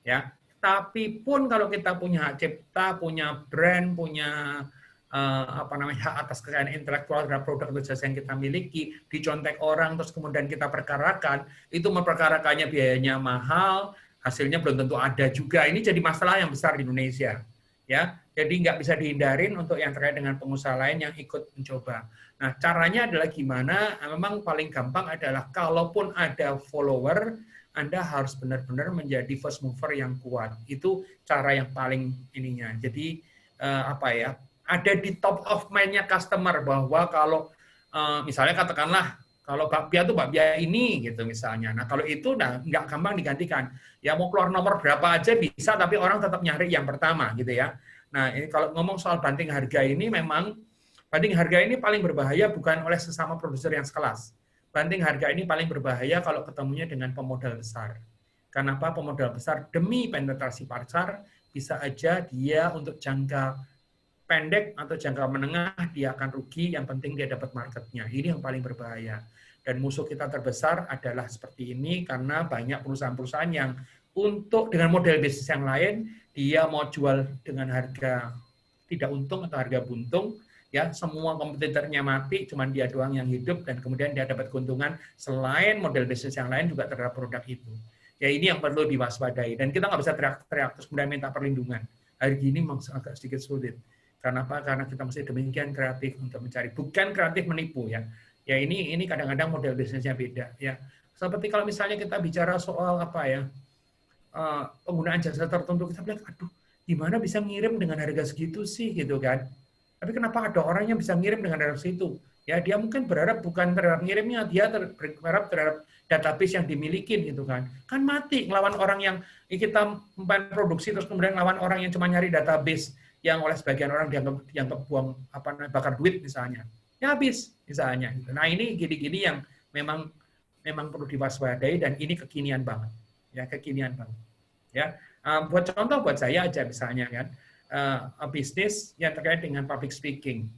Ya, tapi pun kalau kita punya hak cipta, punya brand, punya hak atas kekayaan intelektual terhadap produk atau jasa yang kita miliki, dicontek orang, terus kemudian kita perkarakan, itu memperkarakannya biayanya mahal, hasilnya belum tentu ada juga. Ini jadi masalah yang besar di Indonesia. Ya, jadi nggak bisa dihindarin untuk yang terkait dengan pengusaha lain yang ikut mencoba. Nah, caranya adalah gimana? Memang paling gampang adalah kalaupun ada follower, Anda harus benar-benar menjadi first mover yang kuat. Itu cara yang paling ininya. Jadi ada di top of mind-nya customer bahwa kalau misalnya katakanlah kalau bakpia itu bakpia ini gitu misalnya. Nah kalau itu nggak gampang digantikan. Ya mau keluar nomor berapa aja bisa, tapi orang tetap nyari yang pertama gitu ya. Nah ini kalau ngomong soal banting harga ini memang banting harga ini paling berbahaya bukan oleh sesama produser yang sekelas. Banting harga ini paling berbahaya kalau ketemunya dengan pemodal besar. Kenapa pemodal besar? Demi penetrasi pasar, bisa aja dia untuk jangka pendek atau jangka menengah dia akan rugi, yang penting dia dapat marketnya. Ini yang paling berbahaya. Dan musuh kita terbesar adalah seperti ini karena banyak perusahaan-perusahaan yang untuk dengan model bisnis yang lain, dia mau jual dengan harga tidak untung atau harga buntung, ya semua kompetitornya mati, cuman dia doang yang hidup, dan kemudian dia dapat keuntungan selain model bisnis yang lain juga terhadap produk itu. Ya ini yang perlu diwaspadai, dan kita nggak bisa teriak-teriak terus kemudian minta perlindungan. Hari ini memang agak sedikit sulit. Karena apa? Karena kita mesti demikian kreatif untuk mencari, bukan kreatif menipu ya. Ya ini kadang-kadang model bisnisnya beda ya. Seperti kalau misalnya kita bicara soal penggunaan jasa tertentu, kita bilang, aduh, gimana bisa ngirim dengan harga segitu sih gitu kan? Tapi kenapa ada orang yang bisa ngirim dengan harga segitu? Ya dia mungkin berharap bukan terhadap ngirimnya, dia berharap terhadap database yang dimiliki gitu kan. Kan mati ngelawan orang yang kita produksi terus kemudian ngelawan orang yang cuma nyari database yang oleh sebagian orang dianggap buang bakar duit misalnya. Ya habis misalnya. Nah ini gini-gini yang memang perlu diwaspadai, dan ini kekinian banget. Ya kekinian banget. Ya buat contoh buat saya aja misalnya kan. Bisnis yang terkait dengan public speaking.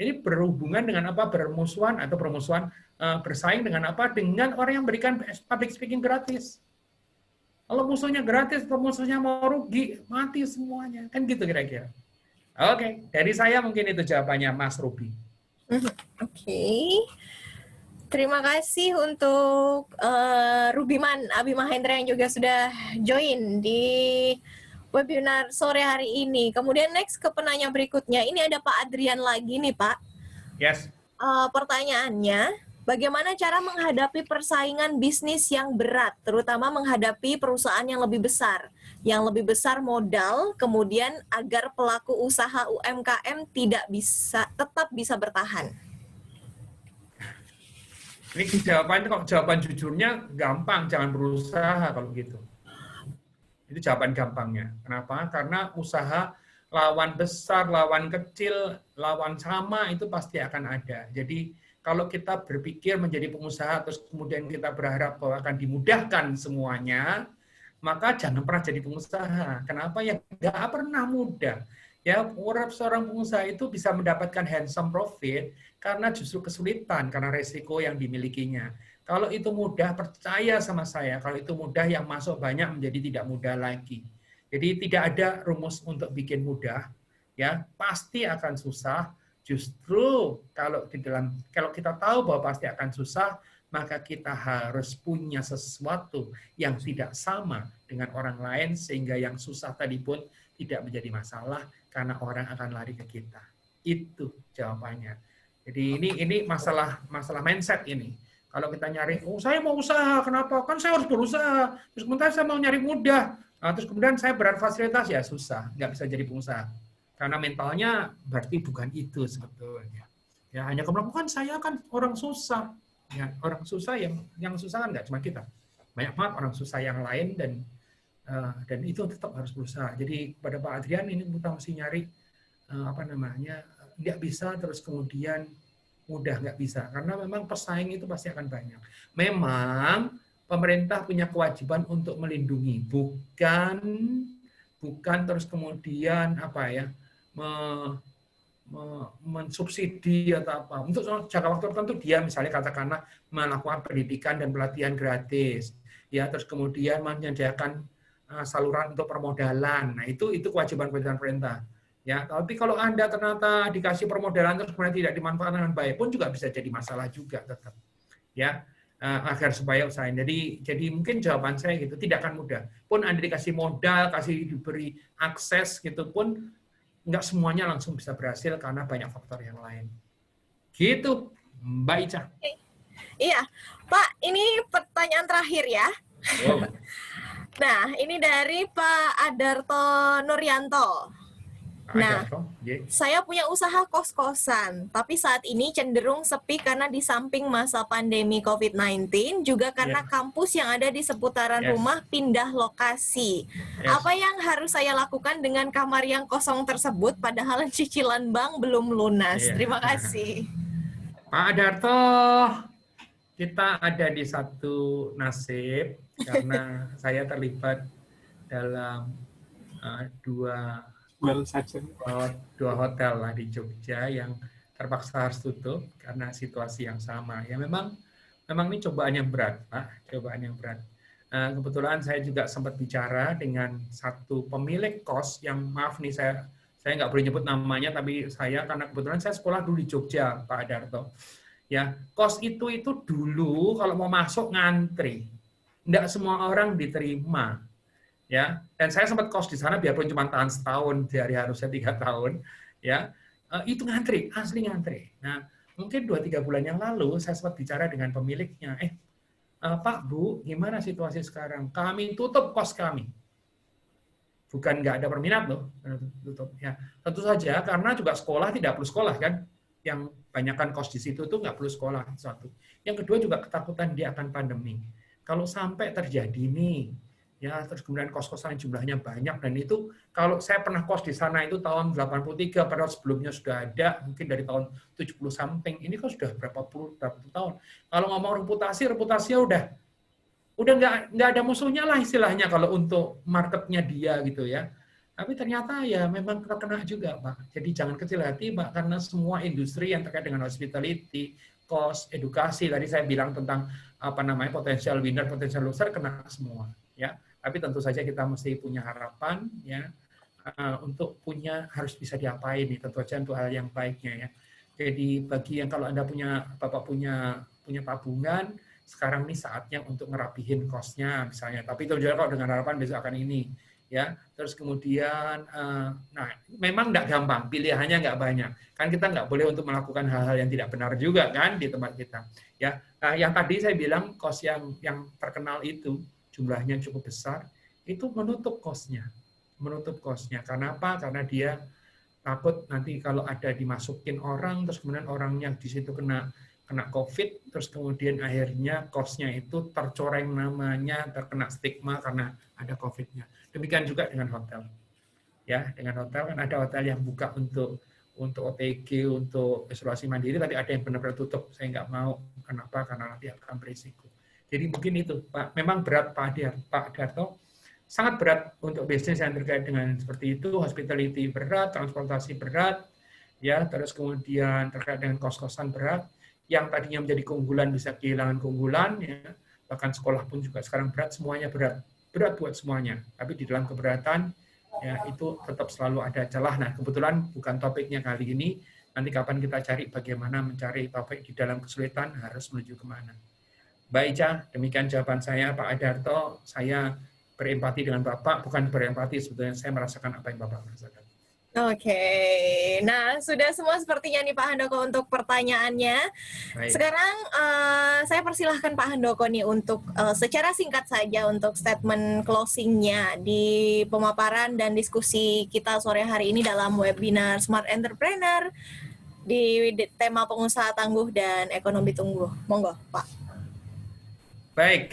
Ini berhubungan dengan apa? Permusuhan bersaing dengan apa? Dengan orang yang berikan public speaking gratis. Kalau musuhnya gratis atau musuhnya mau rugi, mati semuanya. Kan gitu kira-kira. Oke, dari saya mungkin itu jawabannya Mas Ruby. Oke. Terima kasih untuk Rubiman Abi Mahendra yang juga sudah join di webinar sore hari ini. Kemudian next ke penanya berikutnya. Ini ada Pak Adrian lagi nih Pak. Yes. Pertanyaannya, bagaimana cara menghadapi persaingan bisnis yang berat, terutama menghadapi perusahaan yang lebih besar modal, kemudian agar pelaku usaha UMKM tetap bisa bertahan? Ini jawaban jujurnya gampang, jangan berusaha kalau gitu. Itu jawaban gampangnya. Kenapa? Karena usaha lawan besar, lawan kecil, lawan sama itu pasti akan ada. Jadi kalau kita berpikir menjadi pengusaha terus kemudian kita berharap bahwa akan dimudahkan semuanya, maka jangan pernah jadi pengusaha. Kenapa? Ya nggak pernah mudah. Ya, seorang pengusaha itu bisa mendapatkan handsome profit karena justru kesulitan, karena resiko yang dimilikinya. Kalau itu mudah, percaya sama saya, kalau itu mudah, yang masuk banyak menjadi tidak mudah lagi. Jadi tidak ada rumus untuk bikin mudah, ya pasti akan susah. Justru kalau kita tahu bahwa pasti akan susah, maka kita harus punya sesuatu yang tidak sama dengan orang lain, sehingga yang susah tadi pun tidak menjadi masalah, karena orang akan lari ke kita. Itu jawabannya. Jadi ini masalah mindset ini. Kalau kita nyari, saya mau usaha, kenapa? Kan saya harus berusaha. Terus kemudian saya mau nyari mudah. Terus kemudian saya berat fasilitas, ya susah, nggak bisa jadi pengusaha. Karena mentalnya berarti bukan itu sebetulnya. Ya hanya kemudian saya kan orang susah. Ya, orang susah yang susah kan nggak cuma kita. Banyak banget orang susah yang lain, dan itu tetap harus berusaha. Jadi pada Pak Adrian ini kita mesti nyari nggak bisa terus kemudian mudah, nggak bisa, karena memang pesaing itu pasti akan banyak. Memang pemerintah punya kewajiban untuk melindungi, bukan terus kemudian mensubsidi atau apa. Untuk jangka waktu tertentu dia misalnya katakanlah melakukan pendidikan dan pelatihan gratis, ya terus kemudian menyediakan saluran untuk permodalan. Nah itu kewajiban pemerintah. Ya, tapi kalau Anda ternyata dikasih permodalan terus kemudian tidak dimanfaatkan dengan baik pun juga bisa jadi masalah juga tetap. Ya, agar supaya usaha. Jadi mungkin jawaban saya gitu, tidak akan mudah. Pun Anda dikasih modal, diberi akses gitu pun nggak semuanya langsung bisa berhasil karena banyak faktor yang lain. Gitu, Mbak Ica. Iya, Pak, ini pertanyaan terakhir ya. Wow. Nah, ini dari Pak Adarto Nuryanto. Nah, Ada toh? saya punya usaha kos-kosan, tapi saat ini cenderung sepi karena di samping masa pandemi COVID-19, juga karena Yeah. kampus yang ada di seputaran Yes. rumah pindah lokasi. Yes. Apa yang harus saya lakukan dengan kamar yang kosong tersebut, padahal cicilan bank belum lunas? Iya. Terima kasih. Pak Adarto, kita ada di satu nasib karena saya terlibat dalam dua hotel lah di Jogja yang terpaksa harus tutup karena situasi yang sama. Ya memang ini cobaan yang berat, Pak, cobaan yang berat. Kebetulan saya juga sempat bicara dengan satu pemilik kos yang, maaf nih saya nggak boleh nyebut namanya, tapi karena kebetulan saya sekolah dulu di Jogja, Pak Adarto. Ya, kos itu dulu kalau mau masuk ngantri, nggak semua orang diterima. Ya, dan saya sempat kos di sana biarpun cuma tahan setahun dari harusnya 3 tahun, ya itu ngantri, asli ngantri. Nah, mungkin 2-3 bulan yang lalu saya sempat bicara dengan pemiliknya, Pak, Bu, gimana situasi sekarang? Kami tutup kos kami. Bukan nggak ada peminat loh, tutup. Ya, tentu saja karena juga sekolah tidak perlu sekolah kan, yang banyakkan kos di situ tuh nggak perlu sekolah, satu. Yang kedua juga ketakutan dia akan pandemi. Kalau sampai terjadi nih, ya terus kemudian kos-kosan jumlahnya banyak, dan itu kalau saya pernah kos di sana itu tahun 83, padahal sebelumnya sudah ada mungkin dari tahun 70 something, ini kan sudah berapa puluh tahun. Kalau ngomong reputasinya udah nggak ada musuhnya lah istilahnya kalau untuk marketnya dia gitu ya. Tapi ternyata ya memang terkena juga, Pak. Jadi jangan kecil hati, Pak, karena semua industri yang terkait dengan hospitality, kos, edukasi, tadi saya bilang tentang potensial winner, potensial loser, kena semua, ya. Tapi tentu saja kita mesti punya harapan, ya, untuk harus bisa diapain nih, tentu saja untuk hal yang baiknya, ya. Jadi bagi yang kalau Bapak punya tabungan, sekarang nih saatnya untuk ngerapihin kosnya misalnya. Tapi itu juga kalau dengan harapan besok akan ini, ya. Terus kemudian, nah memang nggak gampang, pilihannya nggak banyak. Kan kita nggak boleh untuk melakukan hal-hal yang tidak benar juga kan di tempat kita, ya. Nah, yang tadi saya bilang kos yang terkenal itu jumlahnya cukup besar, itu menutup kosnya. Karena apa? Karena dia takut nanti kalau ada dimasukin orang, terus kemudian orangnya di situ kena COVID, terus kemudian akhirnya kosnya itu tercoreng namanya, terkena stigma karena ada COVID-nya. Demikian juga dengan hotel. Ya, dengan hotel kan ada hotel yang buka untuk OTG, untuk isolasi mandiri, tapi ada yang benar-benar tutup. Saya nggak mau. Kenapa? Karena nanti akan berisiko. Jadi mungkin itu, Pak. Memang berat, Pak Adarto. Sangat berat untuk bisnis yang terkait dengan seperti itu. Hospitality berat, transportasi berat, ya. Terus kemudian terkait dengan kos-kosan berat. Yang tadinya menjadi keunggulan bisa kehilangan keunggulan, ya. Bahkan sekolah pun juga sekarang berat. Semuanya berat buat semuanya. Tapi di dalam keberatan, ya itu tetap selalu ada celah. Nah, kebetulan bukan topiknya kali ini. Nanti kapan kita cari bagaimana mencari topik di dalam kesulitan harus menuju kemana. Mbak Ica, demikian jawaban saya, Pak Adarto. Saya berempati dengan Bapak, bukan berempati, sebetulnya saya merasakan apa yang Bapak merasakan. Oke, nah sudah semua sepertinya nih Pak Handoko untuk pertanyaannya. Baik. Sekarang saya persilahkan Pak Handoko nih untuk secara singkat saja untuk statement closing-nya di pemaparan dan diskusi kita sore hari ini dalam webinar Smart Entrepreneur di tema pengusaha tangguh dan ekonomi tumbuh. Monggo, Pak. Baik,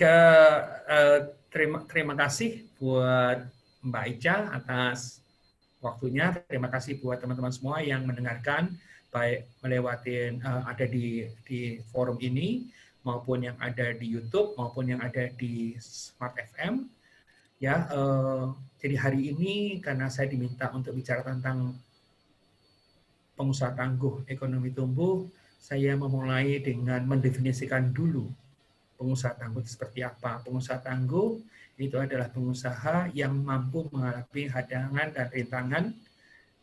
terima kasih buat Mbak Ica atas waktunya. Terima kasih buat teman-teman semua yang mendengarkan, baik melewatin ada di forum ini, maupun yang ada di YouTube, maupun yang ada di Smart FM. Ya, jadi hari ini karena saya diminta untuk bicara tentang pengusaha tangguh ekonomi tumbuh, saya memulai dengan mendefinisikan dulu pengusaha tangguh seperti apa. Pengusaha tangguh itu adalah pengusaha yang mampu menghadapi halangan dan rintangan,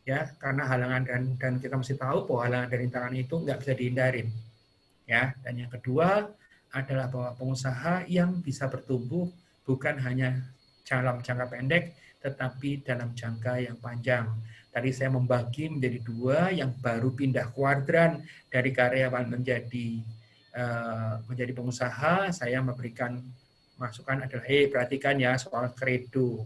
ya, karena halangan dan kita mesti tahu bahwa halangan dan rintangan itu nggak bisa dihindarin, ya. Dan yang kedua adalah bahwa pengusaha yang bisa bertumbuh bukan hanya dalam jangka pendek, tetapi dalam jangka yang panjang. Tadi saya membagi menjadi dua, yang baru pindah kuadran dari karyawan menjadi pengusaha. Saya memberikan masukan adalah, perhatikan ya soal credo.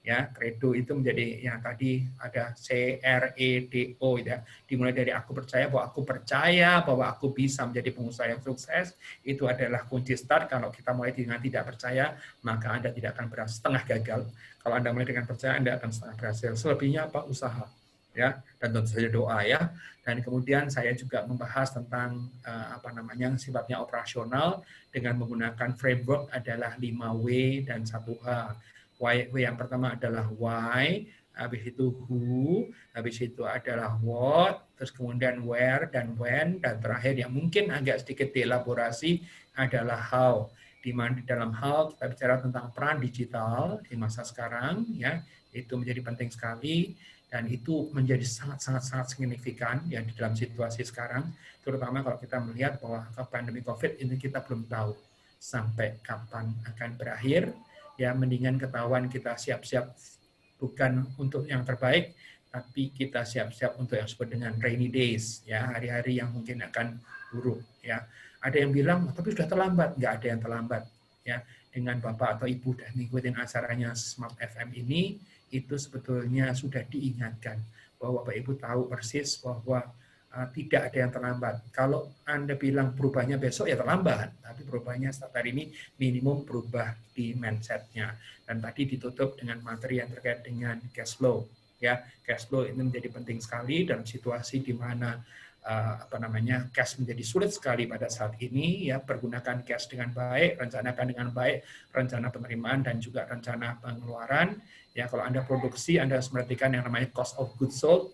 Ya, credo itu menjadi yang tadi ada CREDO ya. Dimulai dari aku percaya bahwa aku bisa menjadi pengusaha yang sukses. Itu adalah kunci start. Kalau kita mulai dengan tidak percaya, maka Anda tidak akan berhasil, setengah gagal. Kalau Anda mulai dengan percaya, Anda akan setengah berhasil. Selebihnya apa? Usaha. Ya, dan tentu saja doa ya. Dan kemudian saya juga membahas tentang sifatnya operasional dengan menggunakan framework adalah 5W dan 1H. W yang pertama adalah why, habis itu who, habis itu adalah what, terus kemudian where dan when, dan terakhir yang mungkin agak sedikit dielaborasi adalah how. Di mana di dalam how kita bicara tentang peran digital di masa sekarang, ya itu menjadi penting sekali dan itu menjadi sangat signifikan ya di dalam situasi sekarang, terutama kalau kita melihat bahwa pandemi COVID ini kita belum tahu sampai kapan akan berakhir. Ya, mendingan ketahuan kita siap-siap bukan untuk yang terbaik, tapi kita siap-siap untuk yang disebut dengan rainy days, ya hari-hari yang mungkin akan buruk. Ya, ada yang bilang, tapi sudah terlambat. Nggak ada yang terlambat. Ya, dengan Bapak atau Ibu dan mengikuti acaranya Smart FM ini, itu sebetulnya sudah diingatkan bahwa Bapak Ibu tahu persis bahwa tidak ada yang terlambat. Kalau Anda bilang berubahnya besok, ya terlambat. Tapi berubahnya saat hari ini minimum berubah di mindset-nya. Dan tadi ditutup dengan materi yang terkait dengan cash flow. Ya, cash flow ini menjadi penting sekali dalam situasi di mana cash menjadi sulit sekali pada saat ini. Ya, pergunakan cash dengan baik, rencanakan dengan baik, rencana penerimaan dan juga rencana pengeluaran. Ya, kalau Anda produksi, Anda harus memperhatikan yang namanya cost of goods sold.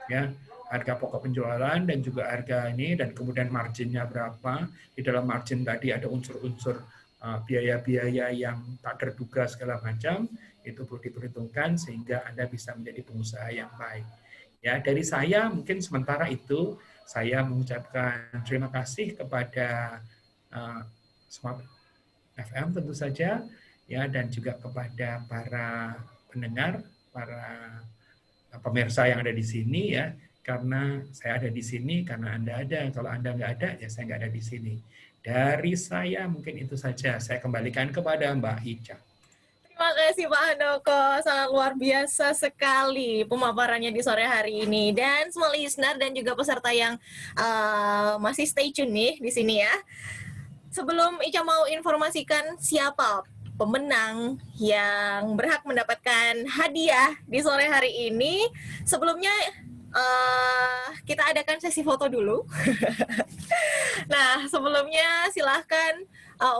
Ya, harga pokok penjualan dan juga harga ini, dan kemudian marginnya berapa. Di dalam margin tadi ada unsur-unsur biaya-biaya yang tak terduga segala macam, itu perlu diperhitungkan sehingga Anda bisa menjadi pengusaha yang baik. Ya, dari saya mungkin sementara itu saya mengucapkan terima kasih kepada Smart FM tentu saja, ya, dan juga kepada para pendengar, para pemirsa yang ada di sini ya. Karena saya ada di sini, karena Anda ada. Kalau Anda nggak ada, ya saya nggak ada di sini. Dari saya mungkin itu saja. Saya kembalikan kepada Mbak Ica. Terima kasih Pak Handoko, sangat luar biasa sekali pemaparannya di sore hari ini. Dan semua listener dan juga peserta yang masih stay tune nih di sini ya. Sebelum Ica mau informasikan siapa pemenang yang berhak mendapatkan hadiah di sore hari ini, sebelumnya kita adakan sesi foto dulu. Nah, sebelumnya silahkan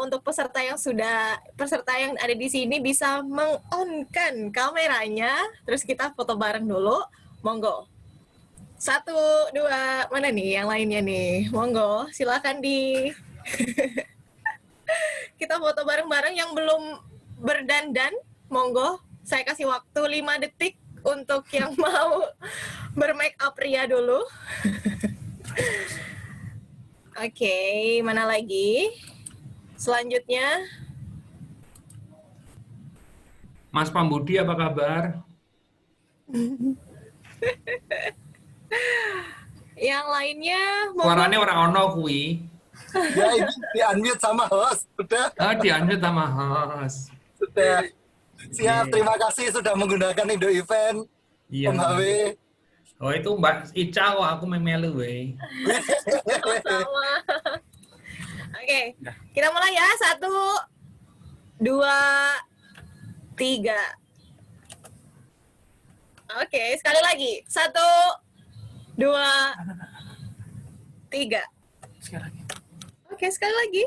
untuk peserta yang ada di sini bisa meng-on-kan kameranya, terus kita foto bareng dulu. Monggo. 1, 2, mana nih yang lainnya nih? Monggo, silahkan kita foto bareng-bareng. Yang belum berdandan, monggo. Saya kasih waktu 5 detik untuk yang mau bermake up pria dulu. Oke, mana lagi? Selanjutnya. Mas Pambudi, apa kabar? Yang lainnya. Suaranya orang ono kui. Ya, ini di-unmute sama host. Sudah. Di-unmute sama host. Sudah. Siap, terima kasih sudah menggunakan Indo Event. Iya. Om HW. Oh, itu Mbak Ica, aku memelu we. Sama. Oke, kita mulai ya. 1, 2, 3. Oke, sekali lagi. 1, 2, 3. Oke, sekali lagi.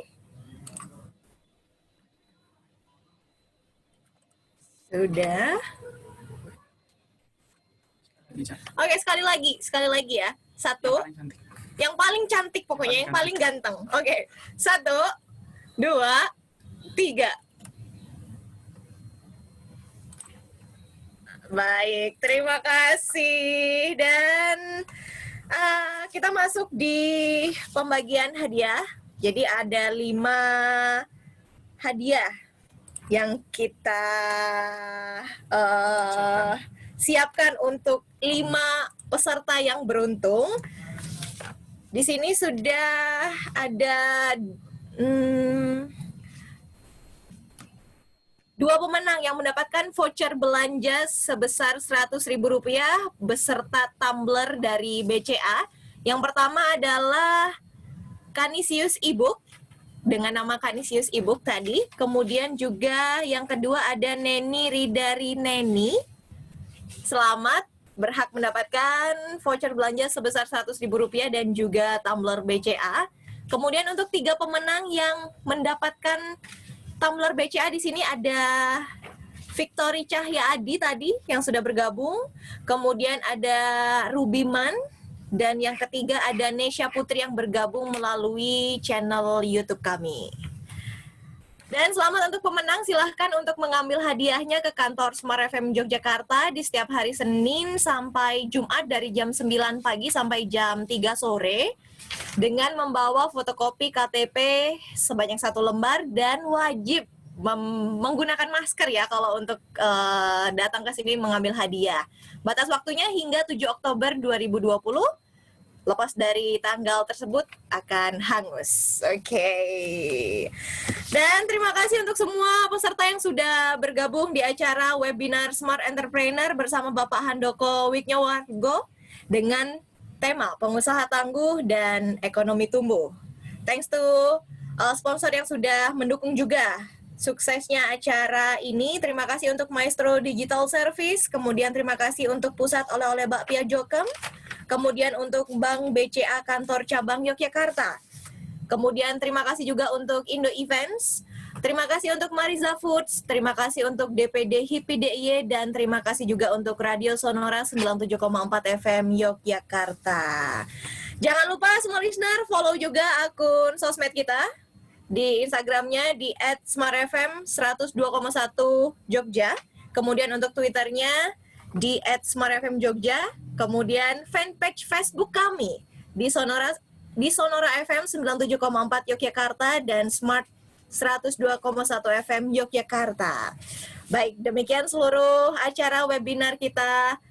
Sudah. Oke, sekali lagi ya. 1. Yang paling cantik pokoknya, yang paling ganteng. Oke, 1, 2, 3. Baik, terima kasih. Dan kita masuk di pembagian hadiah. Jadi ada 5 hadiah yang kita siapkan untuk 5 peserta yang beruntung. Di sini sudah ada Dua pemenang yang mendapatkan voucher belanja sebesar Rp100.000 beserta tumbler dari BCA. Yang pertama adalah Canisius Ebook dengan nama Canisius Ebook tadi. Kemudian juga yang kedua ada Neni Ridari Neni. Selamat, berhak mendapatkan voucher belanja sebesar Rp100.000 dan juga tumbler BCA. Kemudian untuk 3 pemenang yang mendapatkan tumbler BCA di sini ada Victory Cahya Adi tadi yang sudah bergabung. Kemudian ada Rubiman. Dan yang ketiga ada Nesya Putri yang bergabung melalui channel YouTube kami. Dan selamat untuk pemenang, silahkan untuk mengambil hadiahnya ke kantor Smart FM Yogyakarta di setiap hari Senin sampai Jumat dari jam 9 pagi sampai jam 3 sore dengan membawa fotokopi KTP sebanyak 1 lembar dan wajib menggunakan masker ya kalau untuk datang ke sini mengambil hadiah. Batas waktunya hingga 7 Oktober 2020. Lepas dari tanggal tersebut akan hangus. Oke. Dan terima kasih untuk semua peserta yang sudah bergabung di acara webinar Smart Entrepreneur bersama Bapak Handoko Wignawargo dengan tema pengusaha tangguh dan ekonomi tumbuh. Thanks to sponsor yang sudah mendukung juga suksesnya acara ini. Terima kasih untuk Maestro Digital Service, kemudian terima kasih untuk Pusat Oleh-oleh Bakpia Jokem, kemudian untuk Bank BCA Kantor Cabang Yogyakarta. Kemudian terima kasih juga untuk Indo Events, terima kasih untuk Mariza Foods, terima kasih untuk DPD HIPI DIY, dan terima kasih juga untuk Radio Sonora 97,4 FM Yogyakarta. Jangan lupa semua listener follow juga akun sosmed kita di Instagramnya di @smartfm102,1 Jogja. Kemudian untuk Twitternya di @smartfmjogja. Kemudian fanpage Facebook kami di Sonora FM 97,4 Yogyakarta dan Smart 102,1 FM Yogyakarta. Baik, demikian seluruh acara webinar kita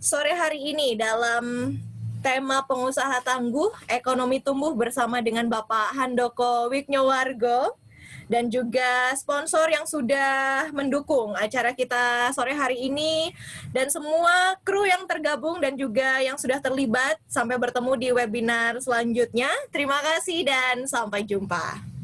sore hari ini dalam tema pengusaha tangguh, ekonomi tumbuh bersama dengan Bapak Handoko Wignawargo dan juga sponsor yang sudah mendukung acara kita sore hari ini dan semua kru yang tergabung dan juga yang sudah terlibat. Sampai bertemu di webinar selanjutnya. Terima kasih dan sampai jumpa.